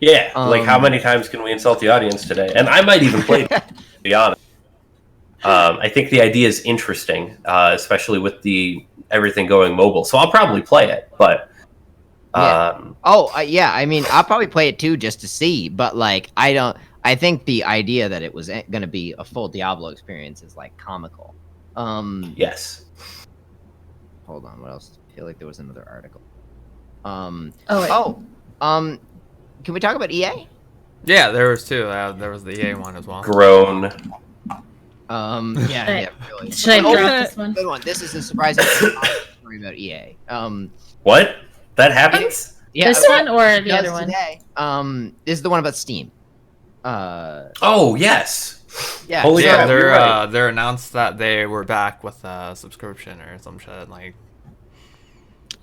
Yeah, like how many times can we insult the audience today? And I might even play, to be honest. I think the idea is interesting, especially with everything going mobile. So I'll probably play it, but yeah. I mean, I'll probably play it too just to see. But like, I think the idea that it was going to be a full Diablo experience is like comical. yes. Hold on, what else? I feel like there was another article. Can we talk about EA? Yeah, there was 2. There was the EA one as well. Grown. Yeah, really. Should I Oh, drop this one? Good one. This is a surprising story about EA. What? That happens? Yeah, This one or the other one? today. This is the one about Steam. Oh, yes. Yeah. Holy Yeah, crap, you're right. they're announced that they were back with a subscription or some shit. Like,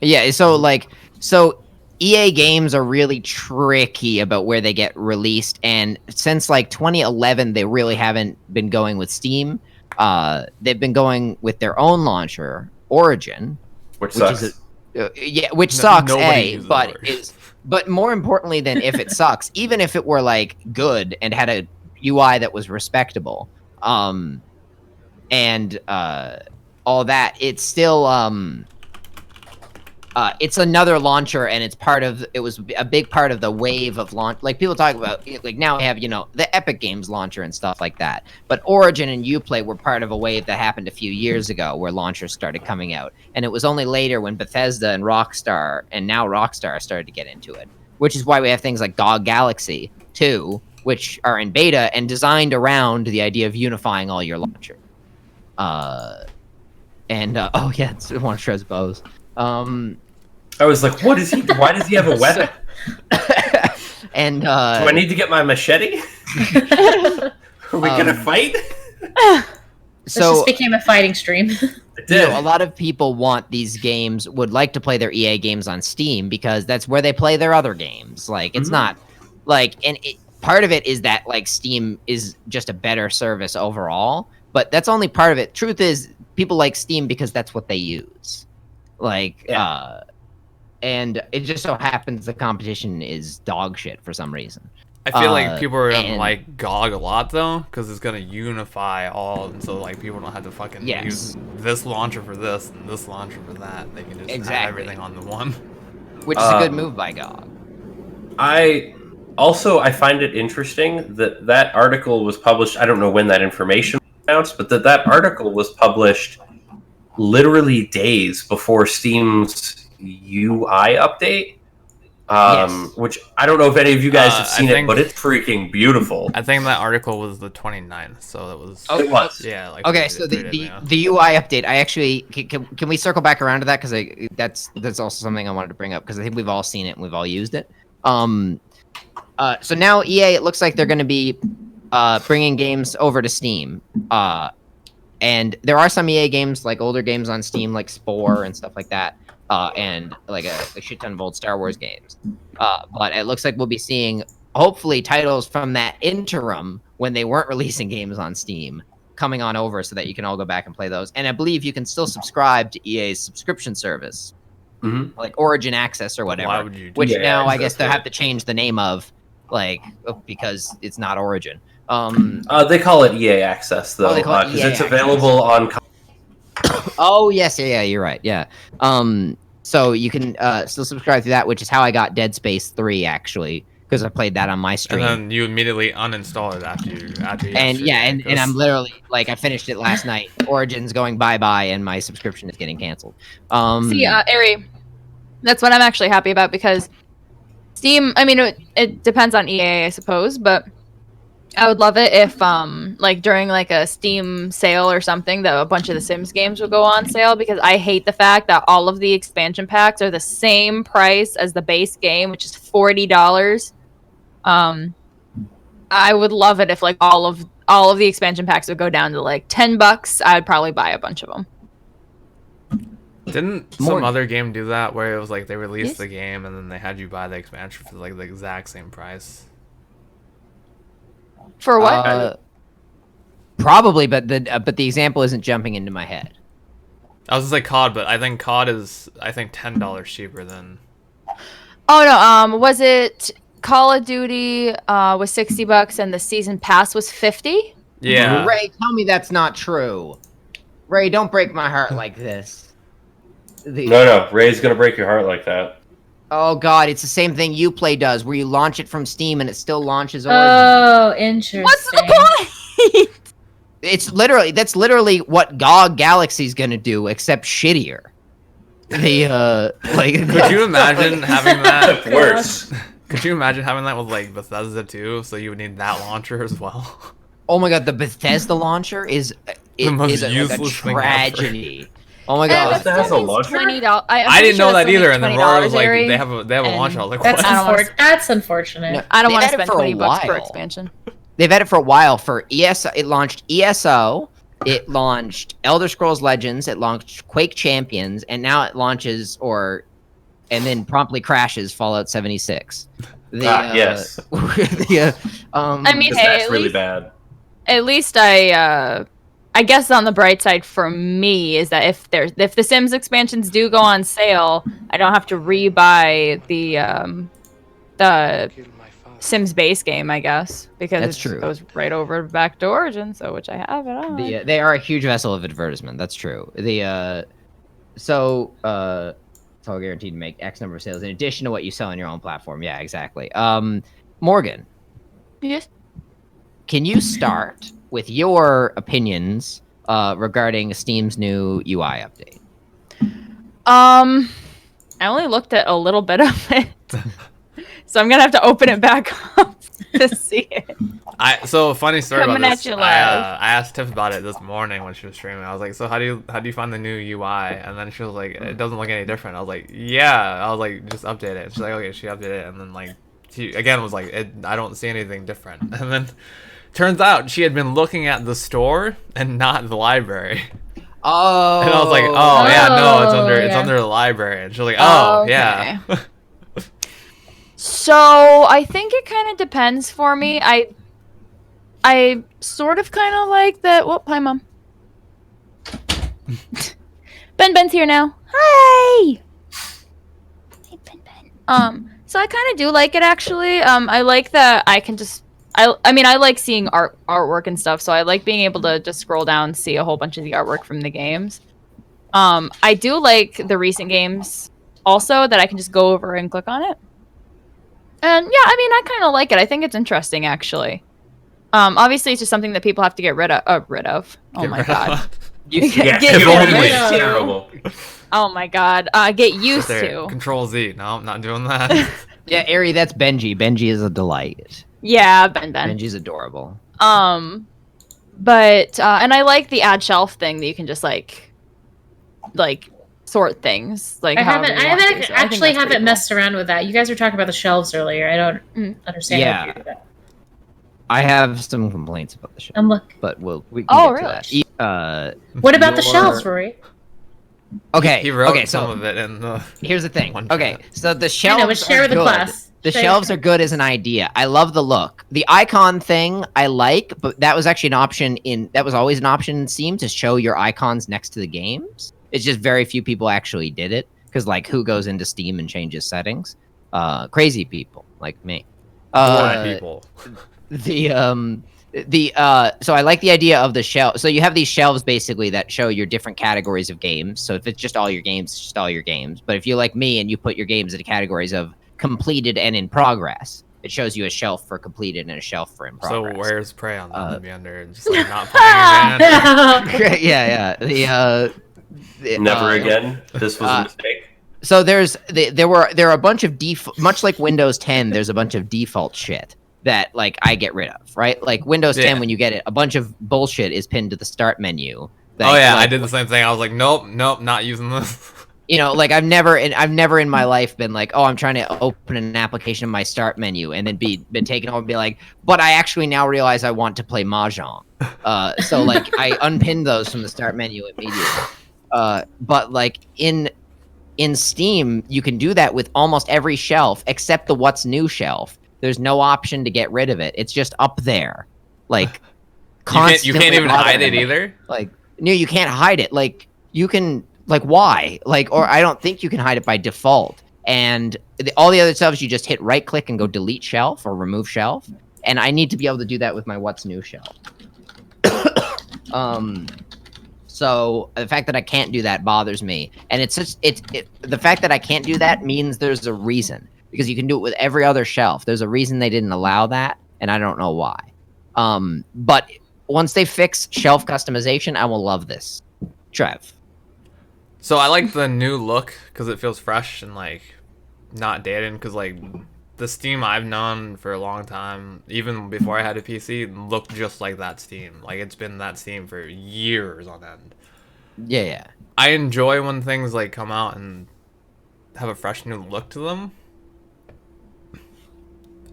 Yeah, so EA games are really tricky about where they get released, and since like 2011 they really haven't been going with Steam. They've been going with their own launcher, Origin, Which sucks. is which sucks, nobody uses but Origin. but more importantly than if it sucks, even if it were like good and had a UI that was respectable, and all that, it's still it's another launcher, and it was a big part of the wave of launch. Like people talk about, like now we have the Epic Games launcher and stuff like that. But Origin and Uplay were part of a wave that happened a few years ago, where launchers started coming out, and it was only later when Bethesda and Rockstar, and now Rockstar, started to get into it. Which is why we have things like GOG Galaxy 2, which are in beta and designed around the idea of unifying all your launcher. Oh yeah, it's one of Trev's bows. I was like, what is he? Why does he have a weapon? And do I need to get my machete? Are we gonna fight? This just became a fighting stream. It did. A lot of people would like to play their EA games on Steam because that's where they play their other games. Like, it's not like, part of it is that like Steam is just a better service overall, but that's only part of it. Truth is, people like Steam because that's what they use. Like, and it just so happens the competition is dog shit for some reason. I feel like people are gonna like GOG a lot though, because it's gonna unify all, and so like people don't have to fucking use this launcher for this and this launcher for that. They can just have everything on the one. Which is a good move by GOG. I find it interesting that article was published. I don't know when that information was announced, but that article was published literally days before Steam's UI update. Which I don't know if any of you guys have seen it, but it's freaking beautiful. I think that article was the 29th, so it was. It was. Yeah. Like okay, so the UI update. I actually can we circle back around to that, because that's also something I wanted to bring up, because I think we've all seen it and we've all used it. So now EA, it looks like they're going to be bringing games over to Steam. And there are some EA games, like older games on Steam, like Spore and stuff like that. And like a shit ton of old Star Wars games. But it looks like we'll be seeing, hopefully, titles from that interim when they weren't releasing games on Steam coming on over, so that you can all go back and play those. And I believe you can still subscribe to EA's subscription service, like Origin Access or whatever. Why would you do which that? now I guess they'll have to change the name of, because it's not Origin. They call it EA Access though, because it's available on. Oh yes, yeah, you're right. Yeah. So you can still subscribe to that, which is how I got Dead Space 3 actually, because I played that on my stream. And then you immediately uninstall it after you. And I'm literally like, I finished it last night. Origin's going bye-bye, and my subscription is getting canceled. See, Ari, that's what I'm actually happy about, because Steam. I mean, it depends on EA, I suppose, but I would love it if, like during like a Steam sale or something, that a bunch of the Sims games would go on sale, because I hate the fact that all of the expansion packs are the same price as the base game, which is $40. I would love it if like all of the expansion packs would go down to like $10. I would probably buy a bunch of them. Didn't some other game do that, where it was like they released the game and then they had you buy the expansion for like the exact same price? For what? Probably, but the example isn't jumping into my head. I was just like COD, but I think COD is $10 cheaper than. Oh no, was it Call of Duty was $60 and the season pass was $50? Yeah. Ray, tell me that's not true. Ray, don't break my heart like this. No, Ray's gonna break your heart like that. Oh god, it's the same thing Uplay does, where you launch it from Steam and it still launches Origin. Oh, interesting. What's the point? That's literally what GOG Galaxy's gonna do, except shittier. Could you imagine having that? Worse. Could you imagine having that with like Bethesda too? So you would need that launcher as well. Oh my god, the Bethesda launcher is The most like a useless thing ever. tragedy. Oh my god. Bethesda has a launcher? $20. I didn't know that either, and then Rory was like, Ari, they have a launcher. I was like, That's, what? that's unfortunate. No, I don't they've want to had it spend for a $20 per while. expansion. They've had it for a while. For ESO, it launched ESO, it launched Elder Scrolls Legends, it launched Quake Champions, and now it launches and then promptly crashes Fallout 76. Yes. I mean, hey, That's really bad. At least I guess on the bright side for me is that if the Sims expansions do go on sale, I don't have to rebuy the Sims base game, I guess, because That's it true. goes right over back to Origin, so which I have it on. They are a huge vessel of advertisement. That's true. It's all guaranteed to make X number of sales in addition to what you sell on your own platform. Yeah, exactly. Morgan, Yes. can you start with your opinions regarding Steam's new UI update? I only looked at a little bit of it, so I'm gonna have to open it back up to see it. So funny story Coming about at this. you I live. asked Tiff about it this morning when she was streaming. I was like, "So how do you find the new UI?" And then she was like, "It doesn't look any different." I was like, "Yeah." I was like, "Just update it." She's like, "Okay." She updated it, and then like she again was like, "I don't see anything different." And then turns out she had been looking at the store and not the library. Oh. And I was like, "Oh yeah, no, it's yeah. under the library." And she's like, "Oh yeah." So I think it kind of depends for me. I sort of kind of like that. Whoop, hi mom. Ben's here now. Hi. Hey Ben. So I kind of do like it actually. I like that I can just. I mean I like seeing artwork and stuff. So I like being able to just scroll down and see a whole bunch of the artwork from the games. I do like the recent games also that I can just go over and click on it. And yeah, I mean, I kind of like it. I think it's interesting, actually. Obviously, it's just something that people have to get rid of. Oh Get my rid god. of- Yeah, Get if only. rid It's of. terrible. Oh my god. Get used Sit there. to. Control Z. No, I'm not doing that. Yeah, Ari, that's Benji. Benji is a delight. Yeah, Ben. Benji's adorable. But and I like the add shelf thing that you can just like sort things like. I however haven't. you I want to, haven't so I think actually that's pretty haven't cool. messed around with that. You guys were talking about the shelves earlier. I don't understand. Yeah. How to do that. I have some complaints about the show, Look. but we can Oh, get really? to that. What about the Your- shelves, Rory? Okay. He wrote okay. some So of it in the. here's the thing. One Okay. chat. So the I shelves know, but share are with the good. class. The Share shelves with are good as an idea. I love the look. The icon thing I like, but that was actually an option that was always an option in Steam to show your icons next to the games. It's just very few people actually did it because like who goes into Steam and changes settings? Crazy people like me. Boring people. So I like the idea of the shelf. So you have these shelves basically that show your different categories of games. So if it's just all your games, it's just all your games. But if you're like me and you put your games into categories of completed and in progress, it shows you a shelf for completed and a shelf for in So progress. where's Prey on that? Maybe under just like not playing again. yeah. Never again. This was a mistake. So there are a bunch of much like Windows 10. There's a bunch of default shit that like I get rid of, right? Like Windows 10, Yeah. when you get it, a bunch of bullshit is pinned to the start menu. That, Oh yeah, like, I did the same thing. I was like, nope, not using this. You know, like I've never in my life been like, oh, I'm trying to open an application in my start menu and then been taken over and be like, but I actually now realize I want to play Mahjong. So like I unpinned those from the start menu immediately. But like in Steam, you can do that with almost every shelf except the what's new shelf. There's no option to get rid of it. It's just up there, like You can't even hide it bothering me. either. Like, no, you can't hide it. Like, you can, like, why? Like, or I don't think you can hide it by default. And all the other stuff, you just hit right click and go delete shelf or remove shelf. And I need to be able to do that with my what's new shelf. So the fact that I can't do that bothers me. And the fact that I can't do that means there's a reason. Because you can do it with every other shelf. There's a reason they didn't allow that, and I don't know why. But once they fix shelf customization, I will love this. Trev. So I like the new look because it feels fresh and like not dated. Because like the Steam I've known for a long time, even before I had a PC, looked just like that Steam. Like it's been that Steam for years on end. Yeah. I enjoy when things like come out and have a fresh new look to them.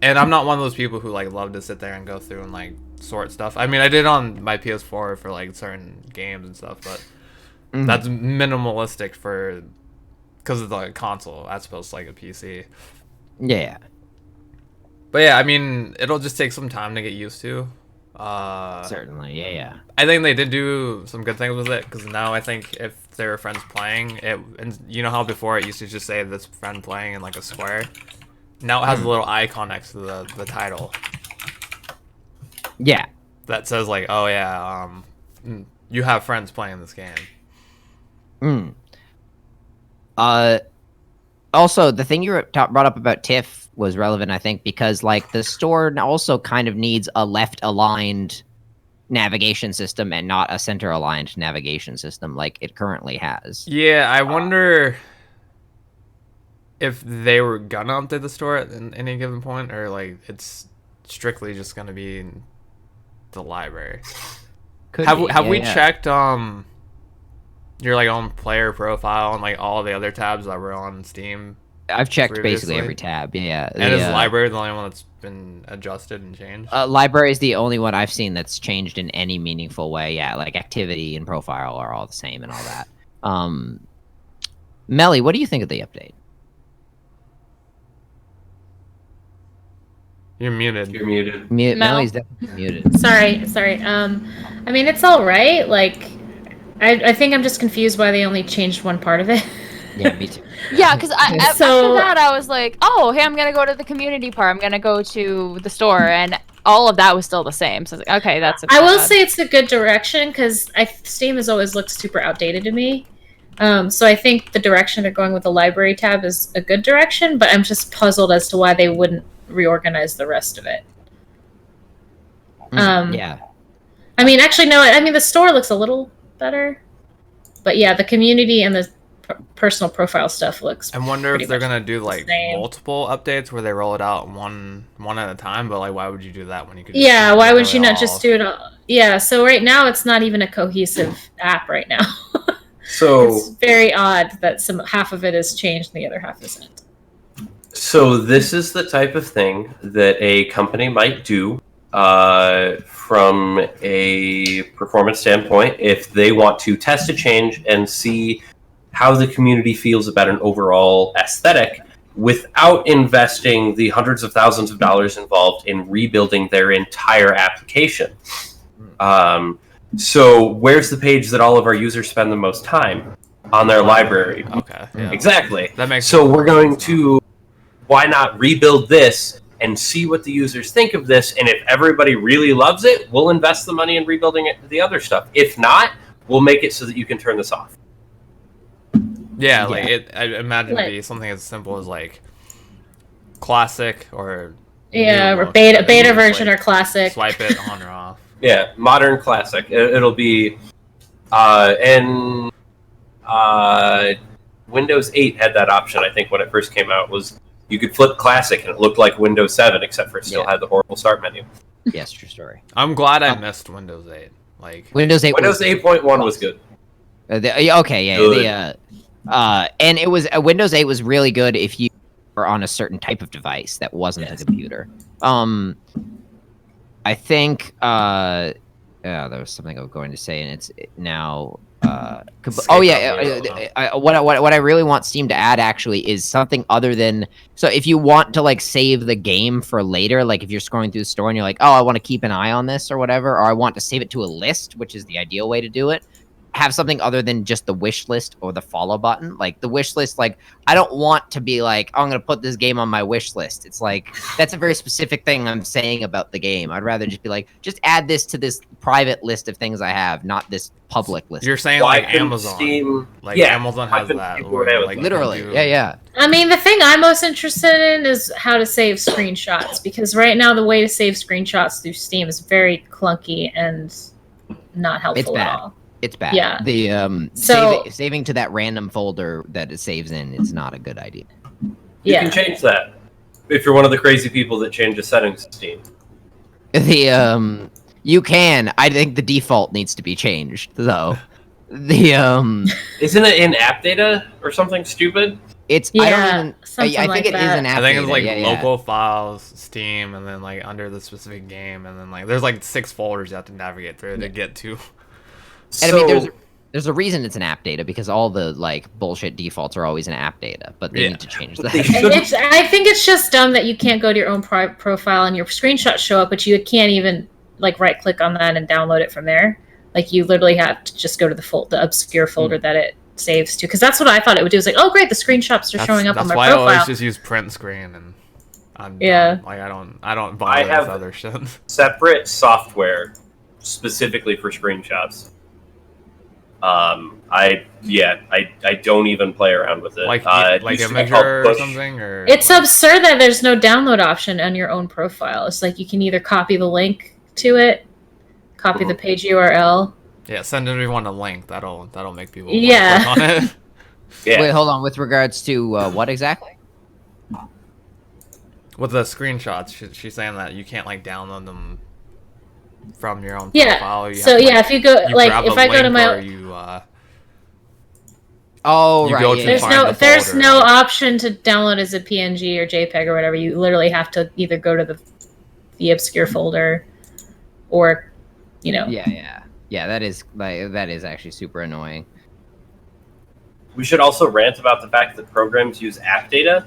And I'm not one of those people who like love to sit there and go through and like sort stuff. I mean, I did on my PS4 for like certain games and stuff, but that's minimalistic because it's like a console as opposed to like a PC. Yeah. But yeah, I mean, it'll just take some time to get used to. Certainly. Yeah. I think they did do some good things with it because now I think if there are friends playing it, and you know how before it used to just say this friend playing in like a square. Now it has a little icon next to the title Yeah. that says like, oh yeah, you have friends playing this game. Also, the thing you brought up about TIFF was relevant, I think, because like the store also kind of needs a left-aligned navigation system and not a center-aligned navigation system like it currently has. Yeah, I wonder if they were gonna update the store at any given point, or like it's strictly just gonna be in the library. Have we checked your like own player profile and like all the other tabs that were on Steam? I've checked previously? basically every tab. Yeah. And is library the only one that's been adjusted and changed? Library is the only one I've seen that's changed in any meaningful way. Yeah, like activity and profile are all the same and all that. Melly, what do you think of the update? You're muted. You're muted. Mel? Melly's definitely muted. Sorry. I mean, it's all right. Like, I think I'm just confused why they only changed one part of it. Yeah, me too. Yeah, because after So- that, I was like, oh, hey, I'm going to go to the community part. I'm going to go to the store. And all of that was still the same. So I was like, okay, that's I will say it's a good direction because Steam has always looked super outdated to me. So I think the direction they're going with the library tab is a good direction, but I'm just puzzled as to why they wouldn't reorganize the rest of it. Yeah. I mean, actually, no. I mean, the store looks a little better, but yeah, the community and the personal profile stuff looks. I wonder pretty if they're much gonna do like same. multiple updates where they roll it out one at a time. But like, why would you do that when you could? Yeah, just why would it you not all? just do it all? Yeah, so right now it's not even a cohesive app right now. So It's very odd that half of it is changed and the other half isn't. So this is the type of thing that a company might do from a performance standpoint if they want to test a change and see how the community feels about an overall aesthetic without investing the hundreds of thousands of dollars involved in rebuilding their entire application. So where's the page that all of our users spend the most time? On their library. Okay. Yeah. Exactly. That makes So sense. we're going to, why not rebuild this and see what the users think of this? And if everybody really loves it, we'll invest the money in rebuilding the other stuff. If not, we'll make it so that you can turn this off. Yeah, like I imagine it'd be Like- something as simple as like classic or Yeah, new or look, beta and you just, version like, or classic. Swipe it on or off. Yeah, modern classic. It'll be, and Windows 8 had that option. I think when it first came out was you could flip classic and it looked like Windows 7, except for it still Yeah. had the horrible start menu. Yes, true story. I'm glad I missed Windows 8. Like Windows 8. Windows 8.1 was good. Okay, yeah, Good. and it was Windows 8 was really good if you were on a certain type of device that wasn't Yes. a computer. I think yeah, there was something I was going to say, and it's now. Oh yeah, what I really want Steam to add actually is something other than, so if you want to like save the game for later, like if you're scrolling through the store and you're like, oh, I want to keep an eye on this or whatever, or I want to save it to a list, which is the ideal way to do it. Have something other than just the wish list or the follow button. Like the wish list, like I don't want to be like, oh, I'm gonna put this game on my wish list. It's like that's a very specific thing I'm saying about the game. I'd rather just be like, just add this to this private list of things I have, not this public list. you're saying Why like couldn't Amazon. Steam? Like Yeah, Amazon why has couldn't that. people where, have it? like, you Literally, can do- yeah. I mean, the thing I'm most interested in is how to save screenshots, because right now the way to save screenshots through Steam is very clunky and not helpful It's bad. at all. It's bad. Yeah. The So- saving to that random folder that it saves in is not a good idea. You Yeah. can change that if you're one of the crazy people that changes settings in Steam. The you can. I think the default needs to be changed though. The Isn't it in app data or something stupid? it's I Yeah, don't even something I like think it is that. an app. I think it's data, like yeah. local files, Steam, and then like under the specific game, and then like there's like 6 folders you have to navigate through to get to. And I mean, there's a reason it's an app data because all the like bullshit defaults are always in app data, but they Yeah. need to change But they that. should- I think it's just dumb that you can't go to your own profile and your screenshots show up, but you can't even like right click on that and download it from there. Like you literally have to just go to the obscure folder that it saves to. Because that's what I thought it would do. It's like, oh great, the screenshots are showing up on That's my why I always profile. just use print screen, and I'm Yeah. done. Like I don't bother have- with other shit. Separate software specifically for screenshots. I don't even play around with it. Like used to be Imager called or Push. something, or It's absurd that there's no download option on your own profile. It's like you can either copy the link to it, copy the page URL. yeah, send everyone a link. That'll make people wanna Yeah. click on it. Yeah. Wait, hold on. With regards to what exactly? With the screenshots, she's saying that you can't like download them from your own Yeah. profile. You So have to, yeah, if you go you like grab if the I go to link my or you Oh, You right. go yeah, to yeah. find the there's folder. no option to download as a PNG or JPEG or whatever. You literally have to either go to the obscure folder or Yeah. That is actually super annoying. We should also rant about the fact that programs use app data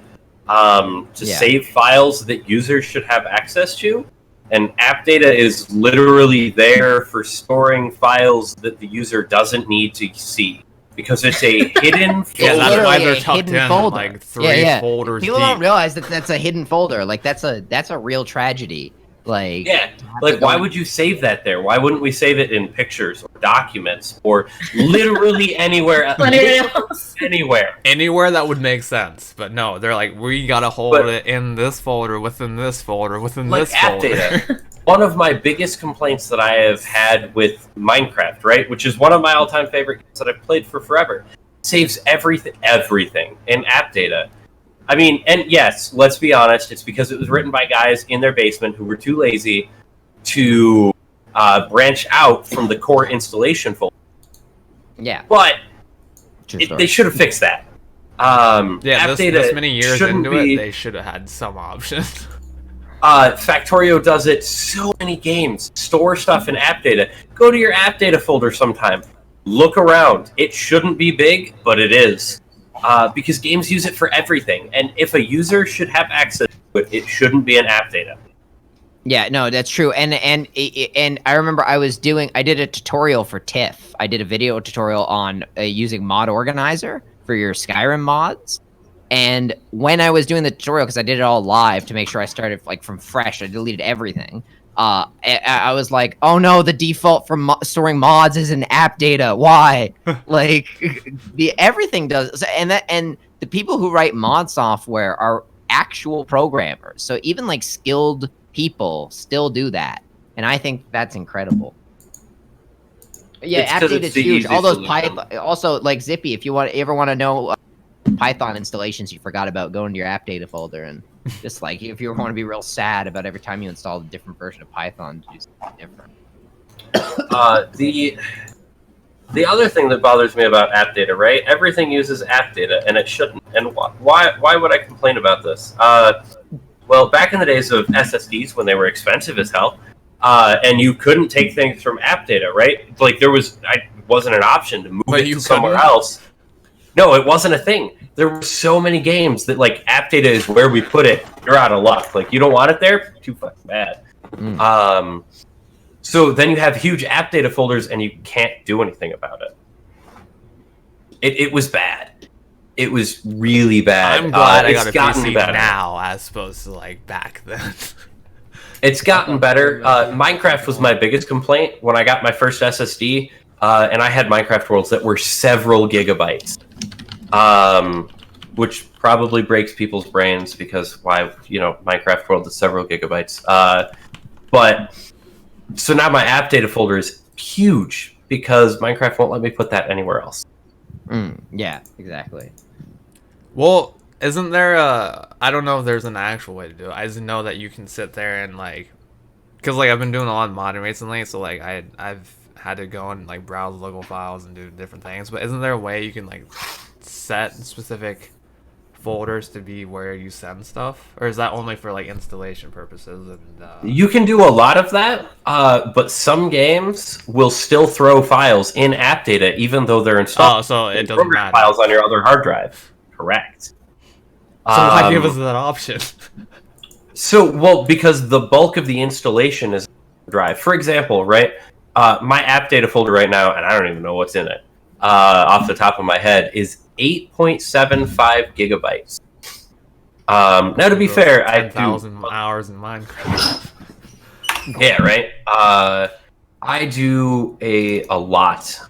to Yeah. save files that users should have access to. And app data is literally there for storing files that the user doesn't need to see. Because it's a hidden folder. Yeah, that's literally why they're a tucked hidden in folder. like 3 folders People deep. don't realize that that's a hidden folder. Like that's a real tragedy. Like Yeah, like why would you save that there? Why wouldn't we save it in pictures or documents or literally anywhere else? Anywhere. Anywhere that would make sense, but no, they're like, we gotta hold it in this folder, within this folder, within Like this app folder. data. One of my biggest complaints that I have had with Minecraft, right, which is one of my all-time favorite games that I've played for forever, saves everything in app data. I mean, and yes, let's be honest, it's because it was written by guys in their basement who were too lazy to branch out from the core installation folder. Yeah. But True story. they should have fixed that. Yeah, app this data many years shouldn't into be- it, they should have had some option. Factorio does it so many games. Store stuff in app data. Go to your app data folder sometime. Look around. It shouldn't be big, but it is. Because games use it for everything. And if a user should have access to it, it shouldn't be in app data. Yeah, no, that's true. And I remember I did a tutorial for TIFF. I did a video tutorial on using Mod Organizer for your Skyrim mods. And when I was doing the tutorial, because I did it all live to make sure I started like from fresh, I deleted everything. I was like, oh no, the default for storing mods is in app data. Why? Like everything does, and the people who write mod software are actual programmers. So even like skilled people still do that, and I think that's incredible. Yeah, It's app 'cause data it's is the huge. easiest All those solution. Python, also like Zippy. If you ever want to know Python installations you forgot about, go into your app data folder and just like if you want to be real sad about every time you install a different version of Python, do something different. The other thing that bothers me about app data, right? Everything uses app data, and it shouldn't. And why would I complain about this? Well, back in the days of SSDs when they were expensive as hell, and you couldn't take things from app data, right? Like wasn't an option to move But it you to somewhere couldn't? else. No, it wasn't a thing. There were so many games that like app data is where we put it. You're out of luck. Like you don't want it there, too fucking bad. So then you have huge app data folders and you can't do anything about it. It was bad. It was really bad. I'm glad I got it's a gotten PC better. now as opposed to like back then. It's gotten better. Minecraft was my biggest complaint when I got my first SSD, and I had Minecraft worlds that were several gigabytes, which probably breaks people's brains because Minecraft world is several gigabytes. But so now my app data folder is huge because Minecraft won't let me put that anywhere else. Yeah, exactly. Well, isn't there I don't know if there's an actual way to do it. I just know that you can sit there and like, because like I've been doing a lot of modding recently, so like I've had to go and like browse local files and do different things. But isn't there a way you can like set specific folders to be where you send stuff, or is that only for like installation purposes? And You can do a lot of that, but some games will still throw files in app data even though they're installed. oh, so it in doesn't program matter. files on your other hard drive. Correct. So why give us that option? Well, because the bulk of the installation is drive. For example, right, my app data folder right now, and I don't even know what's in it, off the top of my head, is 8.75 gigabytes. Now, to be fair, I 10,000 hours in Minecraft. yeah, right. I do a lot.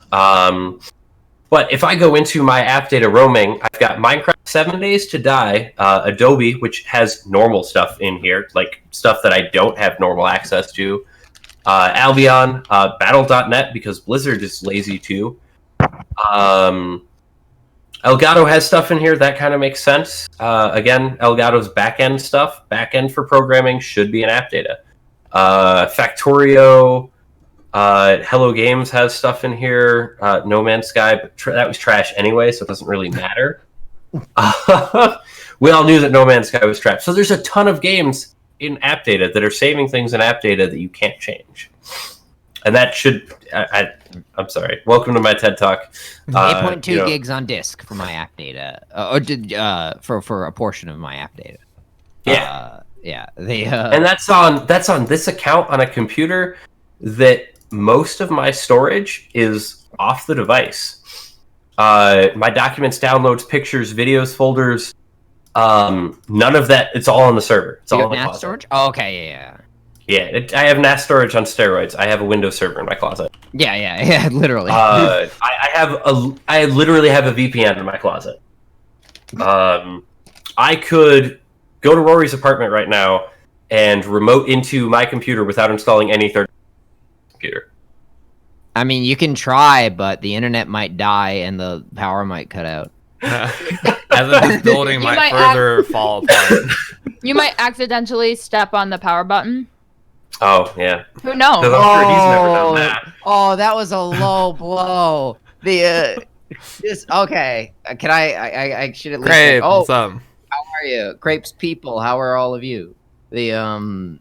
But if I go into my app data roaming, I've got Minecraft 7 Days to Die, Adobe, which has normal stuff in here, like stuff that I don't have normal access to, Albion, Battle.net, because Blizzard is lazy too. Elgato has stuff in here that kind of makes sense. Again, Elgato's backend stuff, backend for programming, should be in app data. Factorio, Hello Games has stuff in here. No Man's Sky, but that was trash anyway, so it doesn't really matter. We all knew that No Man's Sky was trash. So there's a ton of games in app data that are saving things in app data that you can't change. And that should... I'm sorry. Welcome to my TED Talk. 8.2 gigs on disk for my app data. For a portion of my app data. Yeah. And that's on this account on a computer that most of my storage is off the device. My documents, downloads, pictures, videos, folders, none of that. It's all on the server. It's all on the NAS closet. storage? Oh, okay, yeah. Yeah, I have NAS storage on steroids. I have a Windows server in my closet. Yeah, literally. I literally have a VPN in my closet. I could go to Rory's apartment right now and remote into my computer without installing any third computer. I mean, you can try, but the internet might die and the power might cut out. As if this building might further fall apart. You might accidentally step on the power button. Oh, yeah. Who knows? Because I'm sure he's never done that. Oh, that was a low blow. Okay. Can I should at least... Great. What's up? How are you? Crepes people, how are all of you? Crepe,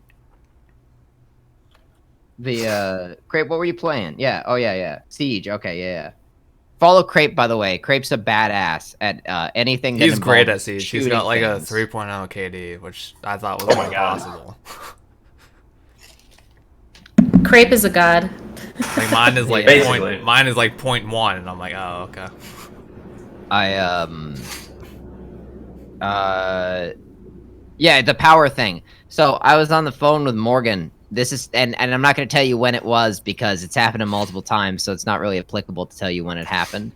what were you playing? Yeah, yeah. Siege, okay, yeah. Follow Crepe, by the way. Crepe's a badass at anything that He's great at involves Siege. He's got like things. a 3.0 KD, which I thought was impossible. Crepe is a god. Like mine is like Basically. mine is like 0.1, and I'm like, oh, okay. Yeah, the power thing. So I was on the phone with Morgan. This is and I'm not going to tell you when it was because it's happened multiple times, so it's not really applicable to tell you when it happened.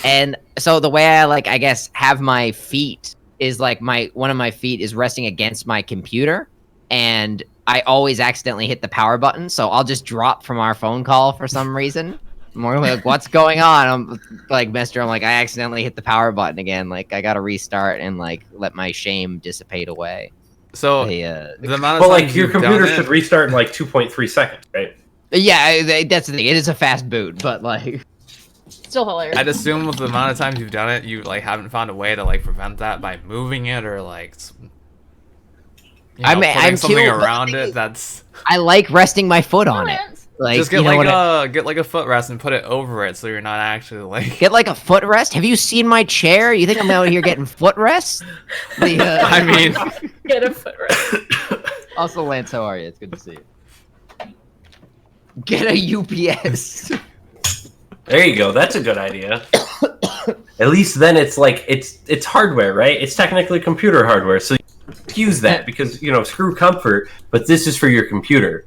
And so the way I I guess have my feet is like one of my feet is resting against my computer, and I always accidentally hit the power button, so I'll just drop from our phone call for some reason. More like, what's going on? I'm like, mister, I accidentally hit the power button again. Like, I gotta restart and let my shame dissipate away. So the amount of times your you've done computer it- should restart in 2.3 seconds, right? Yeah, that's the thing. It is a fast boot, but Still hilarious. I'd assume with the amount of times you've done it, you haven't found a way to prevent that by moving it or putting something around it. That's I like resting my foot on it. just get get like a footrest and put it over it, so you're not actually get like a footrest. Have you seen my chair? You think I'm out here getting footrest? I mean, Get a footrest. Also, Lance, how are you? It's good to see you. Get a UPS. There you go. That's a good idea. At least then it's hardware, right? It's technically computer hardware, so you use that because screw comfort, but this is for your computer.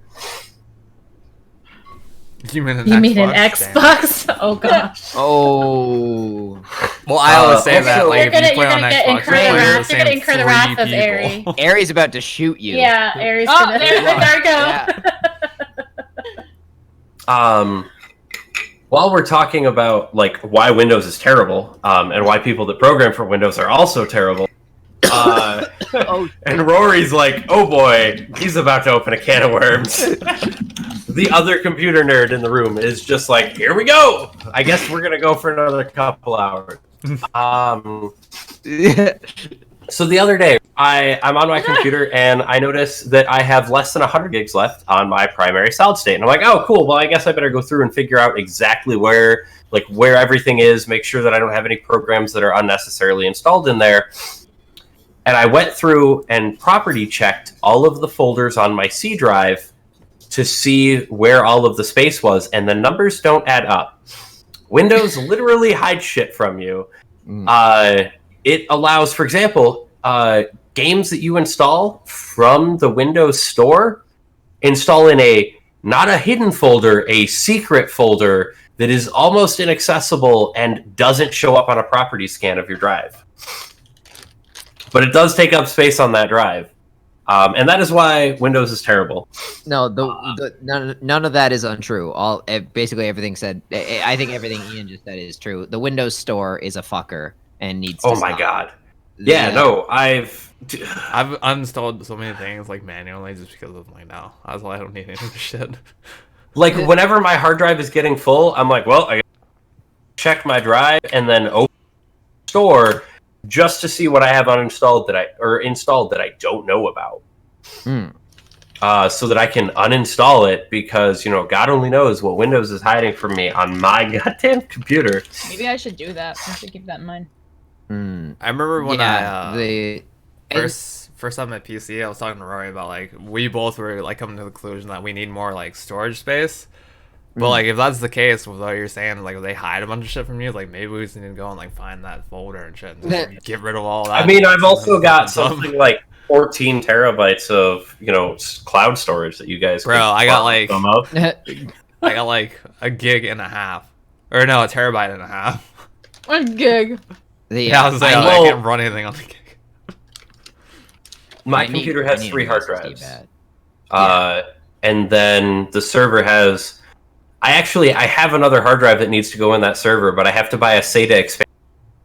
you mean an Xbox? Xbox? Oh gosh. Oh. Well, I always say that also- if you play on Xbox, You're you're gonna incur the wrath of Aerie. Aerie. Aries about to shoot you. Yeah, Aries. Oh, There there we go. Yeah. While we're talking about why Windows is terrible, and why people that program for Windows are also terrible, and Rory's like, oh boy, he's about to open a can of worms. The other computer nerd in the room is just like, here we go. I guess we're gonna go for another couple hours. So the other day, I'm on my computer and I notice that I have less than 100 gigs left on my primary solid state. And I'm like, oh, cool. Well, I guess I better go through and figure out exactly where everything is, make sure that I don't have any programs that are unnecessarily installed in there. And I went through and property checked all of the folders on my C drive to see where all of the space was, and the numbers don't add up. Windows literally hides shit from you. It allows, for example, games that you install from the Windows Store, install in a not a hidden folder, a secret folder that is almost inaccessible and doesn't show up on a property scan of your drive. But it does take up space on that drive. And that is why Windows is terrible. No, none of that is untrue. Basically everything said. I think everything Ian just said is true. The Windows Store is a fucker and needs to Oh my stop. god. Yeah, no, I've uninstalled so many things like manually just because I'm like, no, that's why I don't need any of this shit. Like whenever my hard drive is getting full, I'm like, well, I check my drive and then open the store just to see what I have installed that I don't know about. So that I can uninstall it, because God only knows what Windows is hiding from me on my goddamn computer. Maybe I should do that. I should keep that in mind. I remember when the first time at PC, I was talking to Rory about like we both were like coming to the conclusion that we need more like storage space. But like if that's the case with what you're saying, like if they hide a bunch of shit from you, like maybe we just need to go and like find that folder and shit and just get rid of all that. I mean, I've also got something like 14 terabytes of cloud storage that you guys. Bro, I got like I got like a gig and a half, or no, a terabyte and a half. A gig. I was like, I can't run anything on the gig. My computer has 3 hard drives. And then the server has. I have another hard drive that needs to go in that server, but I have to buy a SATA expansion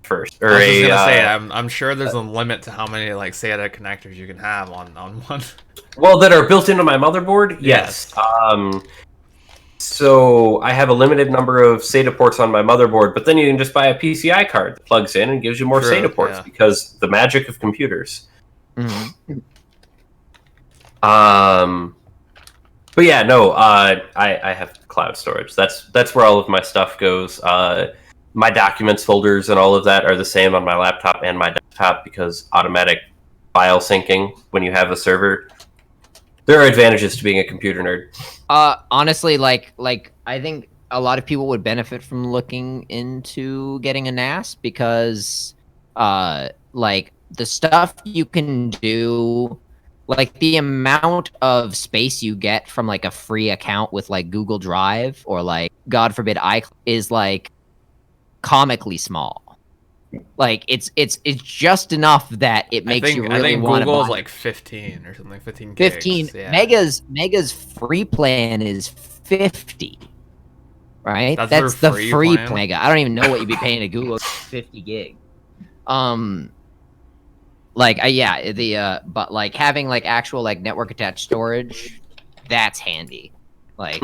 first. I was just gonna say, I'm sure there's a limit to how many like SATA connectors you can have on one. Well, that are built into my motherboard. Yes. So I have a limited number of SATA ports on my motherboard, but then you can just buy a PCI card that plugs in and gives you more SATA ports because the magic of computers. Mm-hmm. But yeah, no, I have cloud storage. That's where all of my stuff goes. My documents folders and all of that are the same on my laptop and my desktop because automatic file syncing when you have a server. There are advantages to being a computer nerd. Honestly, like I think a lot of people would benefit from looking into getting a NAS because, like the stuff you can do, like the amount of space you get from like a free account with like Google Drive or like God forbid iCloud is like comically small. Like it's just enough that it makes you really want to. I think Google's like 15 or something, 15 gigs. 15. Yeah. Mega's free plan is 50. Right? That's the free free plan? Mega. I don't even know what you'd be paying to Google 50 gig. But like having like actual like network attached storage, that's handy. Like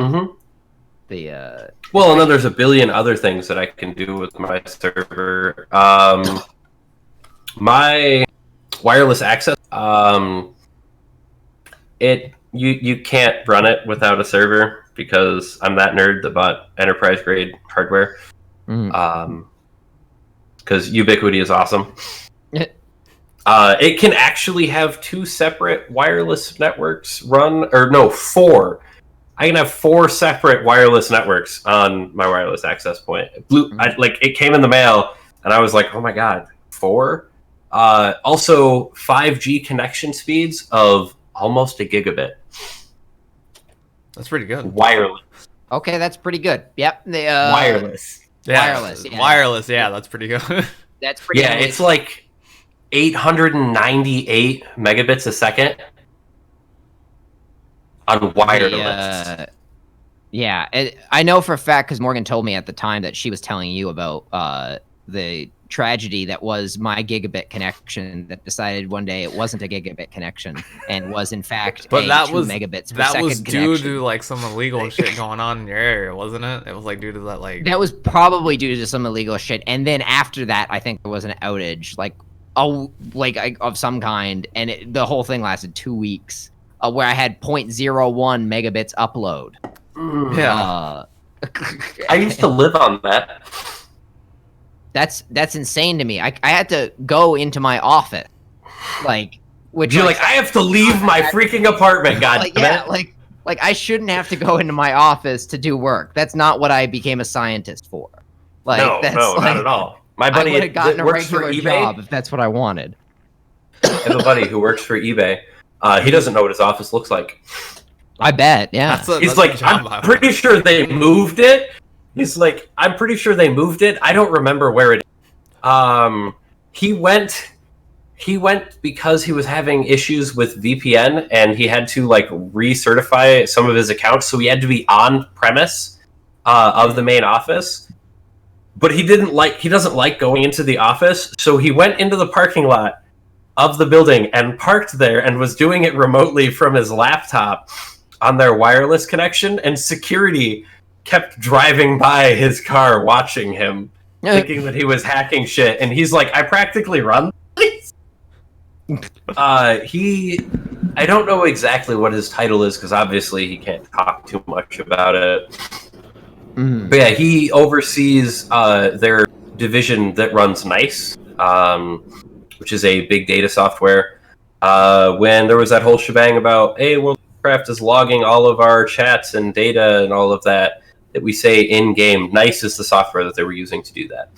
well, and then there's a billion other things that I can do with my server. My wireless access, you can't run it without a server because I'm that nerd that bought enterprise grade hardware. Because Ubiquiti is awesome. It can actually have 2 separate wireless networks run, or no, 4. I can have 4 separate wireless networks on my wireless access point. It came in the mail, and I was like, "Oh my god, 4!" Also, 5G connection speeds of almost a gigabit. That's pretty good. Wireless. Okay, that's pretty good. Yep. Wireless. Wireless. Yeah. Wireless. Yeah, that's pretty good. That's pretty. Yeah, it's like 898 megabits a second. On wireless. I know for a fact because Morgan told me at the time that she was telling you about the tragedy that was my gigabit connection that decided one day it wasn't a gigabit connection and was in fact but a that 2 was megabits per that second was due connection. to like some illegal shit going on in your area, wasn't it? It was like due to that like that was probably due to some illegal shit, and then after that I think there was an outage of some kind, and the whole thing lasted 2 weeks. Where I had 0.01 megabits upload. Yeah. I used to live on that. That's insane to me. I had to go into my office, which you're like I have to leave my freaking apartment. God damn it. Like I shouldn't have to go into my office to do work. That's not what I became a scientist for. No, not at all. My buddy would have gotten a works for regular eBay. job if that's what I wanted. I have a buddy who works for eBay. He doesn't know what his office looks like. I bet. Yeah. He's like, I'm pretty sure they moved it. He's like, I'm pretty sure they moved it. I don't remember where it. He went because he was having issues with VPN, and he had to like recertify some of his accounts, so he had to be on premise of the main office. But he doesn't like going into the office, so he went into the parking lot of the building and parked there, and was doing it remotely from his laptop on their wireless connection, and security kept driving by his car watching him, thinking that he was hacking shit, and he's like, I practically run this. I don't know exactly what his title is, because obviously he can't talk too much about it. But yeah, he oversees their division that runs NICE, which is a big data software. When there was that whole shebang about, hey, World of Warcraft is logging all of our chats and data and all of that we say in-game, NICE is the software that they were using to do that.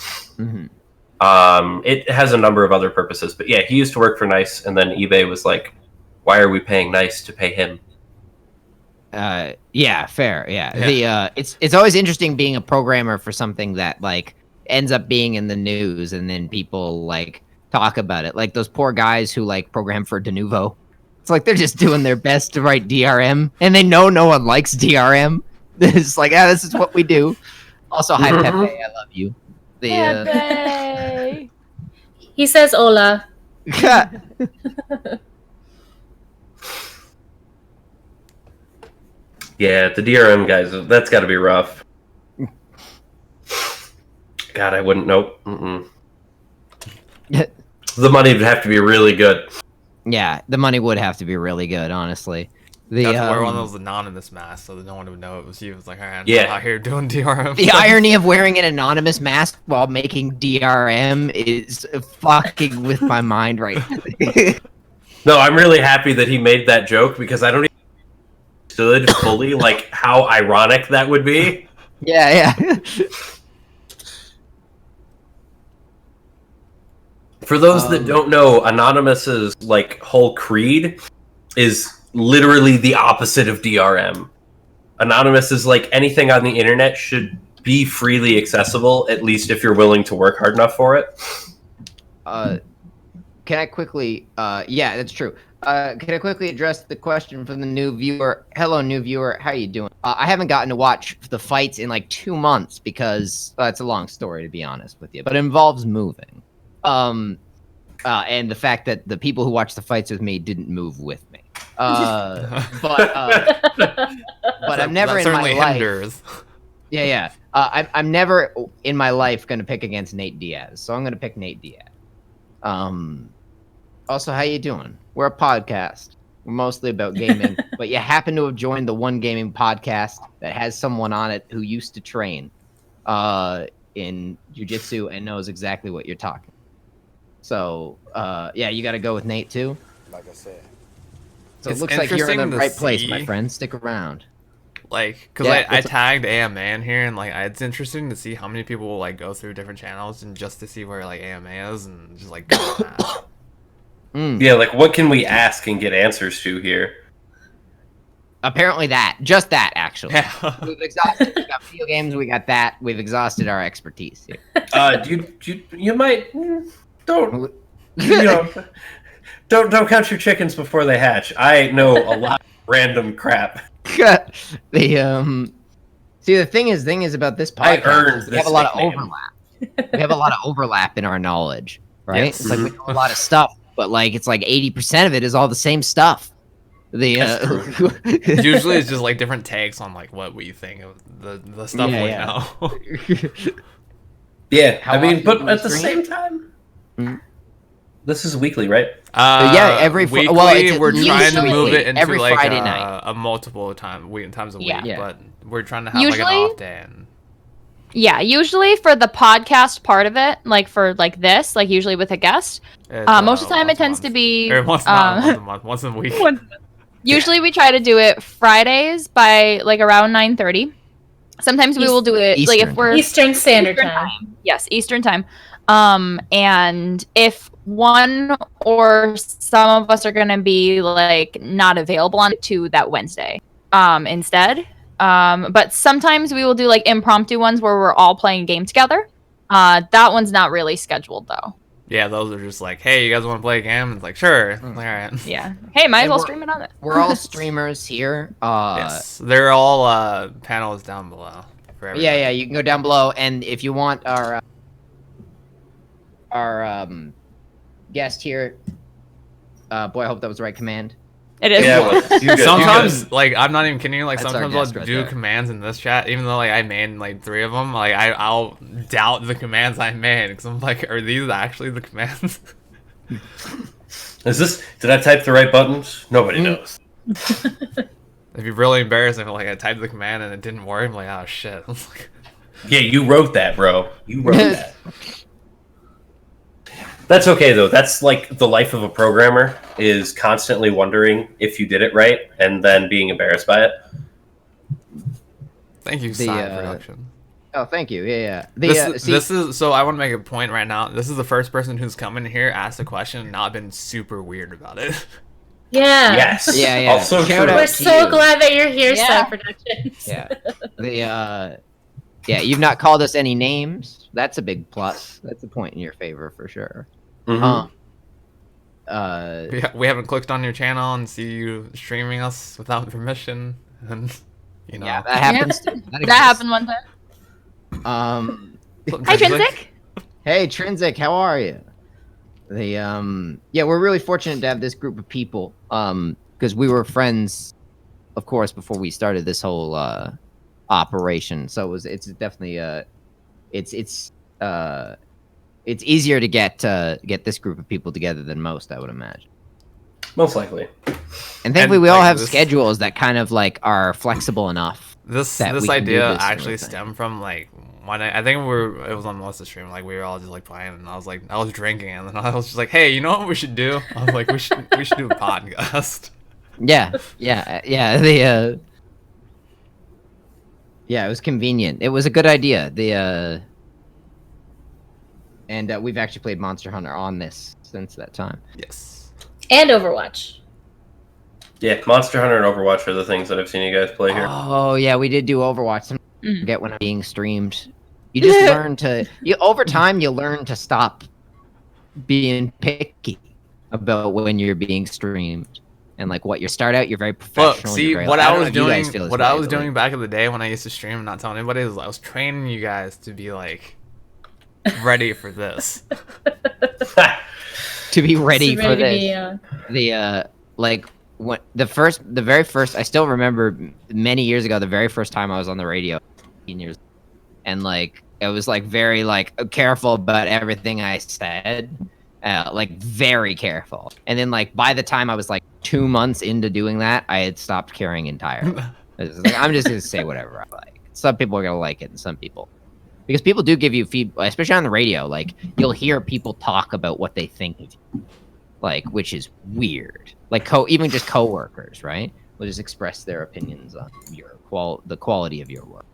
It has a number of other purposes, but yeah, he used to work for NICE, and then eBay was like, why are we paying NICE to pay him? Yeah, fair. Yeah. It's always interesting being a programmer for something that like ends up being in the news, and then people like talk about it. Like those poor guys who like program for Denuvo. It's like they're just doing their best to write DRM, and they know no one likes DRM. It's like, this is what we do. Also, hi Pepe, I love you. Pepe. He says hola. Yeah, the DRM guys, that's got to be rough. God, I wouldn't know. The money would have to be really good. Yeah, the money would have to be really good, honestly. You have to wear one of those anonymous masks so that no one would know it was you. It's like, alright, I'm out here doing DRM. The irony of wearing an anonymous mask while making DRM is fucking with my mind right now. No, I'm really happy that he made that joke, because I don't even understood fully like how ironic that would be. Yeah. For those that don't know, Anonymous's like whole creed is literally the opposite of DRM. Anonymous is like, anything on the internet should be freely accessible, at least if you're willing to work hard enough for it. Can I quickly yeah, that's true. Can I quickly address the question from the new viewer? Hello, new viewer. How you doing? I haven't gotten to watch the fights in like 2 months because it's a long story, to be honest with you, but it involves moving. And the fact that the people who watched the fights with me didn't move with me. But I'm never in my life. Yeah. I'm never in my life gonna pick against Nate Diaz, so I'm gonna pick Nate Diaz. Also, how you doing? We're a podcast. We're mostly about gaming, but you happen to have joined the one gaming podcast that has someone on it who used to train in jiu-jitsu and knows exactly what you're talking. So, yeah, you got to go with Nate too. Like I said. So it looks like you're in the right place, my friend. Stick around. Like, because I tagged AMA in here, and like it's interesting to see how many people will like go through different channels and just to see where like AMA is and just like go with that. Yeah, like what can we ask and get answers to here? Apparently just that, actually. Yeah. We got video games, we got that. We've exhausted our expertise here. You might don't don't count your chickens before they hatch. I know a lot of random crap. The thing is about this podcast, we have a lot of overlap. We have a lot of overlap in our knowledge, right? Yes. It's like we know a lot of stuff, but like it's like 80% of it is all the same stuff. Usually it's just like different takes on like what we think of the stuff we know. Yeah, How I mean, often but do we at the stream? same time, this is weekly, right? Every weekly. We're trying to move it into every like Friday night. a multiple times a week, Yeah. but we're trying to have like an Usually- off day. And Yeah, usually for the podcast part of it, like for like this, like usually with a guest, it's, most of the time once it a tends to month. be Or once, not once a month, once a week. usually we try to do it Fridays by like around 9:30. Sometimes we will do it like if Eastern. we're Eastern Standard Eastern Time. Yes, Eastern time. And if one or some of us are gonna be like not available on to that Wednesday. instead. But sometimes we will do like impromptu ones where we're all playing a game together. That one's not really scheduled though. Yeah, those are just like, hey, you guys want to play a game? It's like, sure. Like, all right. Yeah. Hey, might as And well we're- stream it on it. We're all streamers here. Yes, they're all panels down below. For Yeah, everybody. yeah. You can go down below, and if you want our guest here, boy, I hope that was the right command. It is. Yeah, well, you good. Sometimes, like, I'm not even kidding you. Like, That's our sometimes I'll guest right do there. commands in this chat, even though like I made like 3 of them. Like, I'll doubt the commands I made because I'm like, are these actually the commands? Is this? Did I type the right buttons? Nobody knows. It'd be really embarrassing if like I typed the command and it didn't work. I'm like, oh shit. I was like, Yeah, you wrote that, bro. You wrote that. That's okay though. That's like the life of a programmer, is constantly wondering if you did it right and then being embarrassed by it. thank you, The, Side Production. Oh, thank you. Yeah. This is so. I want to make a point right now. This is the first person who's come in here, asked a question, and not been super weird about it. Yeah. Yes. Yeah, yeah. Also Shout true. out We're to so you. glad that you're here, Yeah. Side Productions. Yeah. Yeah, you've not called us any names. That's a big plus. That's a point in your favor for sure. Mhm. We haven't clicked on your channel and see you streaming us without permission, and you know. Yeah, that happens. Too. That That exists. happened one time. Hi, Trinsic. Hey, Trinsic, how are you? Yeah, we're really fortunate to have this group of people. Because we were friends, of course, before we started this whole operation. So it's definitely it's easier to get this group of people together than most, I would imagine. Most likely. And thankfully, we like, all have this- schedules that kind of like are flexible enough. This that we can do idea this sort actually of thing. stemmed from like when I think it was on Melissa's stream, like we were all just like playing, and I was drinking, and then I was just like, hey, you know what we should do? I was like, we should do a podcast. Yeah. Yeah, it was convenient. It was a good idea. And we've actually played Monster Hunter on this since that time. Yes. And Overwatch. Yeah, Monster Hunter and Overwatch are the things that I've seen you guys play here. Oh yeah, we did do Overwatch. Sometimes I Mm. forget when I'm being streamed. You just learn to. Over time, you learn to stop being picky about when you're being streamed. And like what you start out, you're very professional. Look, you're see very, what like, I don't was know if you guys doing. feel this What way, I was but, like- doing back in the day when I used to stream and not telling anybody is I was training you guys to be like ready for this. to be ready So for ready this. to be, Like when the very first I still remember many years ago, the very first time I was on the radio, 15 years, and like it was like very like careful about everything I said, like very careful. And then like by the time I was like 2 months into doing that, I had stopped caring entirely. I was like, I'm just gonna say whatever I like. Some people are gonna like it, and some people. Because people do give you feedback, especially on the radio. Like you'll hear people talk about what they think of you, like, which is weird. Like even just coworkers, right? Will just express their opinions on your the quality of your work.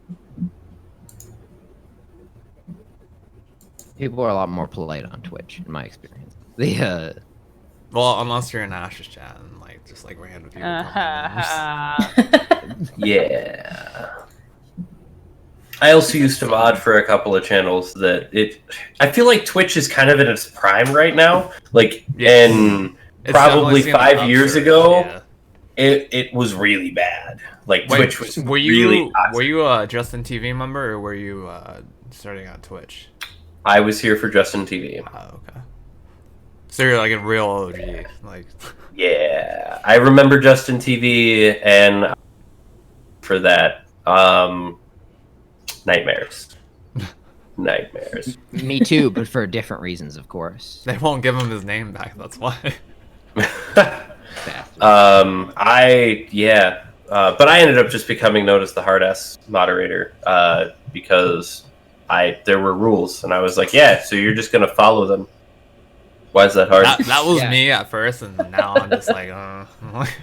People are a lot more polite on Twitch, in my experience. Well, unless you're in Ash's chat and like just like random people. Yeah. I also used to mod for a couple of channels I feel like Twitch is kind of in its prime right now. Like, Yes. and It's probably definitely seen an 5 years upsurge, ago, yeah. it was really bad. Like, Wait, Twitch was were you really toxic. were you a Justin TV member or were you starting on Twitch? I was here for Justin TV. Oh, okay. So you're like a real OG, like. Yeah, I remember Justin TV, and for that, nightmares. Me too, but for different reasons, of course. They won't give him his name back. That's why. Bastard. But I ended up just becoming known as the hard ass moderator because there were rules, and I was like, yeah, so you're just gonna follow them. Why is that hard? That was Yeah. me at first, and now I'm just like,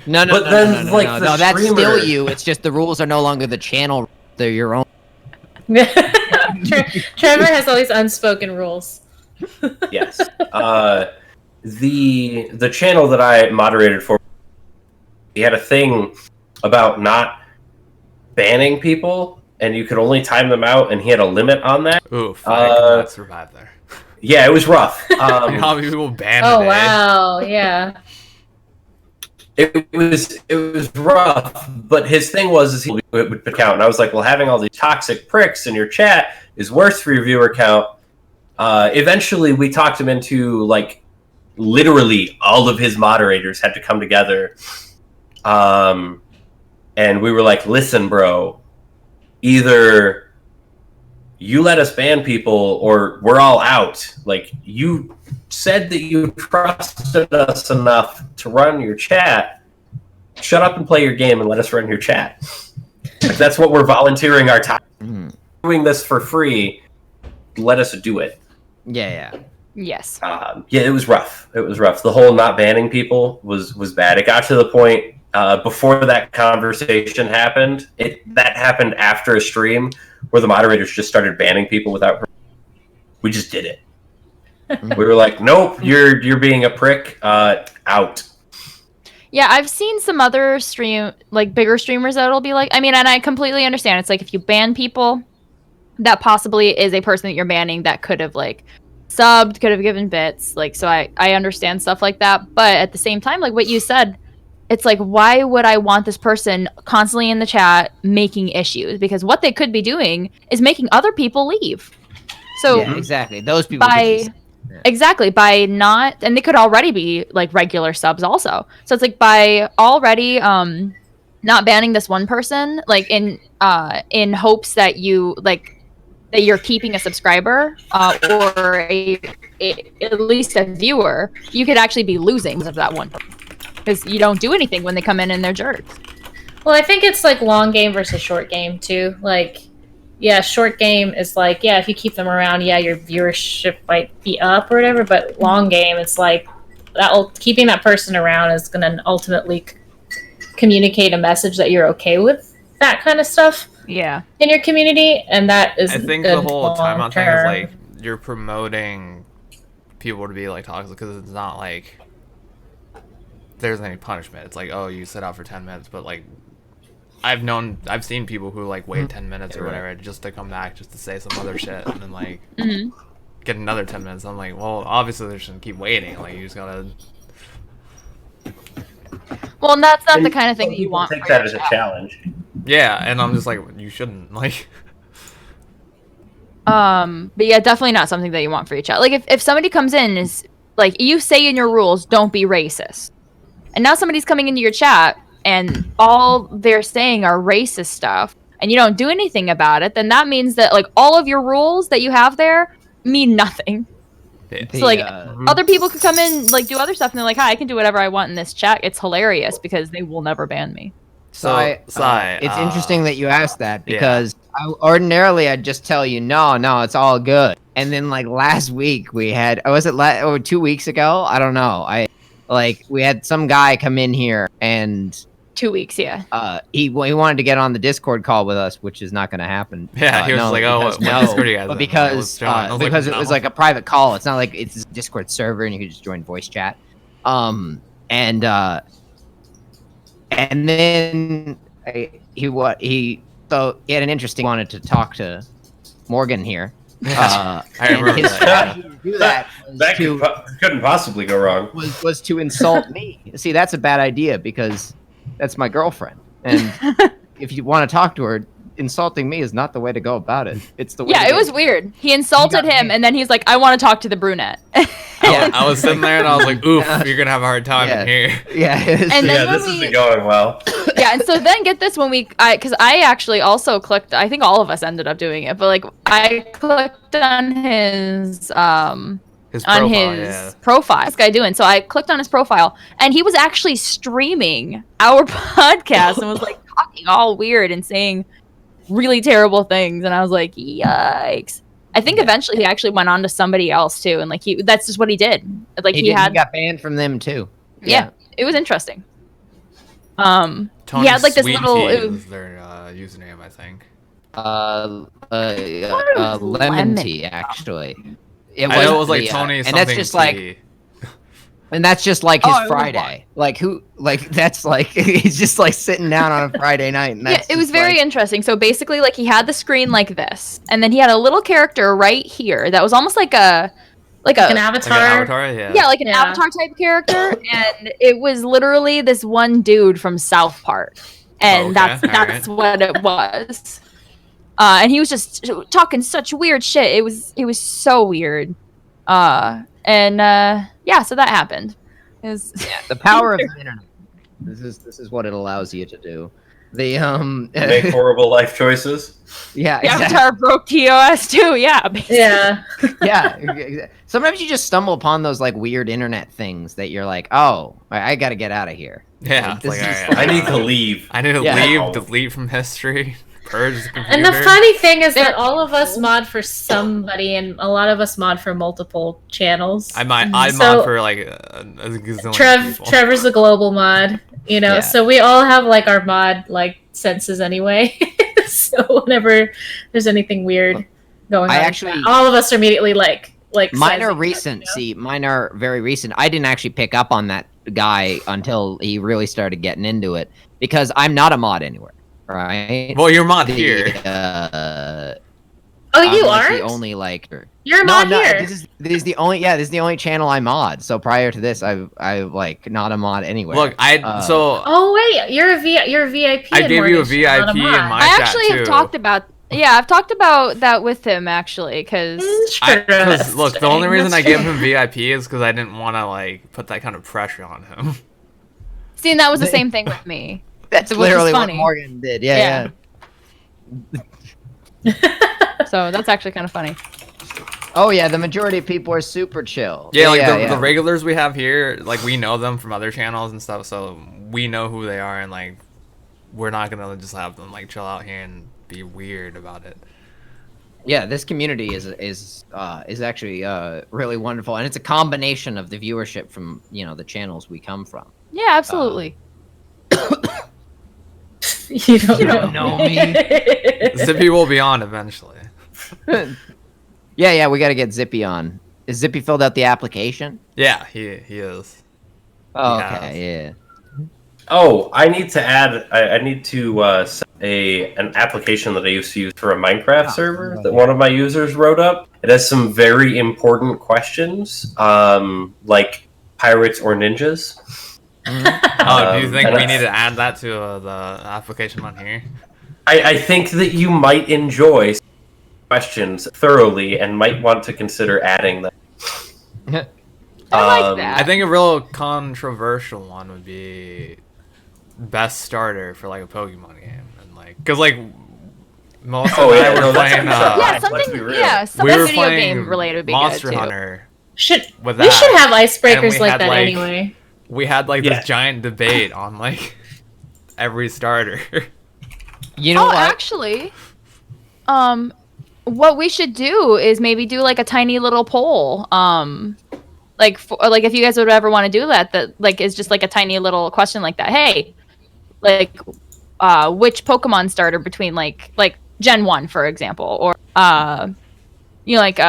No, But then, like, the no, that's still streamer- you. It's just the rules are no longer the channel; they're your own. Trevor has all these unspoken rules. Yes. The channel that I moderated for, he had a thing about not banning people, and you could only time them out, and he had a limit on that. Oof, I could not survive there. Yeah, it was rough. You know how many people banned Oh today? wow, yeah. It was rough, but his thing was he would count, and I was like, well, having all these toxic pricks in your chat is worse for your viewer count. Eventually, we talked him into like literally all of his moderators had to come together, and we were like, listen, bro, either you let us ban people or we're all out. Like, you said that you trusted us enough to run your chat. Shut up and play your game and let us run your chat. If that's what we're volunteering our time, doing this for free, let us do it. Yeah. Yes. Yeah, it was rough. It was rough. The whole not banning people was bad. It got to the point before that conversation happened. That happened after a stream where the moderators just started banning people without. We just did it. We were like, nope, you're being a prick. Out. Yeah, I've seen some other bigger streamers that'll be like, I mean, and I completely understand. It's like if you ban people, that possibly is a person that you're banning that could have like subbed, could have given bits. Like, so I understand stuff like that. But at the same time, like what you said, it's like, why would I want this person constantly in the chat making issues? Because what they could be doing is making other people leave. So Yeah, exactly. Those people. Exactly, by not, and they could already be like regular subs also. So it's like by already not banning this one person, like in hopes that you like that you're keeping a subscriber or at least a viewer, you could actually be losing because of that one, because you don't do anything when they come in and they're jerks. Well, I think it's like long game versus short game too. Like, yeah, short game is like, yeah, if you keep them around, yeah, your viewership might be up or whatever. But long game, it's like keeping that person around is going to ultimately communicate a message that you're okay with that kind of stuff. Yeah, in your community, and that is. I think the whole timeout thing is like you're promoting people to be like toxic because it's not like there's any punishment. It's like, oh, you sit out for 10 minutes, but like I've seen people who like wait 10 minutes or whatever just to come back just to say some other shit and then like get another 10 minutes. I'm like, well, obviously they shouldn't keep waiting. Like, you just gotta. Well, and that's not the kind of thing that you want. Take that as a challenge. Yeah, and I'm just like, you shouldn't like. But yeah, definitely not something that you want for your chat. Like if somebody comes in and is like, you say in your rules, don't be racist, and now somebody's coming into your chat and all they're saying are racist stuff, and you don't do anything about it, then that means that like all of your rules that you have there mean nothing. So like other people could come in, like do other stuff, and they're like, hi, I can do whatever I want in this chat. It's hilarious because they will never ban me. So it's interesting that you asked that because ordinarily I'd just tell you, no, it's all good. And then like last week we had, was it 2 weeks ago? I don't know. We had some guy come in here and 2 weeks, yeah. He wanted to get on the Discord call with us, which is not going to happen. Yeah, he was like, "Oh, what Discord you guys?" But because it was like a private call. It's not like it's a Discord server and you could just join voice chat. And then he had an interesting. Wanted to talk to Morgan here. I remember that. Couldn't possibly go wrong. Was to insult me. See, that's a bad idea because that's my girlfriend, and if you want to talk to her, insulting me is not the way to go about it. It's the way. Yeah, it was weird. He insulted him, and then he's like, "I want to talk to the brunette." I was sitting there and I was like, "Oof, you're gonna have a hard time in here." Yeah, and then this isn't going well. Yeah, and so then get this, because I actually also clicked. I think all of us ended up doing it, but like I clicked on his profile. This guy doing so I clicked on his profile, and he was actually streaming our podcast and was like talking all weird and saying really terrible things, and I was like, yikes. I think eventually he actually went on to somebody else too, and like that's just what he did. Like he got banned from them too. Yeah, it was interesting. Tony he had like this Sweet little Tea was their username, I think. Lemon tea, actually. I know it was like Tony something. And that's just like And that's just like his Oh, it was Friday. Like who? Like that's like he's just like sitting down on a Friday night. And Yeah, that's it was just, very like, interesting. So basically, like he had the screen like this, and then he had a little character right here that was almost like a Like an Like avatar. an avatar, yeah. yeah, like an Yeah. avatar type character, and it was literally this one dude from South Park, and Okay, that's what it was. And he was just talking such weird shit. It was so weird. Yeah, so that happened. It was the power of the internet. This is what it allows you to do. The Make horrible life choices. yeah, the exactly. avatar broke TOS too. Yeah, basically. Yeah. Yeah. Sometimes you just stumble upon those like weird internet things that you're like, oh, I got to get out of here. Yeah, Like, it's this like, is alright, just I need to leave. I need to Yeah. leave, delete from history, purge the computer. And the funny thing is that all of us mod for somebody, and a lot of us mod for multiple channels. I mod So- for like a gazillion people. Trevor's a global mod, you know, Yeah. so we all have like our mod like senses anyway. So whenever there's anything weird going I on, actually- all of us are immediately like Mine are sizing up, recent. you know? See, mine are very recent. I didn't actually pick up on that guy until he really started getting into it because I'm not a mod anywhere, right? Well, you're mod The, here. Oh, you I'm, like, aren't? the only like. You're a No, mod I'm not. here. This is the only. Yeah, this is the only channel I mod. So prior to this, I like not a mod anywhere. Look, Oh wait, you're a VIP. I in gave you a Mortgage, you're not VIP in mod. my I chat actually too. have talked about I've talked about that with him actually because Because look, the only reason I gave him Interesting. VIP is because I didn't want to like put that kind of pressure on him. seeing that was the same thing with me. that's which is literally what funny. Morgan did. Yeah. So that's actually kind of funny. Oh yeah, the majority of people are super chill. Yeah, like yeah. the regulars we have here, like we know them from other channels and stuff, so we know who they are, and like we're not gonna just have them like chill out here and be weird about it. Yeah, this community is actually really wonderful, and it's a combination of the viewership from the channels we come from. Yeah, absolutely. You don't, You don't know me. Zippy will be on eventually. Yeah, we got to get Zippy on. Is Zippy filled out the application? Yeah, he is. Oh, Yeah. okay, yeah. Oh, I need to add. I need to set an application that I used to use for a Minecraft server that one of my users wrote up. It has some very important questions, like pirates or ninjas. Oh, do you think and we that's- need to add that to the application on here? I think that you might enjoy questions thoroughly and might want to consider adding them. I like that. I think a real controversial one would be best starter for like a Pokemon game, and like, cause like Melissa Oh, and yeah, I were no, that's playing. a good yeah, shot. Let's be something. real. Yeah, We something were video playing game related would be Monster good too. Hunter. Should With we that, should have and icebreakers we like had, that like- anyway? We had like Yeah. this giant debate on like every starter. You know Oh, what? actually, what we should do is maybe do like a tiny little poll. Like if you guys would ever want to do that like is just like a tiny little question like that. Hey, like, which Pokemon starter between like Gen 1, for example, or like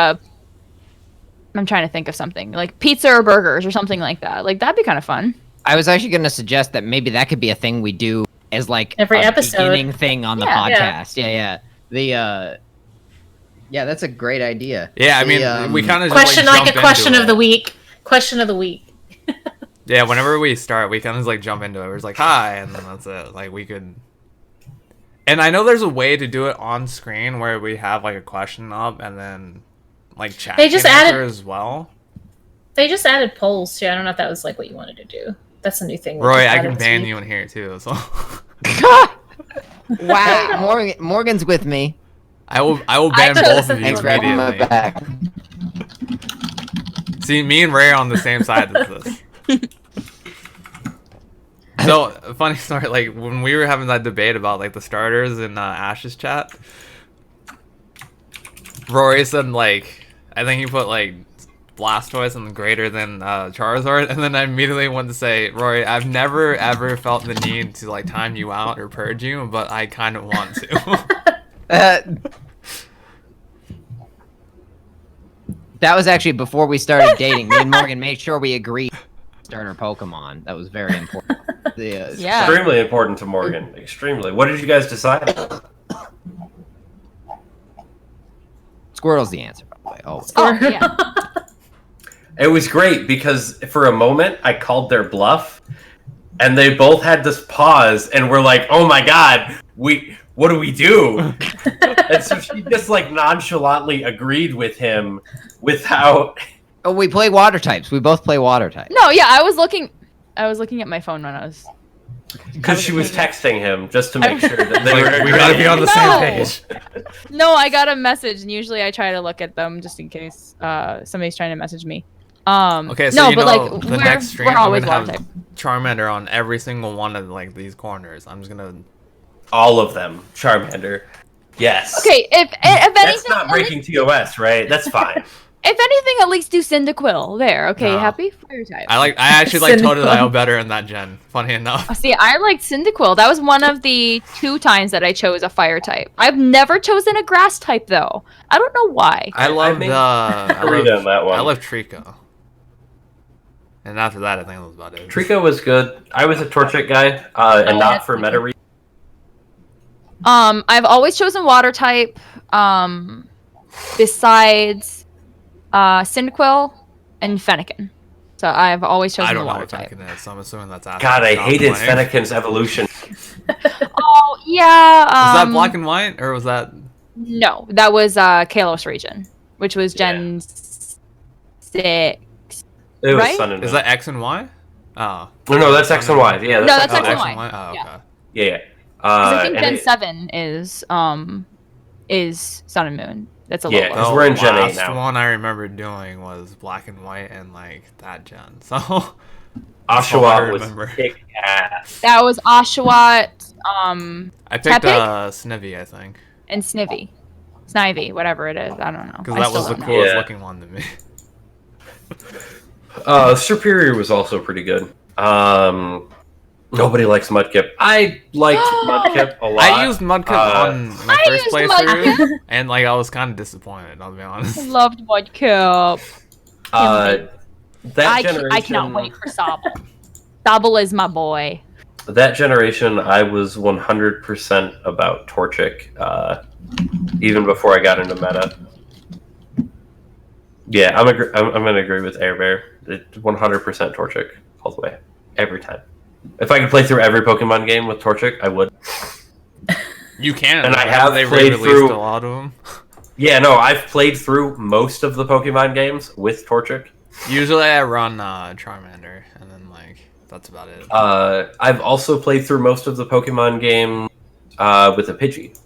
I'm trying to think of something like pizza or burgers or something like that. Like that'd be kind of fun. I was actually going to suggest that maybe that could be a thing we do as like Every a episode. beginning thing on the Yeah. podcast. Yeah. Yeah, that's a great idea. Yeah, I mean, The, we kind of Question just, like a jump question into of the it. week. Question of the week. Yeah, whenever we start, we kind of like jump into it. We're just like, hi, and then that's it. Like we could. And I know there's a way to do it on screen where we have like a question up and then like chat They just can answer added- as well. They just added polls too. I don't know if that was like what you wanted to do. That's a new thing. we Roy, just I added can this ban week. you in here too. So Wow, Morgan's with me. I will ban both of you Thanks for having my immediately. back. See, me and Ray are on the same side of this. So, funny story, like, when we were having that debate about, like, the starters in Ash's chat, Rory said, like, I think he put, like, Blastoise and greater than Charizard, and then I immediately wanted to say, Rory, I've never, ever felt the need to, like, time you out or purge you, but I kind of want to. That was actually before we started dating. Me and Morgan made sure we agreed. starter Pokemon. That was very important. Yeah. Extremely important to Morgan. Extremely. What did you guys decide? Squirtle's the answer, by the way. Always. Oh, yeah. It was great because for a moment I called their bluff, and they both had this pause, and we're like, "Oh my god, what do we do?" And so she just like nonchalantly agreed with him without. Oh, we play water types. We both play water types. No, yeah, I was looking at my phone when I was. Because she was texting him just to make sure that they were. We gotta be on the same No. page. No, I got a message, and usually I try to look at them just in case somebody's trying to message me. Okay, so no, you but know, like the next stream we're I'm always gonna water have type. Charmander on every single one of like these corners. I'm just gonna. All of them, Charmander. Yes. Okay, if That's anything, not breaking TOS, right? That's fine. if anything, at least do Cyndaquil. There, okay, No. happy fire type. I actually like Cyndaquil. Totodile better in that gen. Funny enough. See, I liked Cyndaquil. That was one of the 2 times that I chose a fire type. I've never chosen a grass type though. I don't know why. I love made the. Rita in that one. I love Trico. And after that, I think that was about it. Trico was good. I was a Torchic guy, and not for meta reasons. I've always chosen water type. Besides, Cyndaquil and Fennekin. So I've always chosen I the don't know water what type. Fennekin is, so I'm assuming that's after. God, I Stop hated playing. Fennekin's evolution. Oh yeah. Was that black and white, or was that? No, that was Kalos region, which was Gen 6. It was Right? Sun and Moon. Is that X and Y? Oh. No, that's X and Y. Yeah, No, that's that's X X and and Y. Y. Oh, Yeah. okay. Yeah. 'Cause I think and Gen it- 7 is Sun and Moon. That's a Yeah, little 'cause one. we're in Gen 8 last now. one I remember doing was black and white and like that gen. So That's all I Oshawa was remember. kick ass. That was Oshawott, I picked Tepig? Snivy, I think, and Snivy, whatever it is. I don't know. because I that still was the don't know. coolest Yeah. looking one to me. Superior was also pretty good. Nobody likes Mudkip. I liked Mudkip a lot. I used Mudkip on my I first used playthrough, and like I was kind of disappointed. I'll be I honest. loved Mudkip. That generation. I cannot wait for Sobble. Sobble is my boy. That generation, I was 100% about Torchic, even before I got into meta. Yeah, I'm going to agree with Air Bear. 100% Torchic all the way, every time. If I could play through every Pokemon game with Torchic, I would. You can, And I haven't have they played re-released through- a lot of them. Yeah, no, I've played through most of the Pokemon games with Torchic. Usually I run Charmander, and then like that's about it. I've also played through most of the Pokemon game with a Pidgey.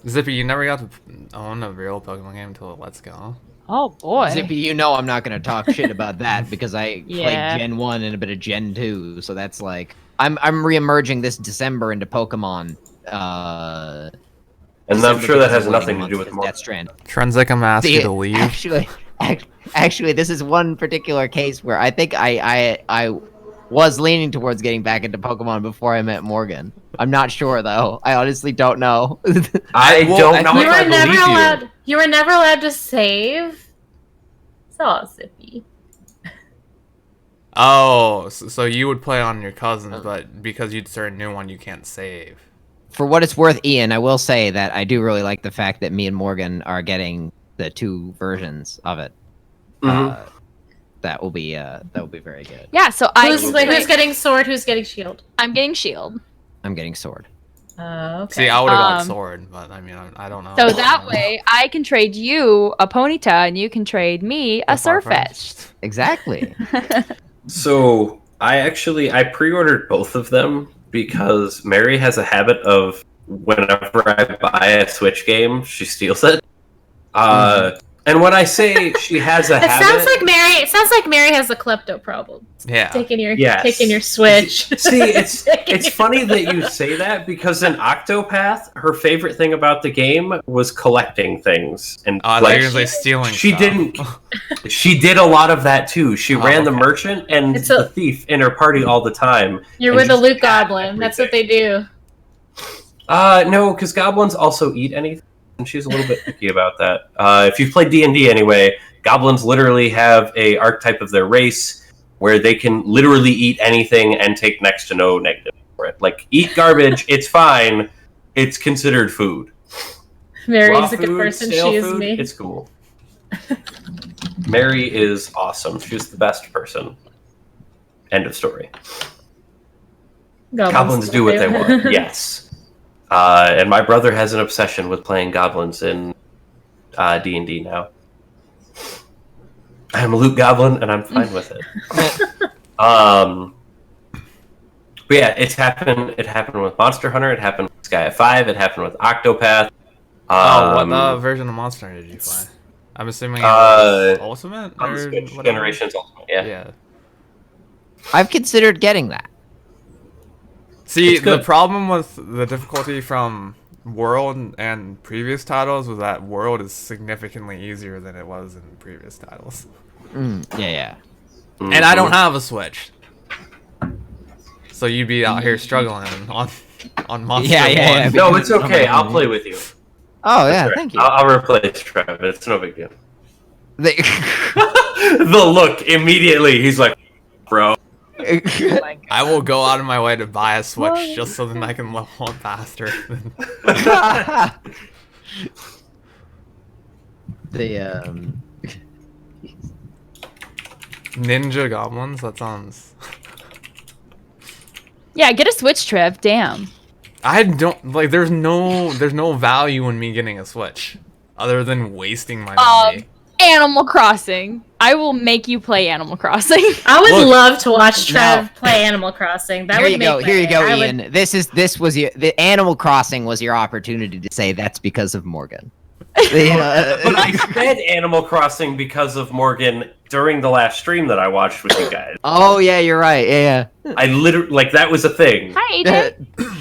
Zippy, you never got to own a real Pokemon game until Let's Go. Oh boy. Zippy, you know I'm not gonna talk shit about that because I Yeah. played Gen 1 and a bit of Gen 2, so that's like I'm reemerging this December into Pokemon. And I'm December sure that because has of nothing to winning do month with is more. Death Strand. Trenzik, I'm asking you to leave. Actually, this is one particular case where I think I was leaning towards getting back into Pokemon before I met Morgan. I'm not sure though. I honestly don't know. I don't know You if I were never believe you. allowed. You were never allowed to save. So Zippy. Oh, so you would play on your cousins, but because you'd start a new one, you can't save. For what it's worth, Ian, I will say that I do really like the fact that me and Morgan are getting the 2 versions of it. Mhm. That will be very good. Yeah, so Who's getting sword? Who's getting shield? I'm getting shield. I'm getting sword. Okay. See, I would have got Um, sword, but I mean, I don't know. So that way I can trade you a Ponyta and you can trade me a Surfetched. Exactly. So I pre-ordered both of them because Mary has a habit of whenever I buy a Switch game, she steals it. And when I say she has a It habit, sounds like Mary. It sounds like Mary has a klepto problem. Yeah. Taking your Yes. Switch. See, it's funny that you say that because in Octopath, her favorite thing about the game was collecting things, and Oh, like, they're usually stealing. she stuff. didn't. She did a lot of that too. She ran the okay. merchant and It's the a- thief in her party all the time. You're and with a just Luke had Goblin. That's what they do. No, because goblins also eat anything, and she's a little bit picky about that. If you've played D&D anyway, goblins literally have a archetype of their race where they can literally eat anything and take next to no negative for it. Like, eat garbage, it's fine. It's considered food. Mary Raw is a good food, person. stale She is food, me. it's cool. Mary is awesome. She's the best person. End of story. Goblins do what they want. Yes. And my brother has an obsession with playing goblins in D&D now. I'm a loot goblin, and I'm fine with it. But yeah, it's happened. It happened with Monster Hunter. It happened with Sky of 5. It happened with Octopath. What version of Monster Hunter did you play? I'm assuming it was Ultimate On the or Switch, whatever? Generations Ultimate. Yeah. Yeah. I've considered getting that. See, It's the good. problem with the difficulty from World and previous titles was that World is significantly easier than it was in previous titles. Yeah. And I don't have a Switch. So you'd be out here struggling on Monster Yeah. One. No, it's okay. I'll play with you. Oh yeah, Sure. thank you. I'll replace Trev. It's no big deal. They- The look immediately. He's like, bro. I will go out of my way to buy a Switch just so that I can level up faster. the Ninja Goblins? That sounds... Yeah, get a Switch, Trev. Damn. I don't... Like, there's no value in me getting a Switch. Other than wasting my money. Animal Crossing. I will make you play Animal Crossing. I would Look, love to watch Trev now- play Animal Crossing. That here would you make go. my Here you day. go, I would- Ian. This was the Animal Crossing was your opportunity to say that's because of Morgan. But I said Animal Crossing because of Morgan during the last stream that I watched with you guys. Oh yeah, you're right. Yeah. I literally, like, that was a thing. Hi, yeah. AJ.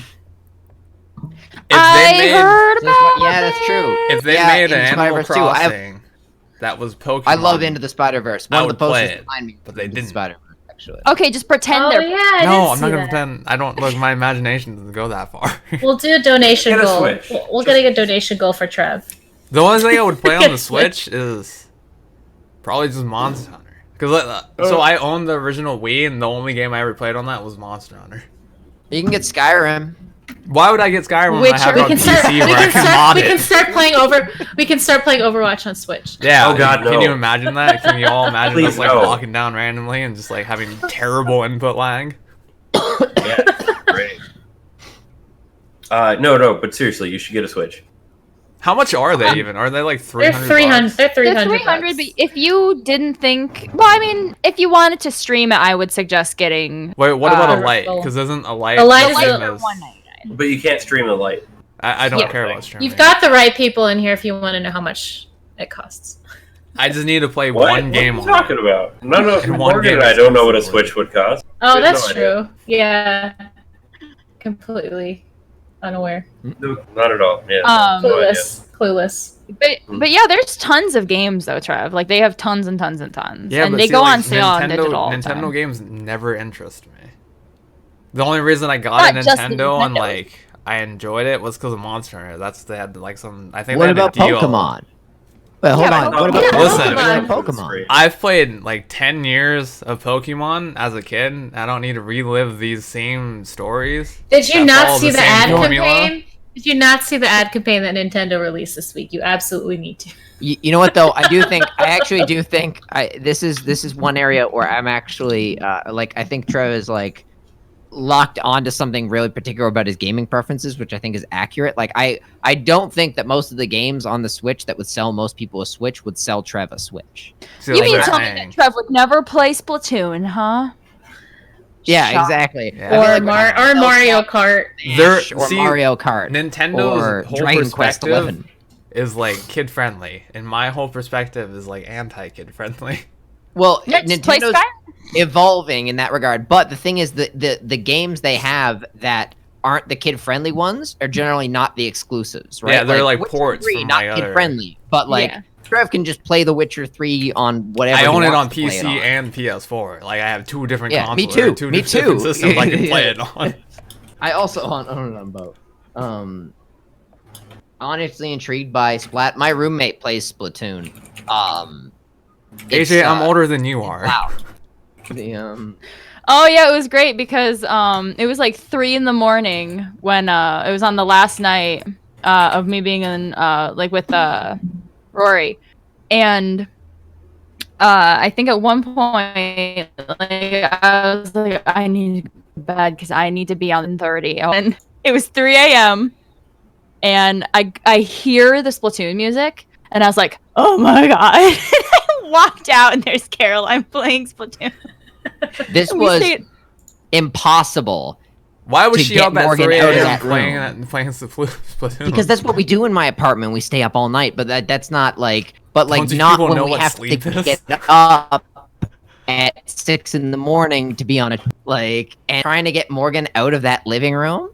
If I they made, heard about Yeah, that's true. if they Yeah, made an Into Animal Spider-Verse too. Crossing that was Pokemon, I love Into the Spider-Verse. I One of would the posters play it, behind me, but they Into the didn't. Spider-Verse actually. Okay, just pretend Oh they're. yeah, I No, did I'm not see gonna that. pretend. I don't look. My imagination doesn't go that far. We'll do a donation Get a goal. Switch. We'll get a donation goal for Trev. The only thing I would play on Get the a Switch. Switch is probably just Monster Hunter. Because so I own the original Wii, and the only game I ever played on that was Monster Hunter. You can get Skyrim. Why would I get Skyrim when I have it We on can PC start. We where I can can start. mod We can it? start playing over. We can start playing Overwatch on Switch. Yeah. Oh, God, Can no. you imagine that? Can you all imagine Please, us like no. walking down randomly and just like having terrible input lag? Yeah, great. No, but seriously, you should get a Switch. How much are they even? Are they like They're 300? 300. bucks? They're They're 300. 300, but if you didn't think, well, I mean, if you wanted to stream it, I would suggest getting. Wait, what about a Uh, light? Because isn't a light? A light the is same a- as- $199. But you can't stream the light. I don't Yeah. care about streaming. You've got the right people in here if you want to know how much it costs. I just need to play What? one game What on are you it. talking about? No, And one Morgan game and I is don't know what a exclusive. Switch would cost. Oh, There's that's no idea. true. Yeah. Completely unaware. No, not at all. Yeah. Um, no idea. Clueless. But yeah, there's tons of games though, Trev. Like they have tons and tons and tons, Yeah, and but they see, go like, on sale on digital all the Nintendo time. games never interest me. The only reason I got a Not just the Nintendo and Nintendo. like I enjoyed it was because of Monster Hunter. They had like some. I think What they had about a deal. Pokemon? Wait, hold Yeah, on. but What about Listen. What about Pokemon. Pokemon? I've played like 10 years of Pokemon as a kid. I don't need to relive these same stories. Did you that not follow see the same ad formula. campaign? Did you not see the ad campaign that Nintendo released this week? You absolutely need to. You know what though? I actually do think this is one area where I'm actually like I think Trev is like locked onto something really particular about his gaming preferences, which I think is accurate. Like I don't think that most of the games on the Switch that would sell most people a Switch would sell Trev a Switch. See, You like mean they're to tell me saying. that Trev would never play Splatoon, huh? Yeah, Shock. exactly. Yeah. I feel Or, like or Mario Kart. They're- or see, Mario Kart Nintendo's or whole Dragon Quest perspective 11. is like kid friendly, and my whole perspective is like anti kid friendly. Well, Yeah, just play Nintendo's Skyrim. evolving in that regard, but the thing is that the games they have that aren't the kid friendly ones are generally not the exclusives, right? Yeah, they're like Witcher ports 3, from not my kid other- friendly, but like Yeah. Trev can just play The Witcher 3 on whatever. I he own it on wants to play PC on. and PS4. Like I have two different Yeah, me consoles, or too, two me different too. systems I can play it on. I also own it on both. Honestly intrigued by Splat. My roommate plays Splatoon. It's, AJ, I'm older than you are. Wow. Oh yeah, it was great because it was like 3 in the morning when it was on the last night of me being in like with Rory, and I think at one point like I was like I need to go to bed because I need to be on 30, and it was 3 a.m. and I hear the Splatoon music and I was like, oh my god! I walked out and there's Caroline playing Splatoon. This was impossible. Why was to she get up at Morgan 3 out of a.m. that playing room. Splatoon? Because that's what we do in my apartment. We stay up all night, but that's not like, but like Don't you not people when know we what have to sleep is? get up at 6 in the morning to be on a like, and trying to get Morgan out of that living room,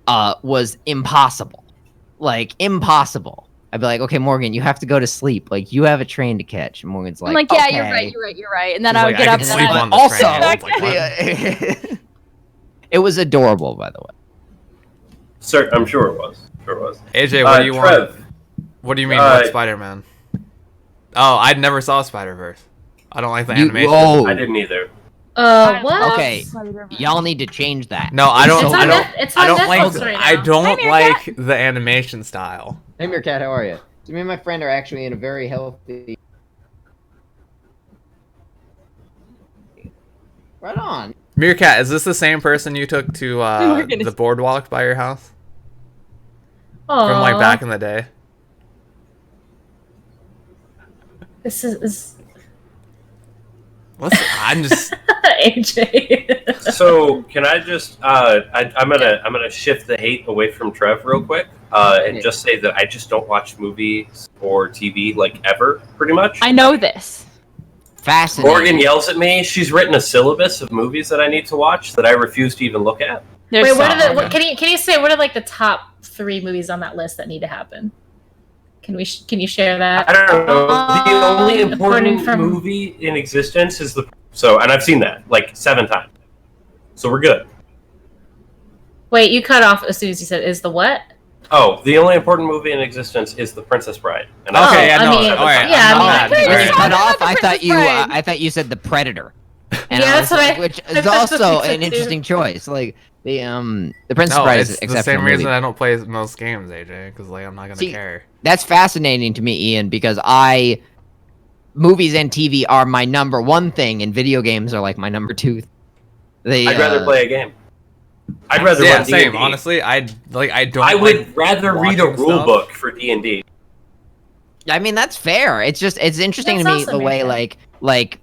was impossible. Like impossible. I'd be like, okay, Morgan, you have to go to sleep. Like you have a train to catch. And Morgan's like, I'm like, yeah, okay. you're right. And then She's I would like, get I up can and sleep then on the Also, train. I was like, what? It was adorable, by the way. Sir, I'm sure it was. Sure it was. AJ, what do you Trev, want? What do you mean with Spider-Man? Oh, I never saw Spider-Verse. I don't like the animation. I didn't either. What? Okay, y'all need to change that. No, I don't. It's on I don't. it's I on don't Netflix like. right I now. don't Hi, like the animation style. Hey, Meerkat, how are you? So me and my friend are actually in a very healthy... Right on. Meerkat, is this the same person you took to the boardwalk by your house from like back in the day? This is Listen, I'm just. AJ. So can I just? I'm gonna shift the hate away from Trev real quick, and just say that I just don't watch movies or TV like ever, pretty much. I know this. Fascinating. Morgan yells at me. She's written a syllabus of movies that I need to watch that I refuse to even look at. There's Wait, what some. are the? What, can you say what are like the top 3 movies on that list that need to happen? Can you share that? I don't know. The only important from- movie in existence is and I've seen that like 7 times. So we're good. Wait, you cut off as soon as you said is the what? Oh, the only important movie in existence is The Princess Bride. And Oh, Okay, yeah, I no, mean, all right. yeah, I'm I mean, not I mad. think All it's right. Cut off. The I Princess thought you said the Predator. And Yeah, I was that's what like, I- which is that's also what I an said, interesting choice. Like the Princess No, Bride it's is the exceptional same reason movie. I don't play most games, AJ, because like I'm not gonna See, care. That's fascinating to me, Ian, because movies and TV are my number 1 thing, and video games are like my number 2. I'd rather play a game. I'd rather Yeah, run same. D&D. Honestly, I don't. I like would rather read a watching rule stuff. book for D&D. I mean, that's fair. It's interesting That's to me awesome, the way yeah. like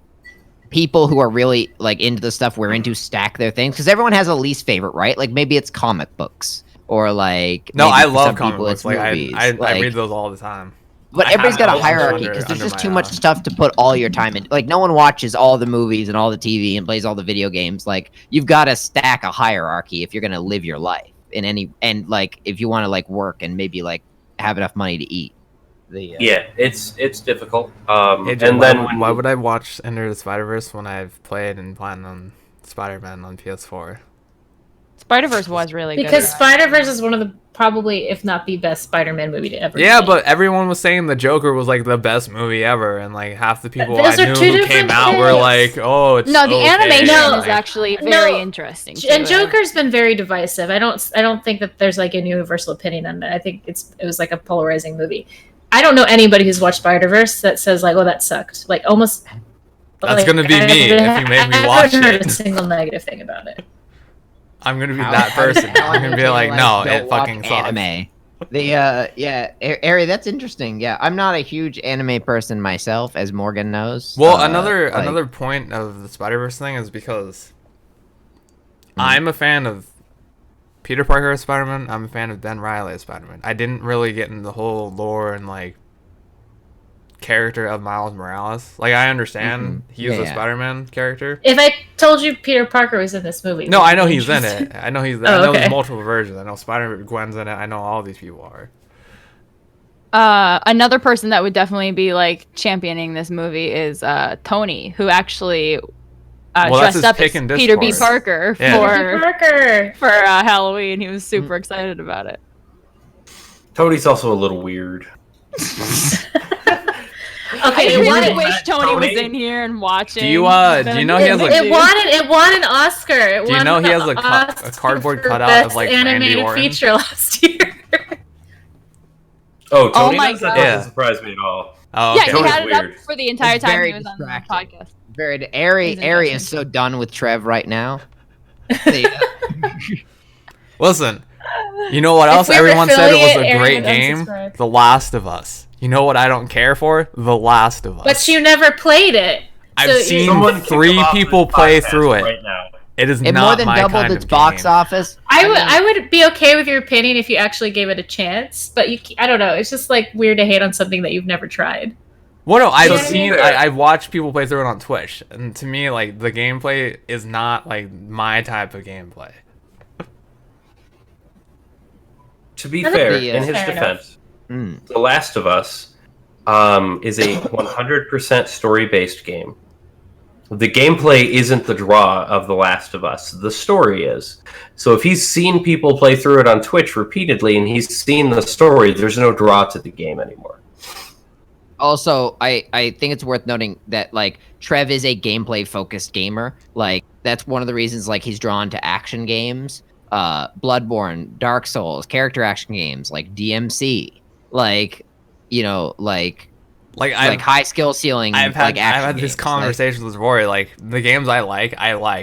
people who are really like into the stuff we're into stack their things, because everyone has a least favorite, right? Like maybe it's comic books or like No, maybe I for love some comic people books. it's Like movies. I Like, read those all the time. but I everybody's have got a those hierarchy under- because there's under just my, too much stuff to put all your time in. Like no one watches all the movies and all the TV and plays all the video games. Like you've got to stack a hierarchy if you're gonna live your life and like if you want to like work and maybe like have enough money to eat. Yeah, it's difficult. AJ, And why, then why would I watch Enter the Spider-Verse when I've played and planned on Spider-Man on PS4? Spider-Verse was really good. Because Spider-Verse is one of the probably, if not the best Spider-Man movie to ever. Yeah, be. but everyone was saying the Joker was like the best movie ever, and like half the people Those I are knew two who came different out were things. like, "Oh, it's No, the okay." animation No, is actually no, very interesting. And too. Joker's been very divisive. I don't think that there's like a universal opinion on that. I think it was like a polarizing movie. I don't know anybody who's watched Spider-Verse that says like, "Oh, that sucked." Like almost. That's like, gonna be me if you make me I watch haven't heard it. a single negative thing about it. I'm gonna be How- that how- person. how I'm gonna be like, no, don't it watch fucking sucks. anime. Ari, that's interesting. Yeah, I'm not a huge anime person myself, as Morgan knows. Well, like- another point of the Spider-Verse thing is because I'm a fan of Peter Parker as Spider-Man. I'm a fan of Ben Reilly as Spider-Man. I didn't really get into the whole lore and like character of Miles Morales. Like I understand he's a Yeah. Spider-Man character. If I told you Peter Parker was in this movie, No, would I you know be he's in interested? it. I know he's. Oh, I know okay. there's multiple versions. I know Spider-Gwen's in it. I know all these people are. Another person that would definitely be like championing this movie is Tony, who actually Well, that's dressed his up pick as in Peter B. Discord. Parker Yeah. Peter Parker. for Halloween. He was super excited about it. Tony's also a little weird. Okay, I it really wanted, wish Tony was Tony? in here and watching. Do you know he has it won an Oscar. It Do you won know he has the a Oscar cardboard for cutout Best of like Randy animated Orton? feature last year. Oh, Tony my does? That God. doesn't surprise me at all. Oh, Yeah, okay. he Tony's had it weird. up for the entire It's time very he was on the distracting. podcast. Very Ari He's is interesting. so done with Trev right now. The, Listen, you know what else we're everyone said it was affiliate, a Aaron great would game? unsubscribe. The Last of Us. You know what I don't care for? The Last of Us. But you never played it. I've so seen Someone kick 3 him off people this play podcast through it. right now. It is it not more than my doubled kind its of box game. office. I would be okay with your opinion if you actually gave it a chance, but I don't know. It's just like weird to hate on something that you've never tried. Well, no, I've So seen, fair. I've watched people play through it on Twitch, and to me, like, the gameplay is not, like, my type of gameplay. To be I think fair, the, in his fair defense, Mm. The Last of Us is a 100% story-based game. The gameplay isn't the draw of The Last of Us. The story is. So if he's seen people play through it on Twitch repeatedly and he's seen the story, there's no draw to the game anymore. Also, I think it's worth noting that like Trev is a gameplay focused gamer. Like that's one of the reasons like he's drawn to action games, Bloodborne, Dark Souls, character action games like DMC, like you know like high skill ceiling. I've had action this games, conversation with Rory. Like, the games I like,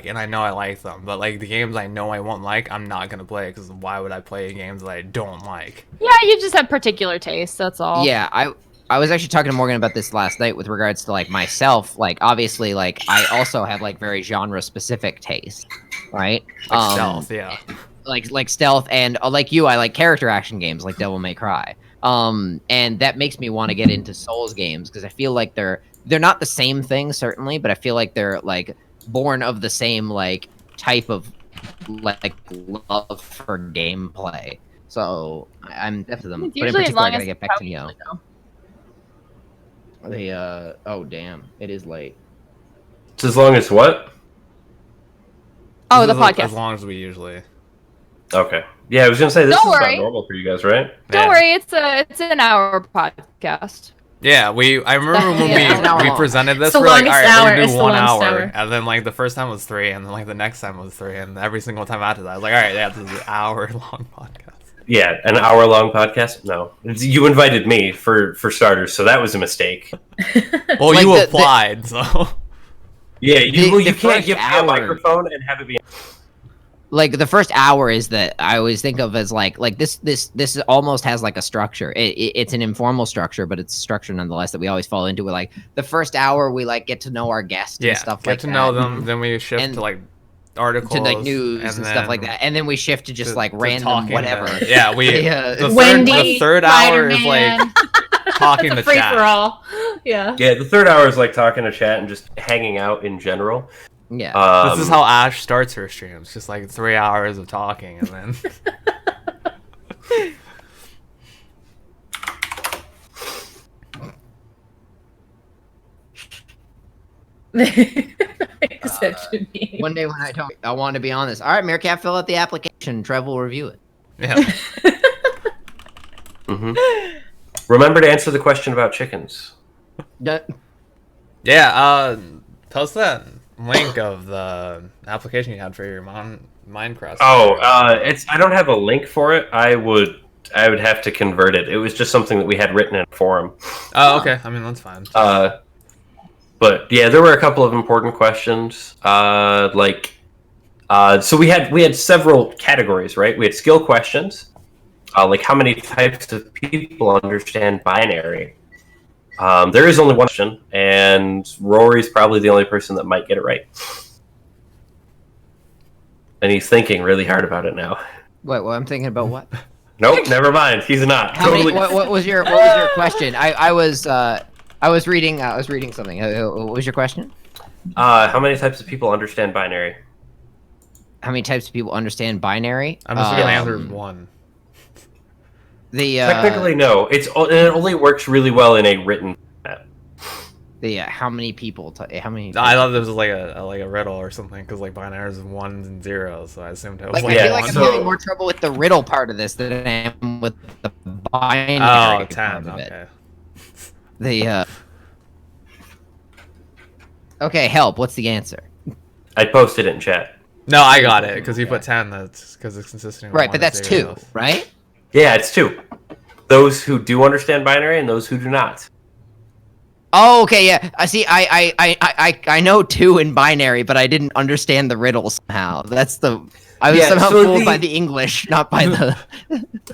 and I know I like them. But, like, the games I know I won't like, I'm not going to play, because why would I play games that I don't like? Yeah, you just have particular tastes. That's all. Yeah, I was actually talking to Morgan about this last night with regards to like myself. Like obviously, like I also have like very genre specific taste, right? Like stealth, yeah. Like stealth, and like you, I like character action games like Devil May Cry. And that makes me want to get into Souls games because I feel like they're not the same thing certainly, but I feel like they're like born of the same like type of like love for gameplay. So I'm definitely them. It's But in usually as particular, I long gotta as get back to Neo. Oh damn, it is late. It's as long as what? Oh, This the is podcast. as long as we usually. Okay. Yeah, I was gonna say this Don't is worry. not normal for you guys, right? Don't Yeah. worry, it's an hour podcast. Yeah, I remember when Yeah, it's an hour we long. presented this, It's the we're like, longest alright, hour. we're gonna It's do the 1 longest hour. hour. And then like the first time was 3, and then like the next time was 3, and every single time after that, I was like, alright, yeah, this is an hour-long podcast. Yeah, an hour-long podcast? No. You invited me for starters, so that was a mistake. Well, Like you the- applied, so. Yeah, you The can't first give me a hour- microphone and have it be. Like the first hour is that I always think of as like this almost has like a structure. It's an informal structure, but it's a structure nonetheless that we always fall into. With like the first hour, we like get to know our guests Yeah, and stuff get like to that. know them, then we shift And- to like articles. to like news and stuff like then that, and then we shift to just to- like to random talking whatever. to- yeah, we. Yeah. The Wendy, third hour is like Spider-Man. talking It's to a free chat. for all. Yeah. Yeah, the third hour is like talking to chat and just hanging out in general. Yeah, This is how Ash starts her streams, just like 3 hours of talking, and then. Exception me. one day when I want to be on this. All right, Meerkat, fill out the application. Trev will review it. Yeah. hmm Remember to answer the question about chickens. Yeah, post that link of the application you had for your Minecraft. Oh, I don't have a link for it. I would have to convert it. It was just something that we had written in a forum. Oh, okay. I mean, that's fine. But yeah, there were a couple of important questions. So we had several categories, right? We had skill questions, like how many types of people understand binary. There is only one question, and Rory's probably the only person that might get it right. And he's thinking really hard about it now. Wait, well, I'm thinking about what? Nope, never mind. He's not. How many, Totally. what was your question? I was reading something. What was your question? How many types of people understand binary? How many types of people understand binary? I'm just gonna answer one. The Technically, no. It only works really well in a written format. how many people? How many? I thought this was like a riddle or something, because like binary is ones and zeros, so I assumed it was Like, like I feel yeah, like one. I'm so- having more trouble with the riddle part of this than I am with the binary Oh, part 10, of it. okay. The Okay, help. What's the answer? I posted it in chat. No, I got it because you put 10. That's because it's consistent. With Right, one but that's of the 2, zeros. right? Yeah, it's 2. Those who do understand binary and those who do not. Oh, okay, yeah. I see. I know 2 in binary, but I didn't understand the riddle somehow. I was somehow fooled by the English, not by the.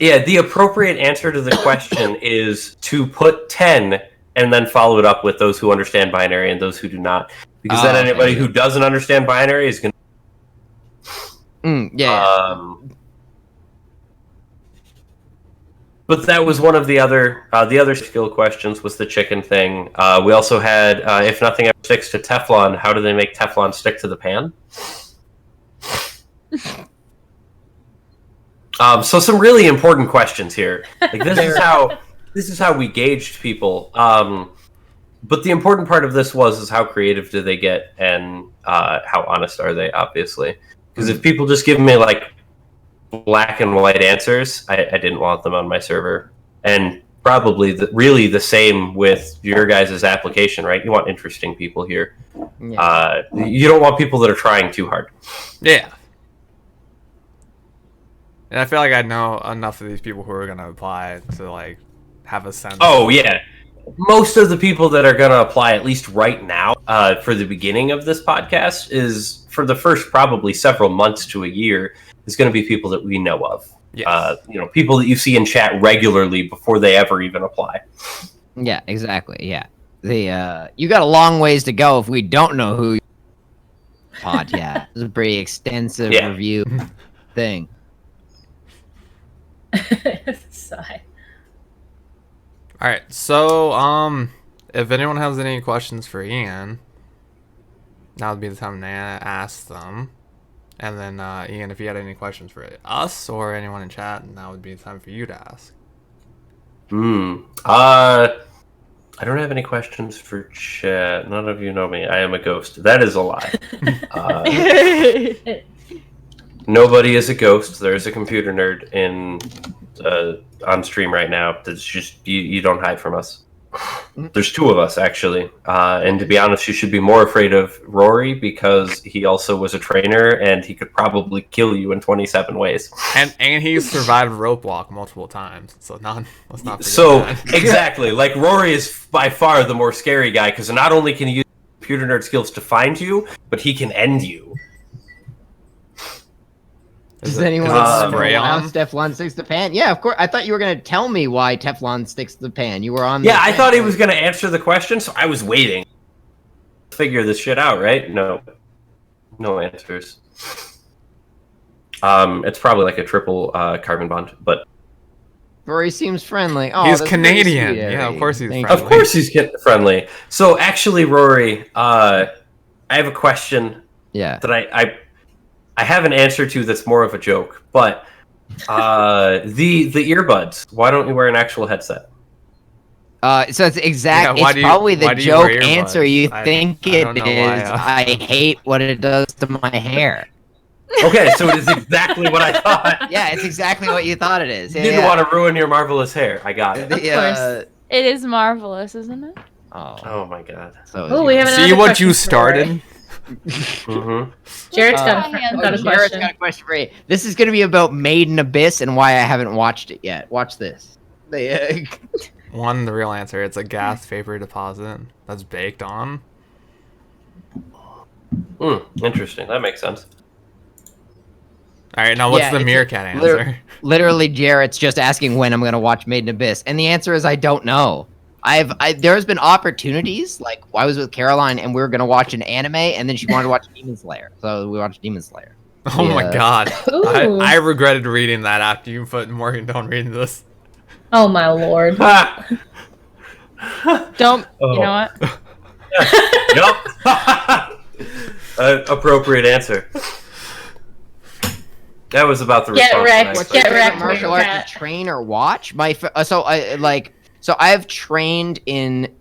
Yeah, the appropriate answer to the question is to put 10 and then follow it up with those who understand binary and those who do not, because then okay, anybody yeah. who doesn't understand binary is going to. Yeah. But that was one of the other skill questions was the chicken thing. We also had if nothing ever sticks to Teflon, how do they make Teflon stick to the pan? So some really important questions here. Like this is how we gauged people. But the important part of this is how creative do they get and how honest are they? Obviously, because if people just give me like black and white answers, I didn't want them on my server. And probably really the same with your guys' application, right? You want interesting people here. Yeah. You don't want people that are trying too hard. Yeah. And I feel like I know enough of these people who are going to apply to like have a sense. Oh, yeah. Most of the people that are going to apply, at least right now, for the beginning of this podcast, is for the first probably several months to a year, is going to be people that we know of. Yes. People that you see in chat regularly before they ever even apply. Yeah, exactly. Yeah. You got a long ways to go if we don't know who you pod. Yeah, it's a pretty extensive review thing. Sigh. All right. So, if anyone has any questions for Ian, now would be the time to ask them. And then, Ian, if you had any questions for us or anyone in chat, now would be the time for you to ask. I don't have any questions for chat. None of you know me. I am a ghost. That is a lie. Nobody is a ghost. There's a computer nerd on stream right now. That's just you don't hide from us. There's 2 of us actually, and to be honest, you should be more afraid of Rory because he also was a trainer and he could probably kill you in 27 ways. And he's survived rope walk multiple times, so let's not forget So that. exactly, like Rory is by far the more scary guy because not only can he use computer nerd skills to find you, but he can end you. Does anyone know spray how on? Teflon sticks to the pan? Yeah, of course. I thought you were going to tell me why Teflon sticks to the pan. You were on. Yeah, I thought he was going to answer the question, so I was waiting. Figure this shit out, right? No answers. It's probably like a triple carbon bond, but Rory seems friendly. Oh, He's that's Canadian. very sweet, Yeah, of Eddie. course he's Thank friendly. of course he's friendly. So actually, Rory, I have a question Yeah. that I have an answer to that's more of a joke, but the earbuds. Why don't you wear an actual headset? So it's exact. Yeah, it's probably the why do you joke wear earbuds? answer you think I it don't know is. why, I hate what it does to my hair. Okay, so it is exactly what I thought. Yeah, it's exactly what you thought it is. You didn't want to ruin your marvelous hair. I got it. Of course. It is marvelous, isn't it? Oh my god. So We have See another what question you for started? Rory. Mm-hmm. Jared's Jared's got a Jared's question. got a question for you. This is going to be about Made in Abyss and why I haven't watched it yet. Watch this. The real answer. It's a gas vapor deposit that's baked on. Interesting. That makes sense. All right, now what's Yeah, the it's meerkat answer? Literally, Jarrett's just asking when I'm going to watch Made in Abyss, and the answer is I don't know. There's been opportunities, like I was with Caroline and we were going to watch an anime, and then she wanted to watch Demon Slayer, so we watched Demon Slayer. Oh my Yeah. god. Ooh. I regretted reading that after you put Morgan, don't read this. Oh my lord. Don't. Oh. You know what? Yup. Appropriate answer. That was about the Get response. wrecked. that I What's Get your favorite wrecked, martial Meerkat. art to train or watch? So I've trained in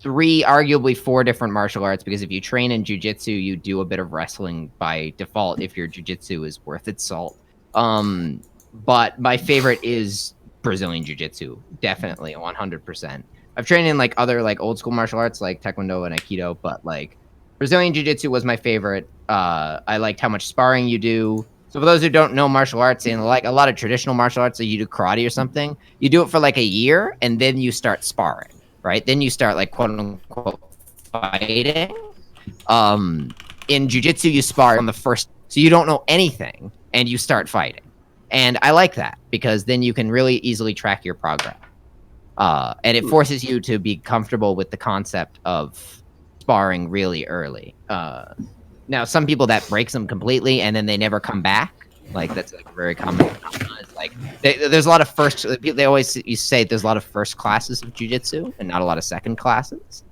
3, arguably 4 different martial arts, because if you train in jiu-jitsu, you do a bit of wrestling by default if your jiu-jitsu is worth its salt. But my favorite is Brazilian jiu-jitsu, definitely 100%. I've trained in like other like old school martial arts like Taekwondo and Aikido, but like Brazilian Jiu-Jitsu was my favorite. I liked how much sparring you do. So for those who don't know martial arts and like a lot of traditional martial arts, so you do karate or something, you do it for like a year and then you start sparring, right? Then you start like quote unquote fighting. In jiu-jitsu you spar on the first, so you don't know anything and you start fighting. And I like that because then you can really easily track your progress. And it forces you to be comfortable with the concept of sparring really early. Now, some people that breaks them completely and then they never come back. Like that's like a very common phenomenon. It's like there's a lot of first. They always you say there's a lot of first classes of jiu-jitsu and not a lot of second classes.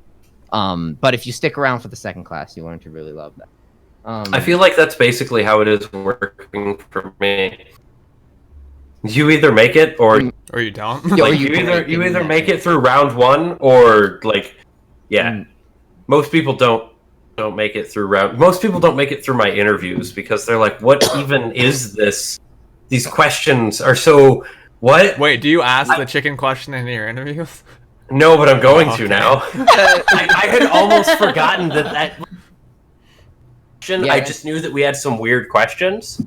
But if you stick around for the second class, you learn to really love that. I feel like that's basically how it is working for me. You either make it or you don't. Like, you either make it through round one or like, yeah. Most people don't make it through Most people don't make it through my interviews because they're like, "What even is this? These questions are so what?" Wait, do you ask the chicken question in your interviews? No, but I'm going to now. I had almost forgotten that question. Yeah, I just knew that we had some weird questions.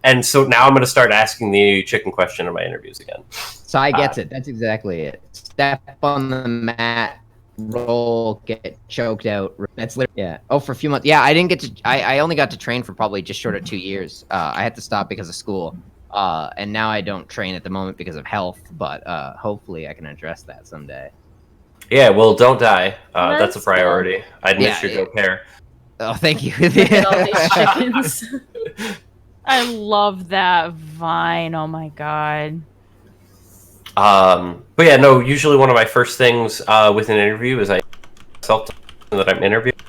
And so now I'm going to start asking the chicken question in my interviews again. Sai gets it. That's exactly it. Step on the mat, roll, get choked out. That's literally, yeah. Oh, for a few months. Yeah, I didn't get to, I only got to train for probably just short of 2 years. I had to stop because of school. And now I don't train at the moment because of health, but hopefully I can address that someday. Yeah, well, don't die. That's a priority. I'd miss your go pair. Oh, thank you. Look at all these chickens. I love that vine. Oh my god. But yeah, no. Usually, one of my first things with an interview is I self that I'm interviewing,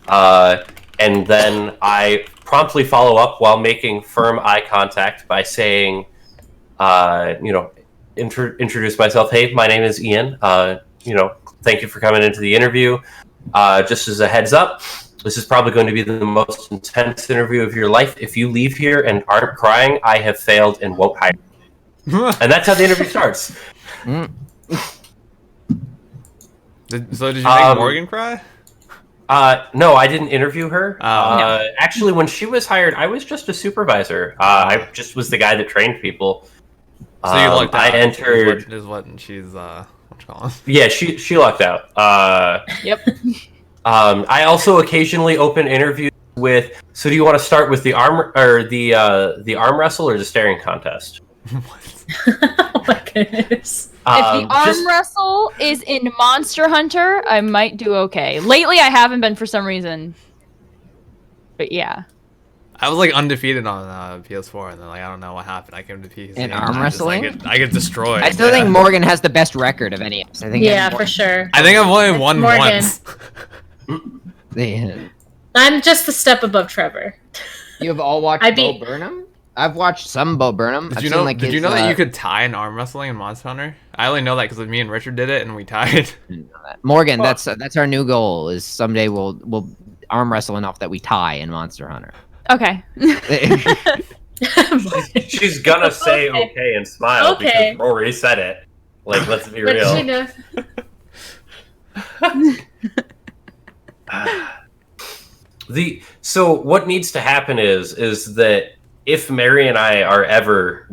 and then I promptly follow up while making firm eye contact by saying, introduce myself. Hey, my name is Ian. Thank you for coming into the interview. Just as a heads up, this is probably going to be the most intense interview of your life. If you leave here and aren't crying, I have failed and won't hire you. And that's how the interview starts. Did you make Morgan cry? No, I didn't interview her. No. Actually, when she was hired, I was just a supervisor. I just was the guy that trained people. So you lucked out. I entered. Is what she's what you call it? Yeah, she lucked out. Yep. I also occasionally open interviews with. So, do you want to start with the arm or the arm wrestle or the staring contest? Oh my goodness. If the arm wrestle is in Monster Hunter, I might do okay. Lately, I haven't been for some reason. But yeah. I was like undefeated on PS4, and then like I don't know what happened. I came to PC In arm wrestling? I get destroyed. I still think Morgan has the best record of any of us. I think. Yeah, for sure. I think I've only won Morgan. once. I'm just a step above Trevor. You have all watched Bo Burnham? I've watched some Bo Burnham. Did you know that you could tie in arm wrestling in Monster Hunter? I only know that because me and Richard did it and we tied. Morgan, that's our new goal. Is someday we'll arm wrestle enough that we tie in Monster Hunter. Okay. She's gonna say okay and smile because Rory said it. Like, let's be real. She knows. So what needs to happen is that if Mary and I are ever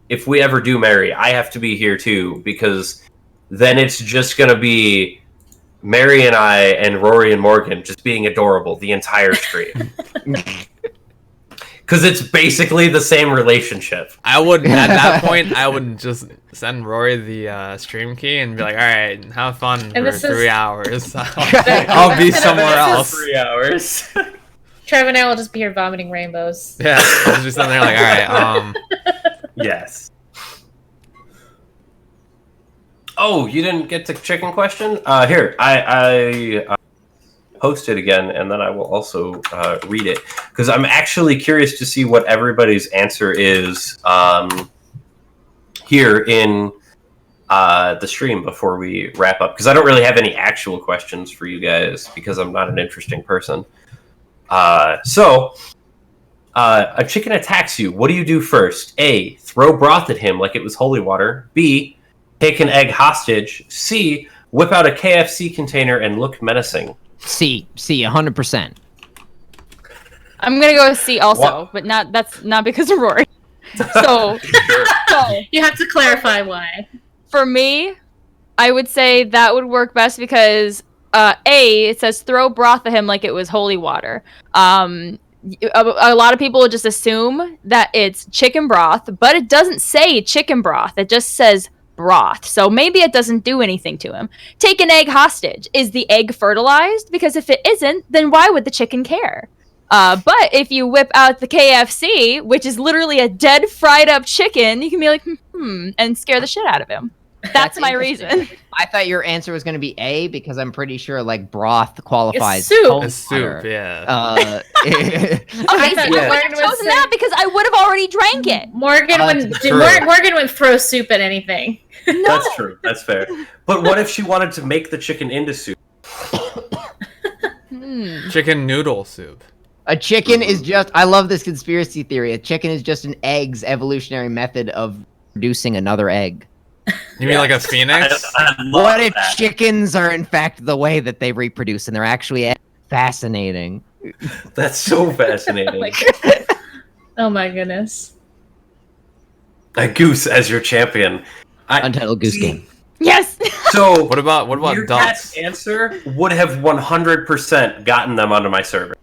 if we ever do marry, I have to be here too, because then it's just gonna be Mary and I and Rory and Morgan just being adorable the entire stream. Because it's basically the same relationship. At that point, I would just send Rory the stream key and be like, all right, have fun for 3 hours. I'll be somewhere else. 3 hours. Trev and I will just be here vomiting rainbows. Yeah, I'll just sitting there like, all right, yes. Oh, you didn't get the chicken question? Here, I post it again, and then I will also read it, because I'm actually curious to see what everybody's answer is here in the stream before we wrap up, because I don't really have any actual questions for you guys, because I'm not an interesting person. So, a chicken attacks you. What do you do first? A, throw broth at him like it was holy water. B, take an egg hostage. C, whip out a KFC container and look menacing. C, 100%. I'm gonna go with C also, What? but that's not because of Rory. So, so You have to clarify why. for me, I would say that would work best because it says throw broth at him like it was holy water. A lot of people would just assume that it's chicken broth, but it doesn't say chicken broth. It just says broth. So maybe it doesn't do anything to him. Take an egg hostage. Is the egg fertilized? Because if it isn't, then why would the chicken care? But if you whip out the KFC, which is literally a dead fried up chicken, you can be like, and scare the shit out of him. That's my interesting. reason. I thought your answer was going to be A because I'm pretty sure like broth qualifies. It's soup. cold It's soup, water. yeah. Okay, so thought I you would were have gonna chosen say- that because I would have already drank it. Morgan wouldn't. that's true. Morgan wouldn't throw soup at anything. No. That's true. That's fair. But what if she wanted to make the chicken into soup? Chicken noodle soup. A chicken is just. I love this conspiracy theory. A chicken is just an egg's evolutionary method of producing another egg. You mean like a phoenix? I love What if that. chickens are in fact the way that they reproduce and they're actually eggs? Fascinating. That's so fascinating. Oh my goodness. A goose as your champion. Untitled Goose Game. Yes. So What about Meerkat's dunks? answer would have 100% gotten them onto my server.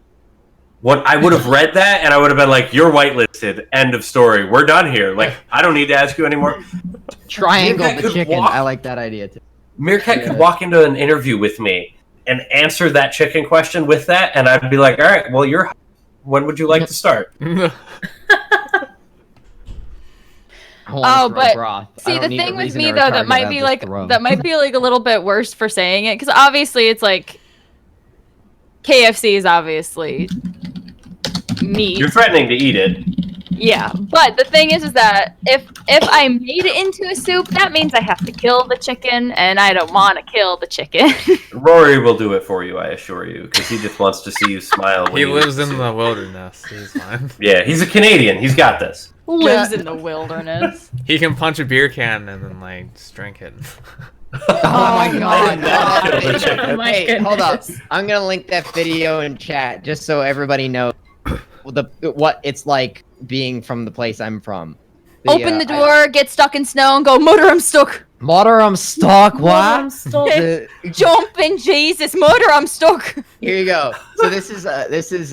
What I would have read that and I would have been like, "You're whitelisted. End of story. We're done here. Like, I don't need to ask you anymore." Triangle Meerkat the could chicken. walk- I like that idea too. Meerkat could walk into an interview with me and answer that chicken question with that, and I'd be like, "All right, well, when would you like to start?" Oh, but broth. I See, don't the need a thing with reason me or a though, that target, might I'll be just like throw 'em. a little bit worse for saying it because obviously it's like KFC is obviously meat. You're threatening to eat it. Yeah, but the thing is that if I made it into a soup, that means I have to kill the chicken, and I don't want to kill the chicken. Rory will do it for you, I assure you, because he just wants to see you smile. When He you lives eat in soup. the wilderness. He's fine. Yeah, he's a Canadian. He's got this. Lives in the wilderness. He can punch a beer can and then like just drink it. Oh my god. God. Oh my Hey, hold up. goodness. I'm gonna link that video in chat just so everybody knows what it's like being from the place I'm from. Open the door, get stuck in snow, and go, Motor, I'm stuck. Motor, I'm stuck. I'm What? still- Jump in, Jesus, Motor, I'm stuck. Here you go. So this is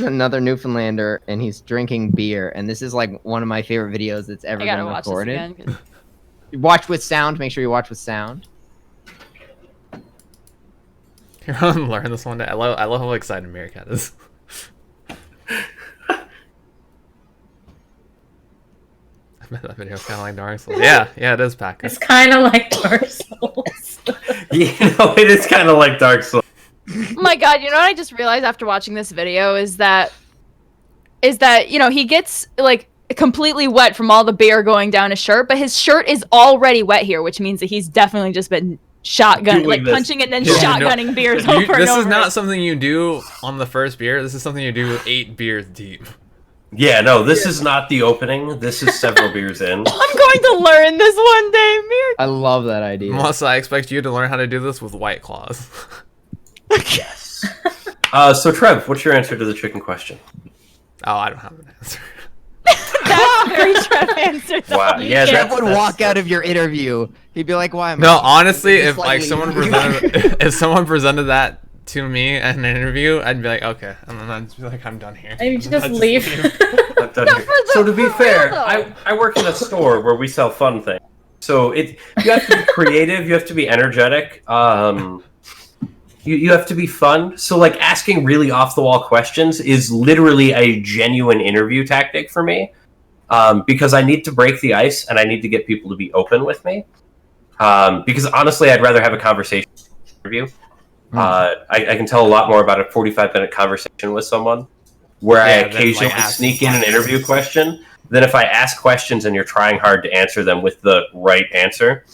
another Newfoundlander, and he's drinking beer, and this is like one of my favorite videos that's ever I gotta been watch this recorded. again. 'Cause- Watch with sound. Make sure you watch with sound. You're gonna learn this one day. I love how excited Meerkat is. I bet that video's kind of like Dark Souls. Yeah, it is, Packer. It's kind of like Dark Souls. It is kind of like Dark Souls. Oh my god, you know what I just realized after watching this video is that he gets like completely wet from all the beer going down his shirt, but his shirt is already wet here, which means that he's definitely just been Doing like this. punching and then Yeah, shotgunning beers You- over and this over. is not something you do on the first beer. This is something you do 8 beers deep. Yeah, no, this is not the opening. This is several beers in. I'm going to learn this one day, Mir. I love that idea. Unless I expect you to learn how to do this with White Claws. Yes. So Trev, what's your answer to the chicken question? Oh, I don't have an answer. That's a very Trev answer. though. Wow. Yeah, Jeff that's, would walk out of your interview. He'd be like, "Why am No, I?" honestly, Just if like leave. someone presented, if someone presented that to me in an interview, I'd be like, okay, and then I'd just be like, I'm done here. And you And just I'd leave. I've done here. So to be fair, I work in a store where we sell fun things. So you have to be creative, you have to be energetic, you have to be fun. So like asking really off the wall questions is literally a genuine interview tactic for me. Because I need to break the ice and I need to get people to be open with me. Because honestly, I'd rather have a conversation interview. I can tell a lot more about a 45-minute conversation with someone where I Yeah, than, like, occasionally asking sneak in an interview question than if I ask questions and you're trying hard to answer them with the right answer.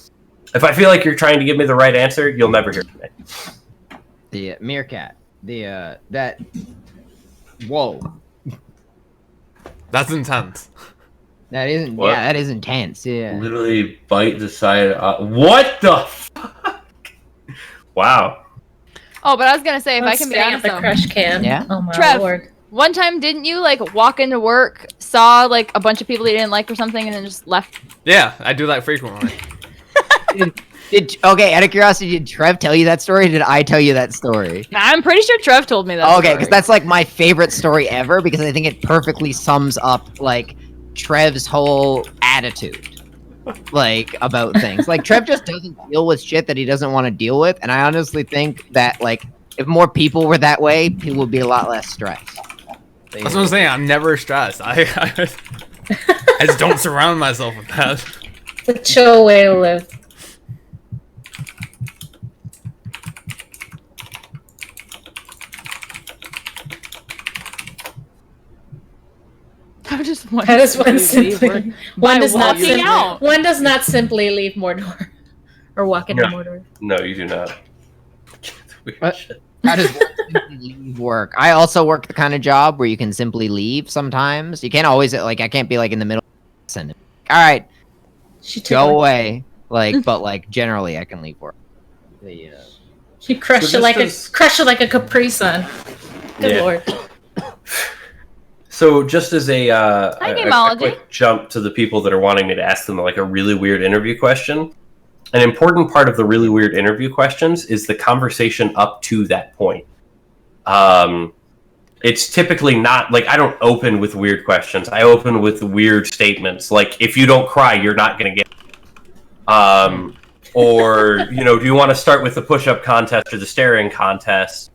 If I feel like you're trying to give me the right answer, you'll never hear from me. The meerkat. That. Whoa. That's intense. That isn't. What? Yeah, that is intense. Yeah. Literally bite the side. What the fuck? Wow. Oh, but I was gonna say, if I can be Spitting honest, out the though, crush can. Yeah. Oh my Trev. lord. one time didn't you like walk into work, saw like a bunch of people you didn't like or something, and then just left? Yeah, I do that frequently. Okay, out of curiosity, did Trev tell you that story? Or did I tell you that story? I'm pretty sure Trev told me that. Okay, because that's like my favorite story ever because I think it perfectly sums up like Trev's whole attitude, like about things. Like Trev just doesn't deal with shit that he doesn't want to deal with, and I honestly think that like if more people were that way, people would be a lot less stressed. That's what I'm saying. I'm never stressed. I just don't surround myself with that. It's a chill way to live. How does one How does one leave work? simply one does not walking simply, out. one does not simply leave Mordor or walk into No. Mordor. No, you do not. Weird What? shit. How does one simply leave work? I also work the kind of job where you can simply leave sometimes. You can't always like I can't be like in the middle. Send it. All right, She took go it. away. Like, but like generally, I can leave work. She crushed So it like just crushed it like a Capri Sun. Good Yeah. lord. So just as a Gamology. quick jump to the people that are wanting me to ask them like a really weird interview question, an important part of the really weird interview questions is the conversation up to that point. It's typically not like I don't open with weird questions. I open with weird statements like if you don't cry, you're not going to get. Or you know, do you want to start with the push-up contest or the staring contest?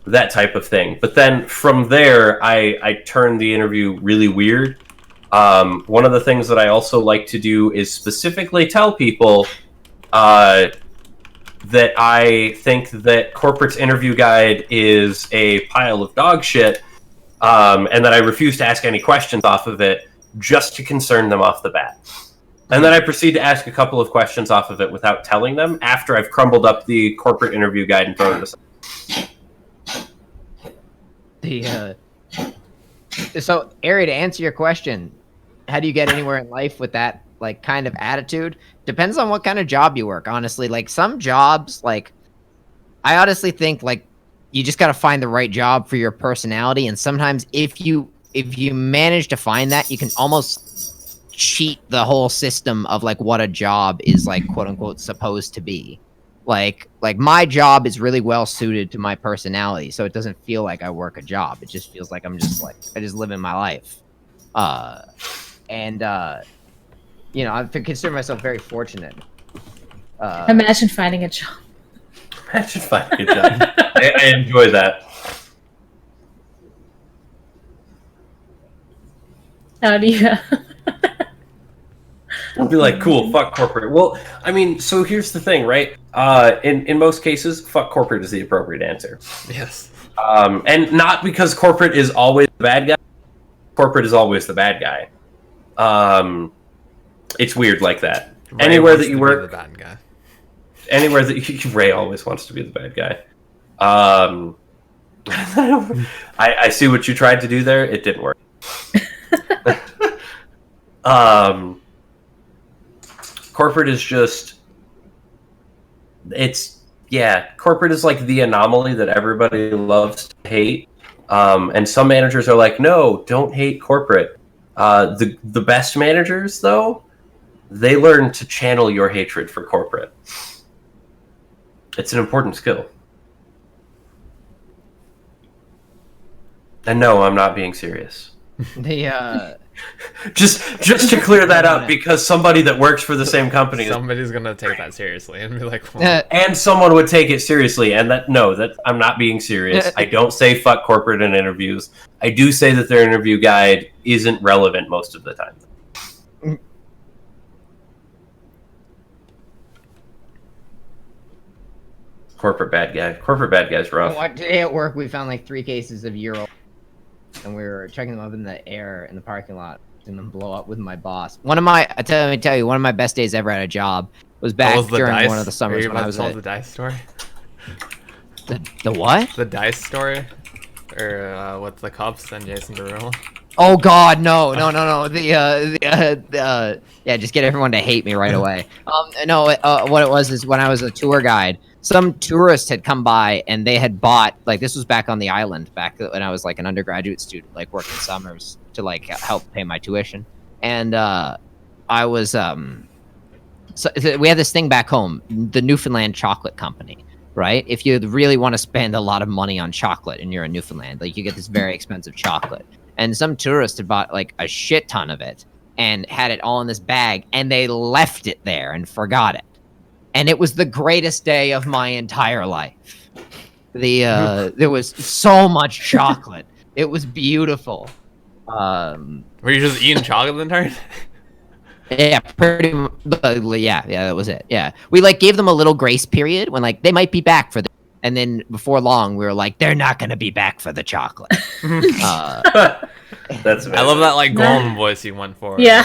That type of thing. But then from there, I turn the interview really weird. One of the things that I also like to do is specifically tell people that I think that corporate's interview guide is a pile of dog shit, and that I refuse to ask any questions off of it just to concern them off the bat. And then I proceed to ask a couple of questions off of it without telling them after I've crumbled up the corporate interview guide and thrown it aside. So Ari, to answer your question, how do you get anywhere in life with that like kind of attitude? Depends on what kind of job you work, honestly. Like some jobs, like I honestly think like you just got to find the right job for your personality, and sometimes if you manage to find that, you can almost cheat the whole system of like what a job is like quote unquote supposed to be. Like my job is really well suited to my personality, so it doesn't feel like I work a job. It just feels like I'm just like I just live in my life. You know, I consider myself very fortunate. Imagine finding a job. Imagine finding a job. I enjoy that. How do you I'll be like, cool, fuck corporate. Well, I mean, so here's the thing, right? In most cases, fuck corporate is the appropriate answer. Yes. And not because corporate is always the bad guy. Corporate is always the bad guy. It's weird like that. Ray Anywhere wants that you to be work, the bad guy. anywhere that you, Ray always wants to be the bad guy. I see what you tried to do there. It didn't work. Corporate is just, corporate is like the anomaly that everybody loves to hate. And some managers are like, no, don't hate corporate. The best managers, though, they learn to channel your hatred for corporate. It's an important skill. And no, I'm not being serious. Just to clear that up, because somebody that works for the same company Somebody's gonna take that seriously and be like, well, and someone would take it seriously, and that I'm not being serious. I don't say fuck corporate in interviews. I do say that their interview guide isn't relevant most of the time. Corporate bad guy's rough. Today at work, we found like 3 cases of Euro, and we were checking them up in the air in the parking lot, and them blow up with my boss. Let me tell you, one of my best days ever at a job was back during one of the summers when I was at the dice story. The what? The dice story, or with the Cubs and Jason Derulo. Oh God, no. Yeah, just get everyone to hate me right away. No, what it was is when I was a tour guide, some tourists had come by and they had bought, like, this was back on the island, back when I was like an undergraduate student, like working summers to like help pay my tuition, and I was so we had this thing back home, the Newfoundland Chocolate Company. Right? If you really want to spend a lot of money on chocolate and you're in Newfoundland, like you get this very expensive chocolate. And some tourist had bought like a shit ton of it and had it all in this bag, and they left it there and forgot it. And it was the greatest day of my entire life. There was so much chocolate. It was beautiful. Were you just eating chocolate the entire day? Yeah, pretty much. Yeah, that was it. Yeah, we like gave them a little grace period when like they might be back for the, and then before long we were like, they're not gonna be back for the chocolate. That's amazing. I love that like golden voice you went for. Yeah.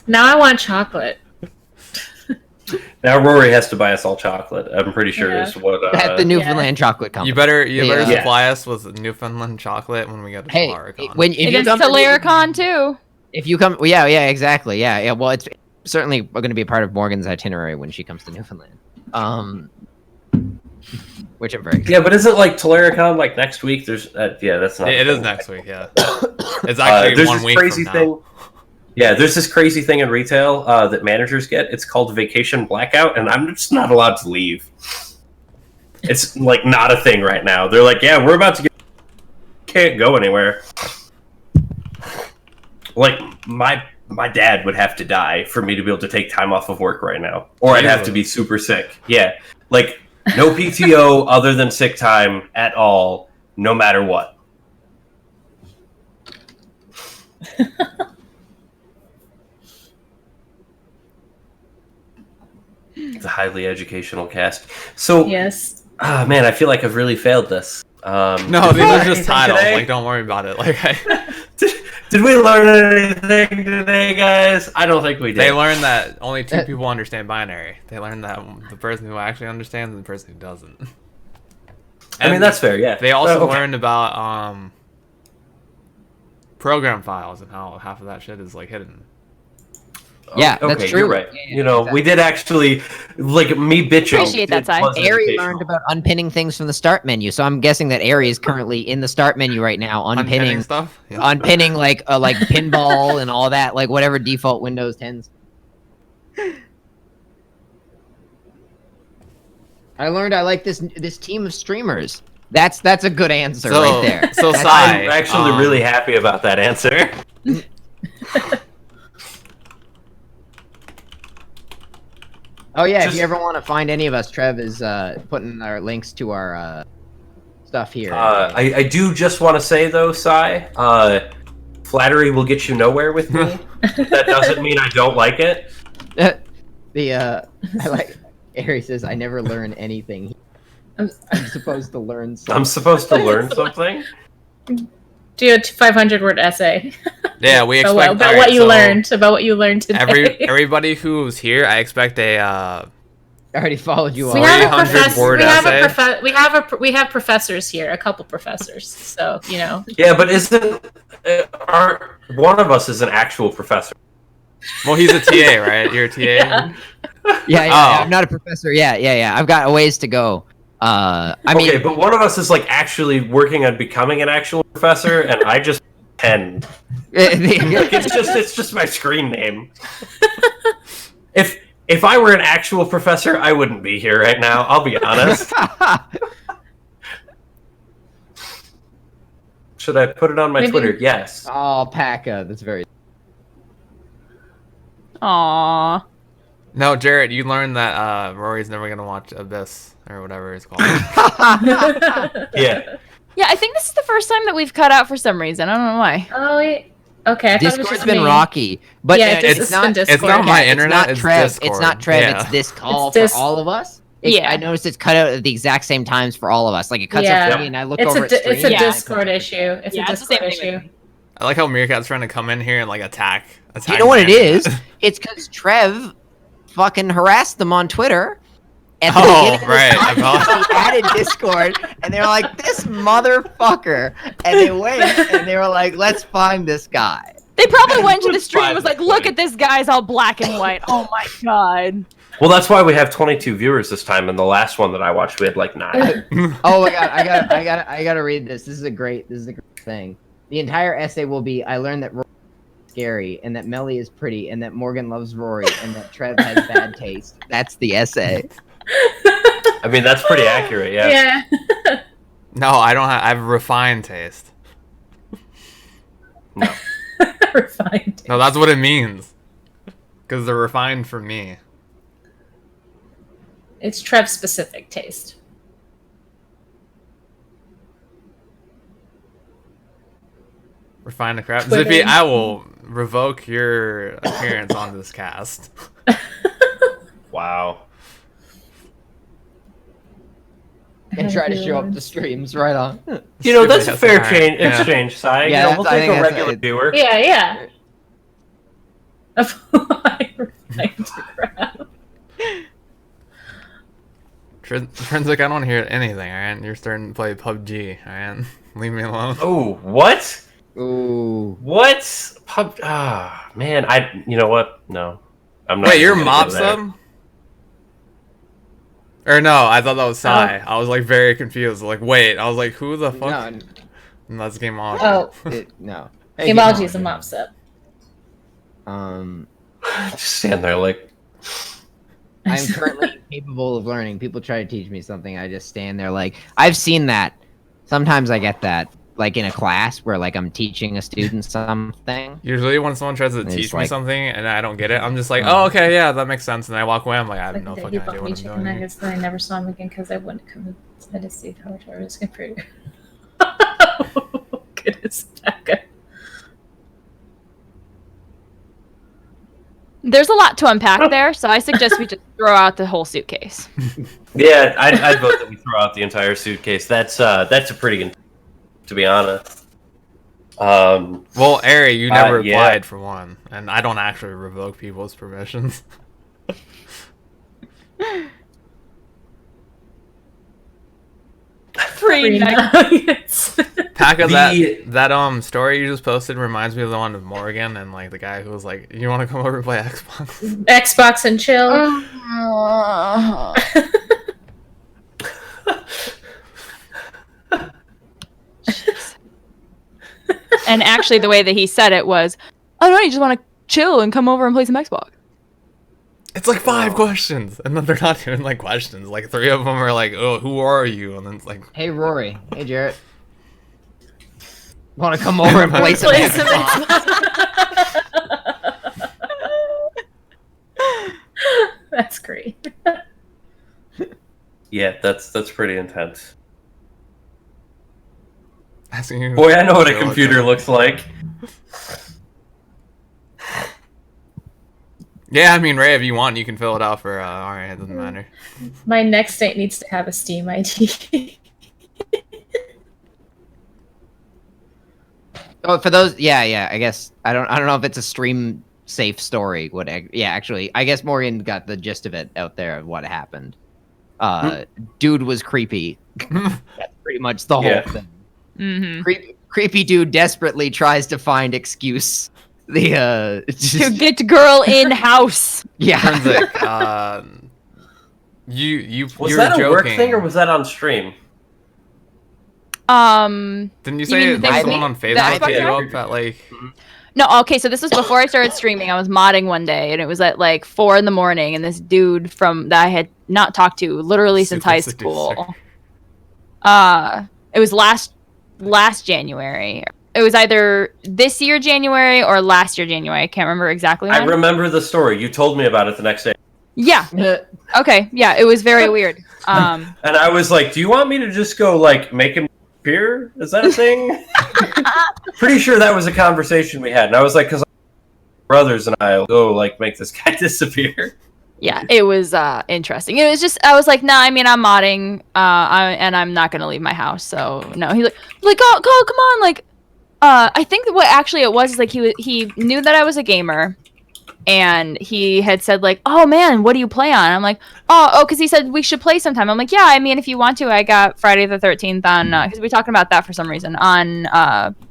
Now I want chocolate. Now Rory has to buy us all chocolate. I'm pretty sure Yeah. is what. At the Newfoundland Chocolate Company. You better Yeah. supply us with Newfoundland chocolate when we go to Hey, Laricon. when if It you is come to Laricon too. if you come, well, yeah, exactly, yeah. Well, it's certainly going to be a part of Morgan's itinerary when she comes to Newfoundland. Which I'm very excited. Yeah, but isn't like Telericon like next week? There's that's not. it is next week. Yeah, it's actually there's 1 this week crazy from now. thing. Yeah, there's this crazy thing in retail that managers get. It's called vacation blackout, and I'm just not allowed to leave. It's like not a thing right now. They're like, yeah, we're about to get. Can't go anywhere. Like my dad would have to die for me to be able to take time off of work right now, or I'd have to be super sick. Yeah, like no PTO other than sick time at all, no matter what. It's a highly educational cast. So, Yes. man, I feel like I've really failed this. No, did these we are learn just anything titles. today? Like, don't worry about it. Like, Did we learn anything today, guys? I don't think we did. they learned that only 2 people understand binary. They learned that the person who actually understands and the person who doesn't. I mean, And that's fair, yeah. They also Okay. learned about program files and how half of that shit is like hidden. Yeah, okay, that's true. You're right. Yeah, You know, we did actually, like, me bitching. Appreciate that, Si. was Ari educational. learned about unpinning things from the start menu, so I'm guessing that Ari is currently in the start menu right now, unpinning stuff. Yeah. unpinning like pinball and all that, like whatever default Windows 10s. I learned I like this team of streamers. That's a good answer right there. So That's- Sai, I'm actually really happy about that answer. Oh yeah, Just- if you ever want to find any of us, Trev is putting our links to our stuff here. I do just want to say, though, Sai, flattery will get you nowhere with me. That doesn't mean I don't like it. I like Ari says I never learn anything. I'm supposed to learn something. I'm supposed to learn something. Do a 500-word essay yeah, we expect about alright, what you so learned. About what you learned today. Everybody who's here, I expect a I already followed you we all. have a 300 professor. word essay. We have professors here. A couple professors. So you know. Yeah, but aren't one of us is an actual professor? well, he's a TA, right? You're a TA. Yeah. Yeah, Oh. I'm not a professor. Yeah. I've got a ways to go. I mean, Okay, but one of us is like actually working on becoming an actual professor, and I just pretend. Like, it's just my screen name. If I were an actual professor, I wouldn't be here right now. I'll be honest. Should I put it on my Maybe- Twitter? Yes. Oh, Paka, that's very. Aww. No, Jarrett, you learned that Rory's never gonna watch Abyss or whatever it's called. Yeah. Yeah, I think this is the first time that we've cut out for some reason. I don't know why. Oh wait. Okay. I thought it was Discord's just been me. rocky, but Yeah, it's been Discord. it's not my it's internet. not It's Trev. Discord. It's not Trev. Yeah. It's this call It's for all of us. Yeah. I noticed it's cut out at the exact same times for all of us. Like it cuts Yeah. up for me, and I look It's over a at di- stream. it's a Yeah. Discord issue. It's Yeah, a it's the same Discord thing with issue. I like how Meerkat's trying to come in here and like attack. You know what it is? It's because Trev fucking harassed them on Twitter. at the Oh, beginning of right, the I know. he added Discord, and they were like, "This motherfucker," and they went and they were like, "Let's find this guy." They probably went to the Let's stream and find was like, this look guy. at this guy's all black and white. Oh my god. Well, that's why we have 22 viewers this time, and the last one that I watched, we had like 9. Oh my god, I gotta read this. This is a great thing. The entire essay will be: I learned that Rory is scary, and that Melly is pretty, and that Morgan loves Rory, and that Trev has bad taste. That's the essay. I mean, that's pretty accurate, yeah. Yeah. No, I don't have. I have refined taste. No. Refined. No, that's what it means. Because they're refined for me. It's Trev specific taste. Refine the crap. Twitter. Zippy, I will revoke your appearance on this cast. Wow. And try to show up to streams right on. You know, that's a That's fair alright. change, Yeah. exchange, Si. Yeah, You know, that's- we'll I take think a that's regular it. viewer. Yeah, yeah. Apply refined crap. Trinsic, I don't hear anything, alright? You're starting to play PUBG, alright? Leave me alone. Oh, what? Ooh. What? Man, you know what? No. I'm not. Wait, you're even gonna mob go there. sub? Or no, I thought that was Sai. Oh. I was like very confused. Like, wait, I was like, who the fuck? No, And that's Game On. Oh, no. Gamology is a mob set. Just stand there like. I'm currently capable of learning. People try to teach me something. I just stand there like, I've seen that. Sometimes I get that, like in a class where like I'm teaching a student something. Usually when someone tries to It's teach me like- something and I don't get it, I'm just like, oh, okay, yeah, that makes sense. And I walk away, I'm like, I have Like no the day fucking he bought idea me what I'm chicken doing. nuggets, then I never saw him again because I wouldn't come inside to see how much I was computer. Oh, goodness, Becca. There's a lot to unpack there, so I suggest we just throw out the whole suitcase. Yeah, I'd vote that we throw out the entire suitcase. That's a pretty good, to be honest. Well, Ari, you never yeah. applied for one, and I don't actually revoke people's permissions. Free nuggets. Pack of The- that story you just posted reminds me of the one of Morgan and like the guy who was like, "You want to come over and play Xbox?" Xbox and chill. And actually, the way that he said it was, "Oh no, you just want to chill and come over and play some Xbox." It's like 5 questions, and then they're not even like questions. Like 3 of them are like, "Oh, who are you?" And then it's like, Hey Rory. Hey Jarrett. Want to come over and play some Play some Xbox? That's great. Yeah, that's pretty intense. asking you. Boy, I know what a computer looks like. Yeah, I mean, Ray, if you want, you can fill it out for Ari. It doesn't matter. My next date needs to have a Steam ID. Oh, for those, yeah. I guess I don't know if it's a stream safe story. Yeah, actually, I guess Morgan got the gist of it out there of what happened. Dude was creepy. That's pretty much the whole Yeah. thing. Mm-hmm. Creepy dude desperately tries to find excuse. To get girl in house. yeah. Trinsic, you Was you that were a work joking. thing or was that on stream? Didn't you mean say the like thing someone on the Facebook Xbox hit you one? up at like? No, okay, so this was before I started streaming. I was modding one day, and it was at like 4 a.m, and this dude that I had not talked to literally since Super high seducer. school. It was last January. It was either this year January or last year January. I can't remember exactly when. I remember the story. You told me about it the next day. Yeah. Okay. Yeah, it was very weird. And I was like, do you want me to just go, like, make him appear? Is that a thing? Pretty sure that was a conversation we had. And I was like, because brothers and I will go, like, make this guy disappear. Yeah, it was interesting. It was just I was like, nah, I mean I'm modding, and I'm not gonna leave my house, so no. He's like, oh, come on, like, I think that what actually it was is like he knew that I was a gamer, and he had said like, "Oh man, what do you play on?" I'm like, "Oh, because he said we should play sometime." I'm like, "Yeah, I mean, if you want to, I got Friday the 13th on because we were talking about that for some reason on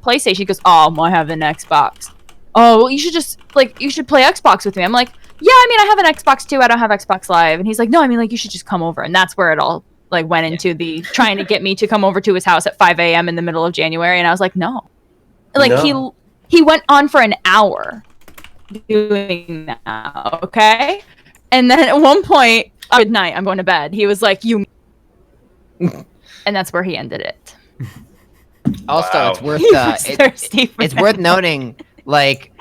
PlayStation." He goes, "Oh, well, I have an Xbox." "Oh, well, you should just you should play Xbox with me." I'm like, "Yeah, I mean, I have an Xbox too. I don't have Xbox Live." And he's like, "No, I mean, like you should just come over." And that's where it all went into the trying to get me to come over to his house at 5 a.m. in the middle of January, and I was like, "No." No. He went on for an hour doing that, okay? And then at one point, good night, I'm going to bed. He was like, "You," and that's where he ended it. Also, Wow. it's worth He was thirsty for it's that. worth noting, like,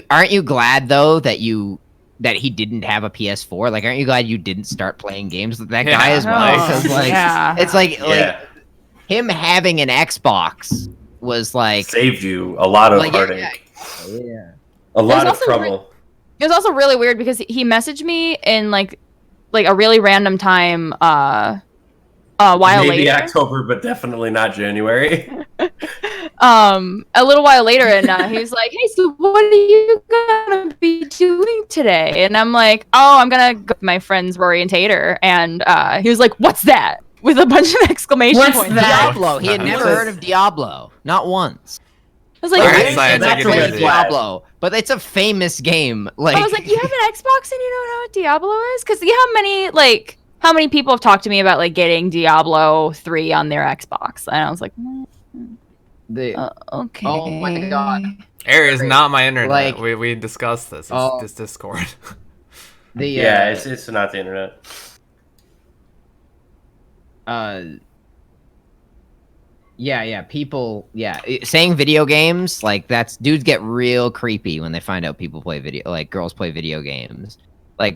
aren't you glad though that he didn't have a PS4? Like, aren't you glad you didn't start playing games with that guy as well? Oh, Because yeah. it's like Yeah. him having an Xbox was like Saved you a lot of Like, yeah, heartache. yeah. A lot of also trouble. It was also really weird because he messaged me in like a really random time a while Maybe later. October, but definitely not January. A little while later, and he was like, "Hey, so what are you gonna be doing today?" And I'm like, "Oh, I'm gonna go with my friend's Rory and Tater." And he was like, "What's that?" with a bunch of exclamation What's points. that? Diablo. He had never heard of Diablo, not once. I was like, Alright, "What?" I've science, never take it played easy. Diablo, but it's a famous game. Like, I was like, "You have an Xbox and you don't know what Diablo is?" Because how many people have talked to me about getting Diablo 3 on their Xbox, and I was like, "Okay." Oh my God. Air is not my internet. Like- we discussed this. It's Oh. this Discord. Yeah, it's not the internet. People, saying video games, dudes get real creepy when they find out people play girls play video games,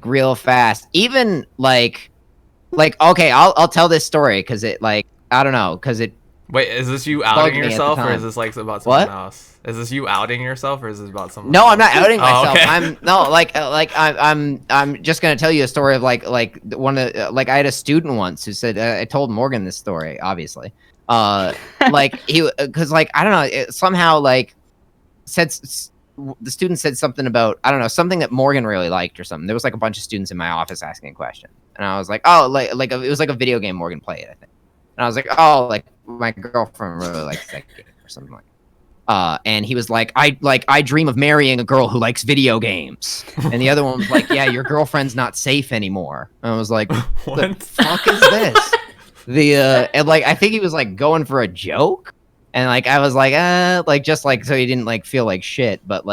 real fast. Even okay, I'll tell this story because I don't know, because it Wait, is this you bugged outing me at the yourself, or time. is this about someone What? else? Is this you outing yourself, or is this about someone? No, else? I'm not outing Oh, myself. okay. I'm just gonna tell you a story of one of I had a student once who said I told Morgan this story, obviously. He because I don't know, it somehow said the student said something about, I don't know, something that Morgan really liked or something. There was a bunch of students in my office asking a question, and I was like, oh, it was a video game Morgan played, I think. And I was like, oh, my girlfriend really likes that game or something and he was like, I dream of marrying a girl who likes video games. And the other one was like, yeah, your girlfriend's not safe anymore. And I was like, what the What? fuck is this? And I think he was going for a joke. And I was just so he didn't feel like shit. But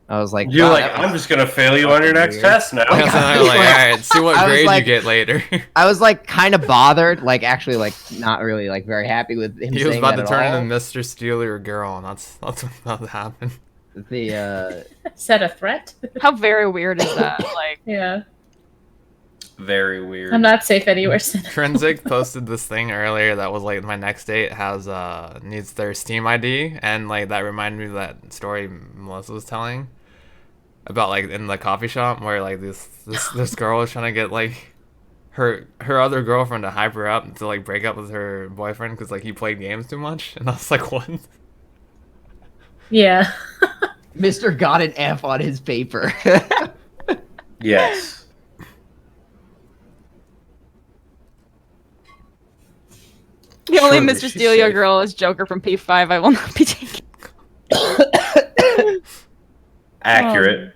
I was like, You're wow, like, that was I'm just gonna fail you on your next weird. test now. Like, I was like, all right, see what I was grade like- you get later. I was kind of bothered, actually not really very happy with him He was saying about that to at turn all. into Mr. Steal Your Girl, and that's what's about to happen. The Is that a threat? How very weird is that? Yeah. Very weird. I'm not safe anywhere. Trinsic posted this thing earlier that was my next date has needs their Steam ID, and that reminded me of that story Melissa was telling about in the coffee shop where this girl was trying to get her other girlfriend to hype her up to break up with her boyfriend because he played games too much, and I was like, what? Yeah. Mr. got an F on his paper. Yes. The only Surely Mr. she's Steal Your safe. Girl is Joker from P5. I will not be taking. Accurate.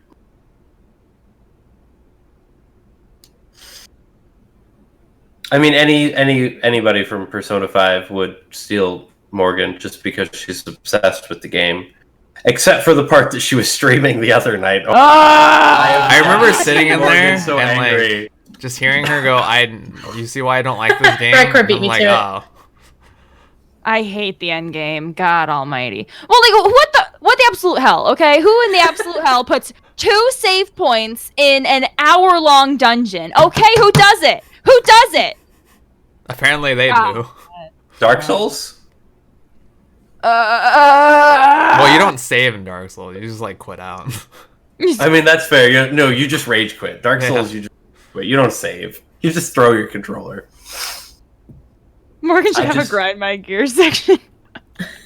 I mean, anybody from Persona 5 would steal Morgan just because she's obsessed with the game. Except for the part that she was streaming the other night. Oh, I remember sitting in Morgan there so and angry. just hearing her go, you see why I don't like this game? Record beat I'm me like, to it. oh. I hate the end game. God almighty. Well, what the absolute hell, okay? Who in the absolute hell puts 2 save points in an hour-long dungeon? Okay, who does it? Who does it? Apparently they Ah. do. Dark Souls? Well, you don't save in Dark Souls. You just quit out. I mean, that's fair. You just rage quit. Dark Yeah. Souls, you just quit. You don't save. You just throw your controller. Morgan should I have just- a grind my gears section.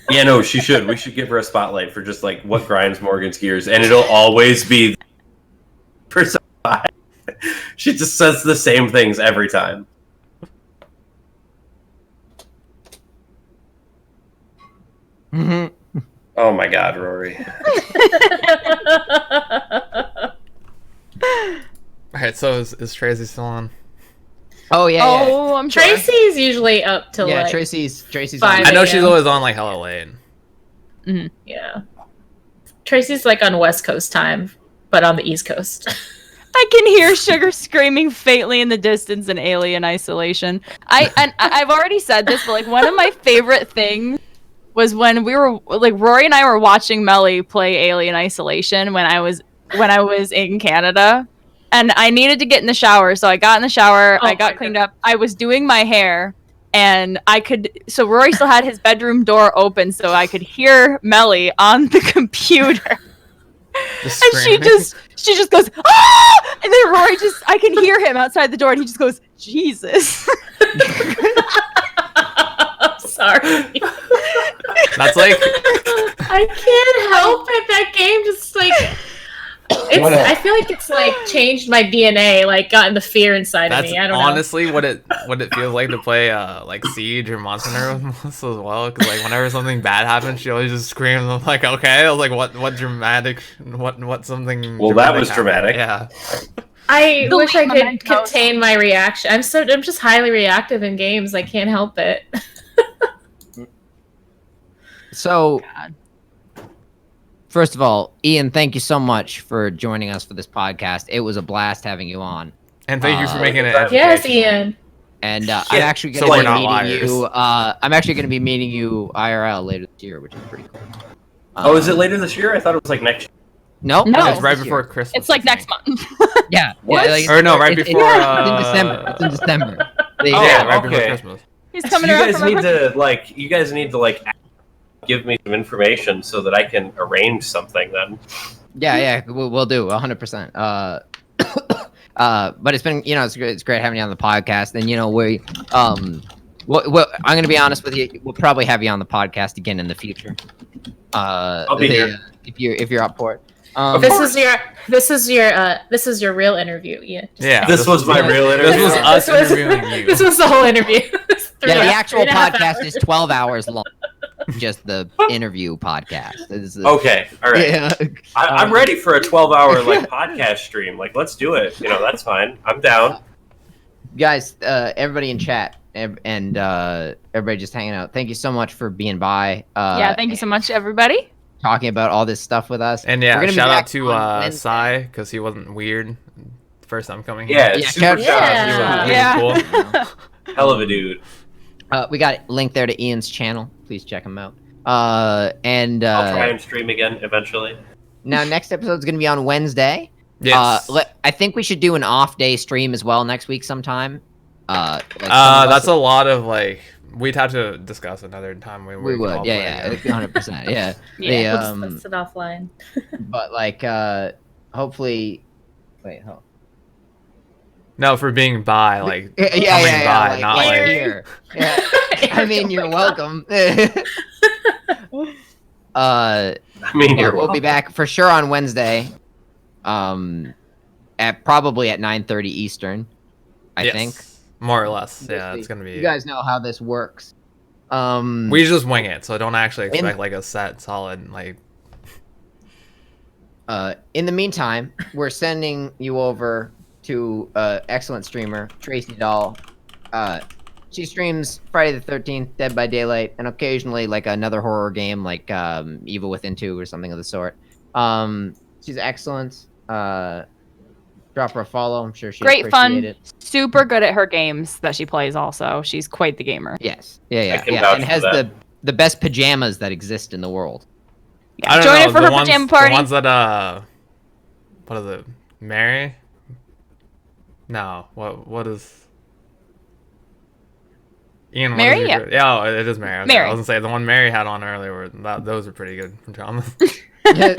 Yeah, no, she should. We should give her a spotlight for just what grinds Morgan's gears, and it'll always be She just says the same things every time. Oh my god, Rory. Alright, so is Tracy still on? Oh yeah. Oh, I'm sure. Tracy's usually up till Yeah, like Tracy's 5 on. I know she's a.m. always on like hella late. Yeah. Tracy's like on West Coast time, but on the East Coast. I can hear Sugar screaming faintly in the distance in Alien Isolation. I've already said this, but like one of my favorite things was when we were like Rory and I were watching Melly play Alien Isolation when I was in Canada, and I needed to get in the shower, so I got in the shower, I got cleaned up, I was doing my hair, and so Rory still had his bedroom door open, so I could hear Melly on the computer. And she just goes, ah! And then Rory I can hear him outside the door, and he just goes, Jesus. Sorry. That's like I can't help it. That game just like I feel like it's like changed my DNA, like gotten the fear inside of that's me. I don't honestly what it feels like to play like Siege or Monster Hunter with Melissa as well. Because like whenever something bad happens, she always just screams. I'm like, okay. I was like, what dramatic? What something? Well, that was happened? dramatic. Yeah. I The wish I could Memento. contain my reaction. I'm just highly reactive in games. I can't help it. So, God. first of all, Ian, thank you so much for joining us for this podcast. It was a blast having you on. And thank you for making it. Yes, educational. Ian. And Yeah, I'm actually so going we're to be not meeting liars. you. I'm actually going to be meeting you IRL later this year, which is pretty cool. Oh, is it later this year? I thought it was like next year. Nope. No. It's right this before year. Christmas. It's like I next think. month. Yeah. What? Yeah, like, Or no, right it's before. it's in December. It's in December. Oh, Yeah, right before okay. Christmas. He's So coming you around guys for my need birthday. to give me some information so that I can arrange something then. Yeah, we'll do 100%. But it's been, it's great having you on the podcast, and I'm gonna be honest with you, we'll probably have you on the podcast again in the future. I'll be here if you're up for it. This is your real interview, Ian. Yeah. This was my real interview. This was us interviewing you. This was the whole interview. Yeah, the actual 3.5 podcast hours. is 12 hours long. Just the interview podcast. Okay, all right. Yeah. I'm ready for a 12-hour like podcast stream. Like, let's do it. That's fine. I'm down. Guys, everybody in chat and everybody just hanging out. Thank you so much for being by. Yeah, thank you so much, everybody. Talking about all this stuff with us. And We're yeah, gonna be shout out back to on Wednesday. Sai because he wasn't weird the first time coming here. Yeah, Yeah, super shout- shout out He to was you. Yeah. really cool. Hell of a dude. We got a link there to Ian's channel. Please check him out. I'll try and stream again eventually. Now next episode is going to be on Wednesday. Yes. I think we should do an off day stream as well next week sometime. That's a lot of like. We'd have to discuss another time. we can would. all play Yeah, again. 100%. Yeah. Yeah, Let's sit offline. But like, hopefully, wait, hold. No, for being bi, like Yeah, coming yeah, by, like, not like like. here. Yeah. I mean, you're welcome. I mean, Yeah, you're we'll be back for sure on Wednesday. At probably at 9:30 Eastern, I Yes, think. more or less. Yeah, it's gonna be. You guys know how this works. We just wing it, so don't actually In- expect like a set solid like. In the meantime, we're sending you over to excellent streamer Tracy Doll. She streams Friday the 13th, Dead by Daylight, and occasionally like another horror game like Evil Within 2 or something of the sort. She's excellent. Drop her a follow. I'm sure she'd Great appreciate fun. it. Super good at her games that she plays. Also, she's quite the gamer. Yes. Yeah. can vouch And for has that. the best pajamas that exist in the world. I don't Join know, her for the her ones, pajama party. The ones that what is it? Mary? No. What is? Ian, what Mary? is your- Yeah. Yeah, oh, it is Mary. Okay, Mary. I was gonna say the one Mary had on earlier were those are pretty good pajamas. Yeah,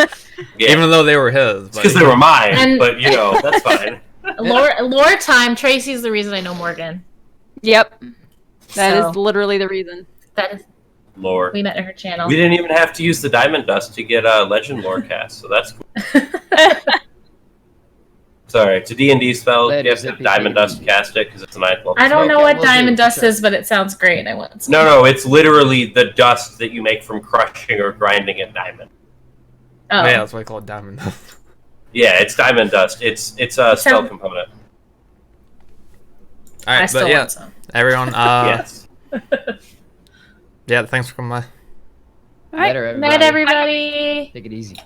Even though they were his. But because they were mine, And- but that's fine. Lore time. Tracy's the reason I know Morgan. Yep, that is So, literally the reason. that is Lore. we met at her channel. We didn't even have to use the diamond dust to get Legend Lore cast, so that's cool. Sorry, it's a D&D spell. Later, You have to Zippy Diamond baby. Dust cast it because it's a 9th level I don't spell. know Okay, what we'll diamond do. dust Sure. is, but it sounds great. I want some. No, it's literally the dust that you make from crushing or grinding a diamond. Oh. Yeah, that's why I call it diamond. Yeah, it's diamond dust. It's a spell Sound- component. All I right, still but yeah, want some. everyone. Yes. Yeah, thanks for coming by. All right. Later, Night, everybody. everybody. Take it easy.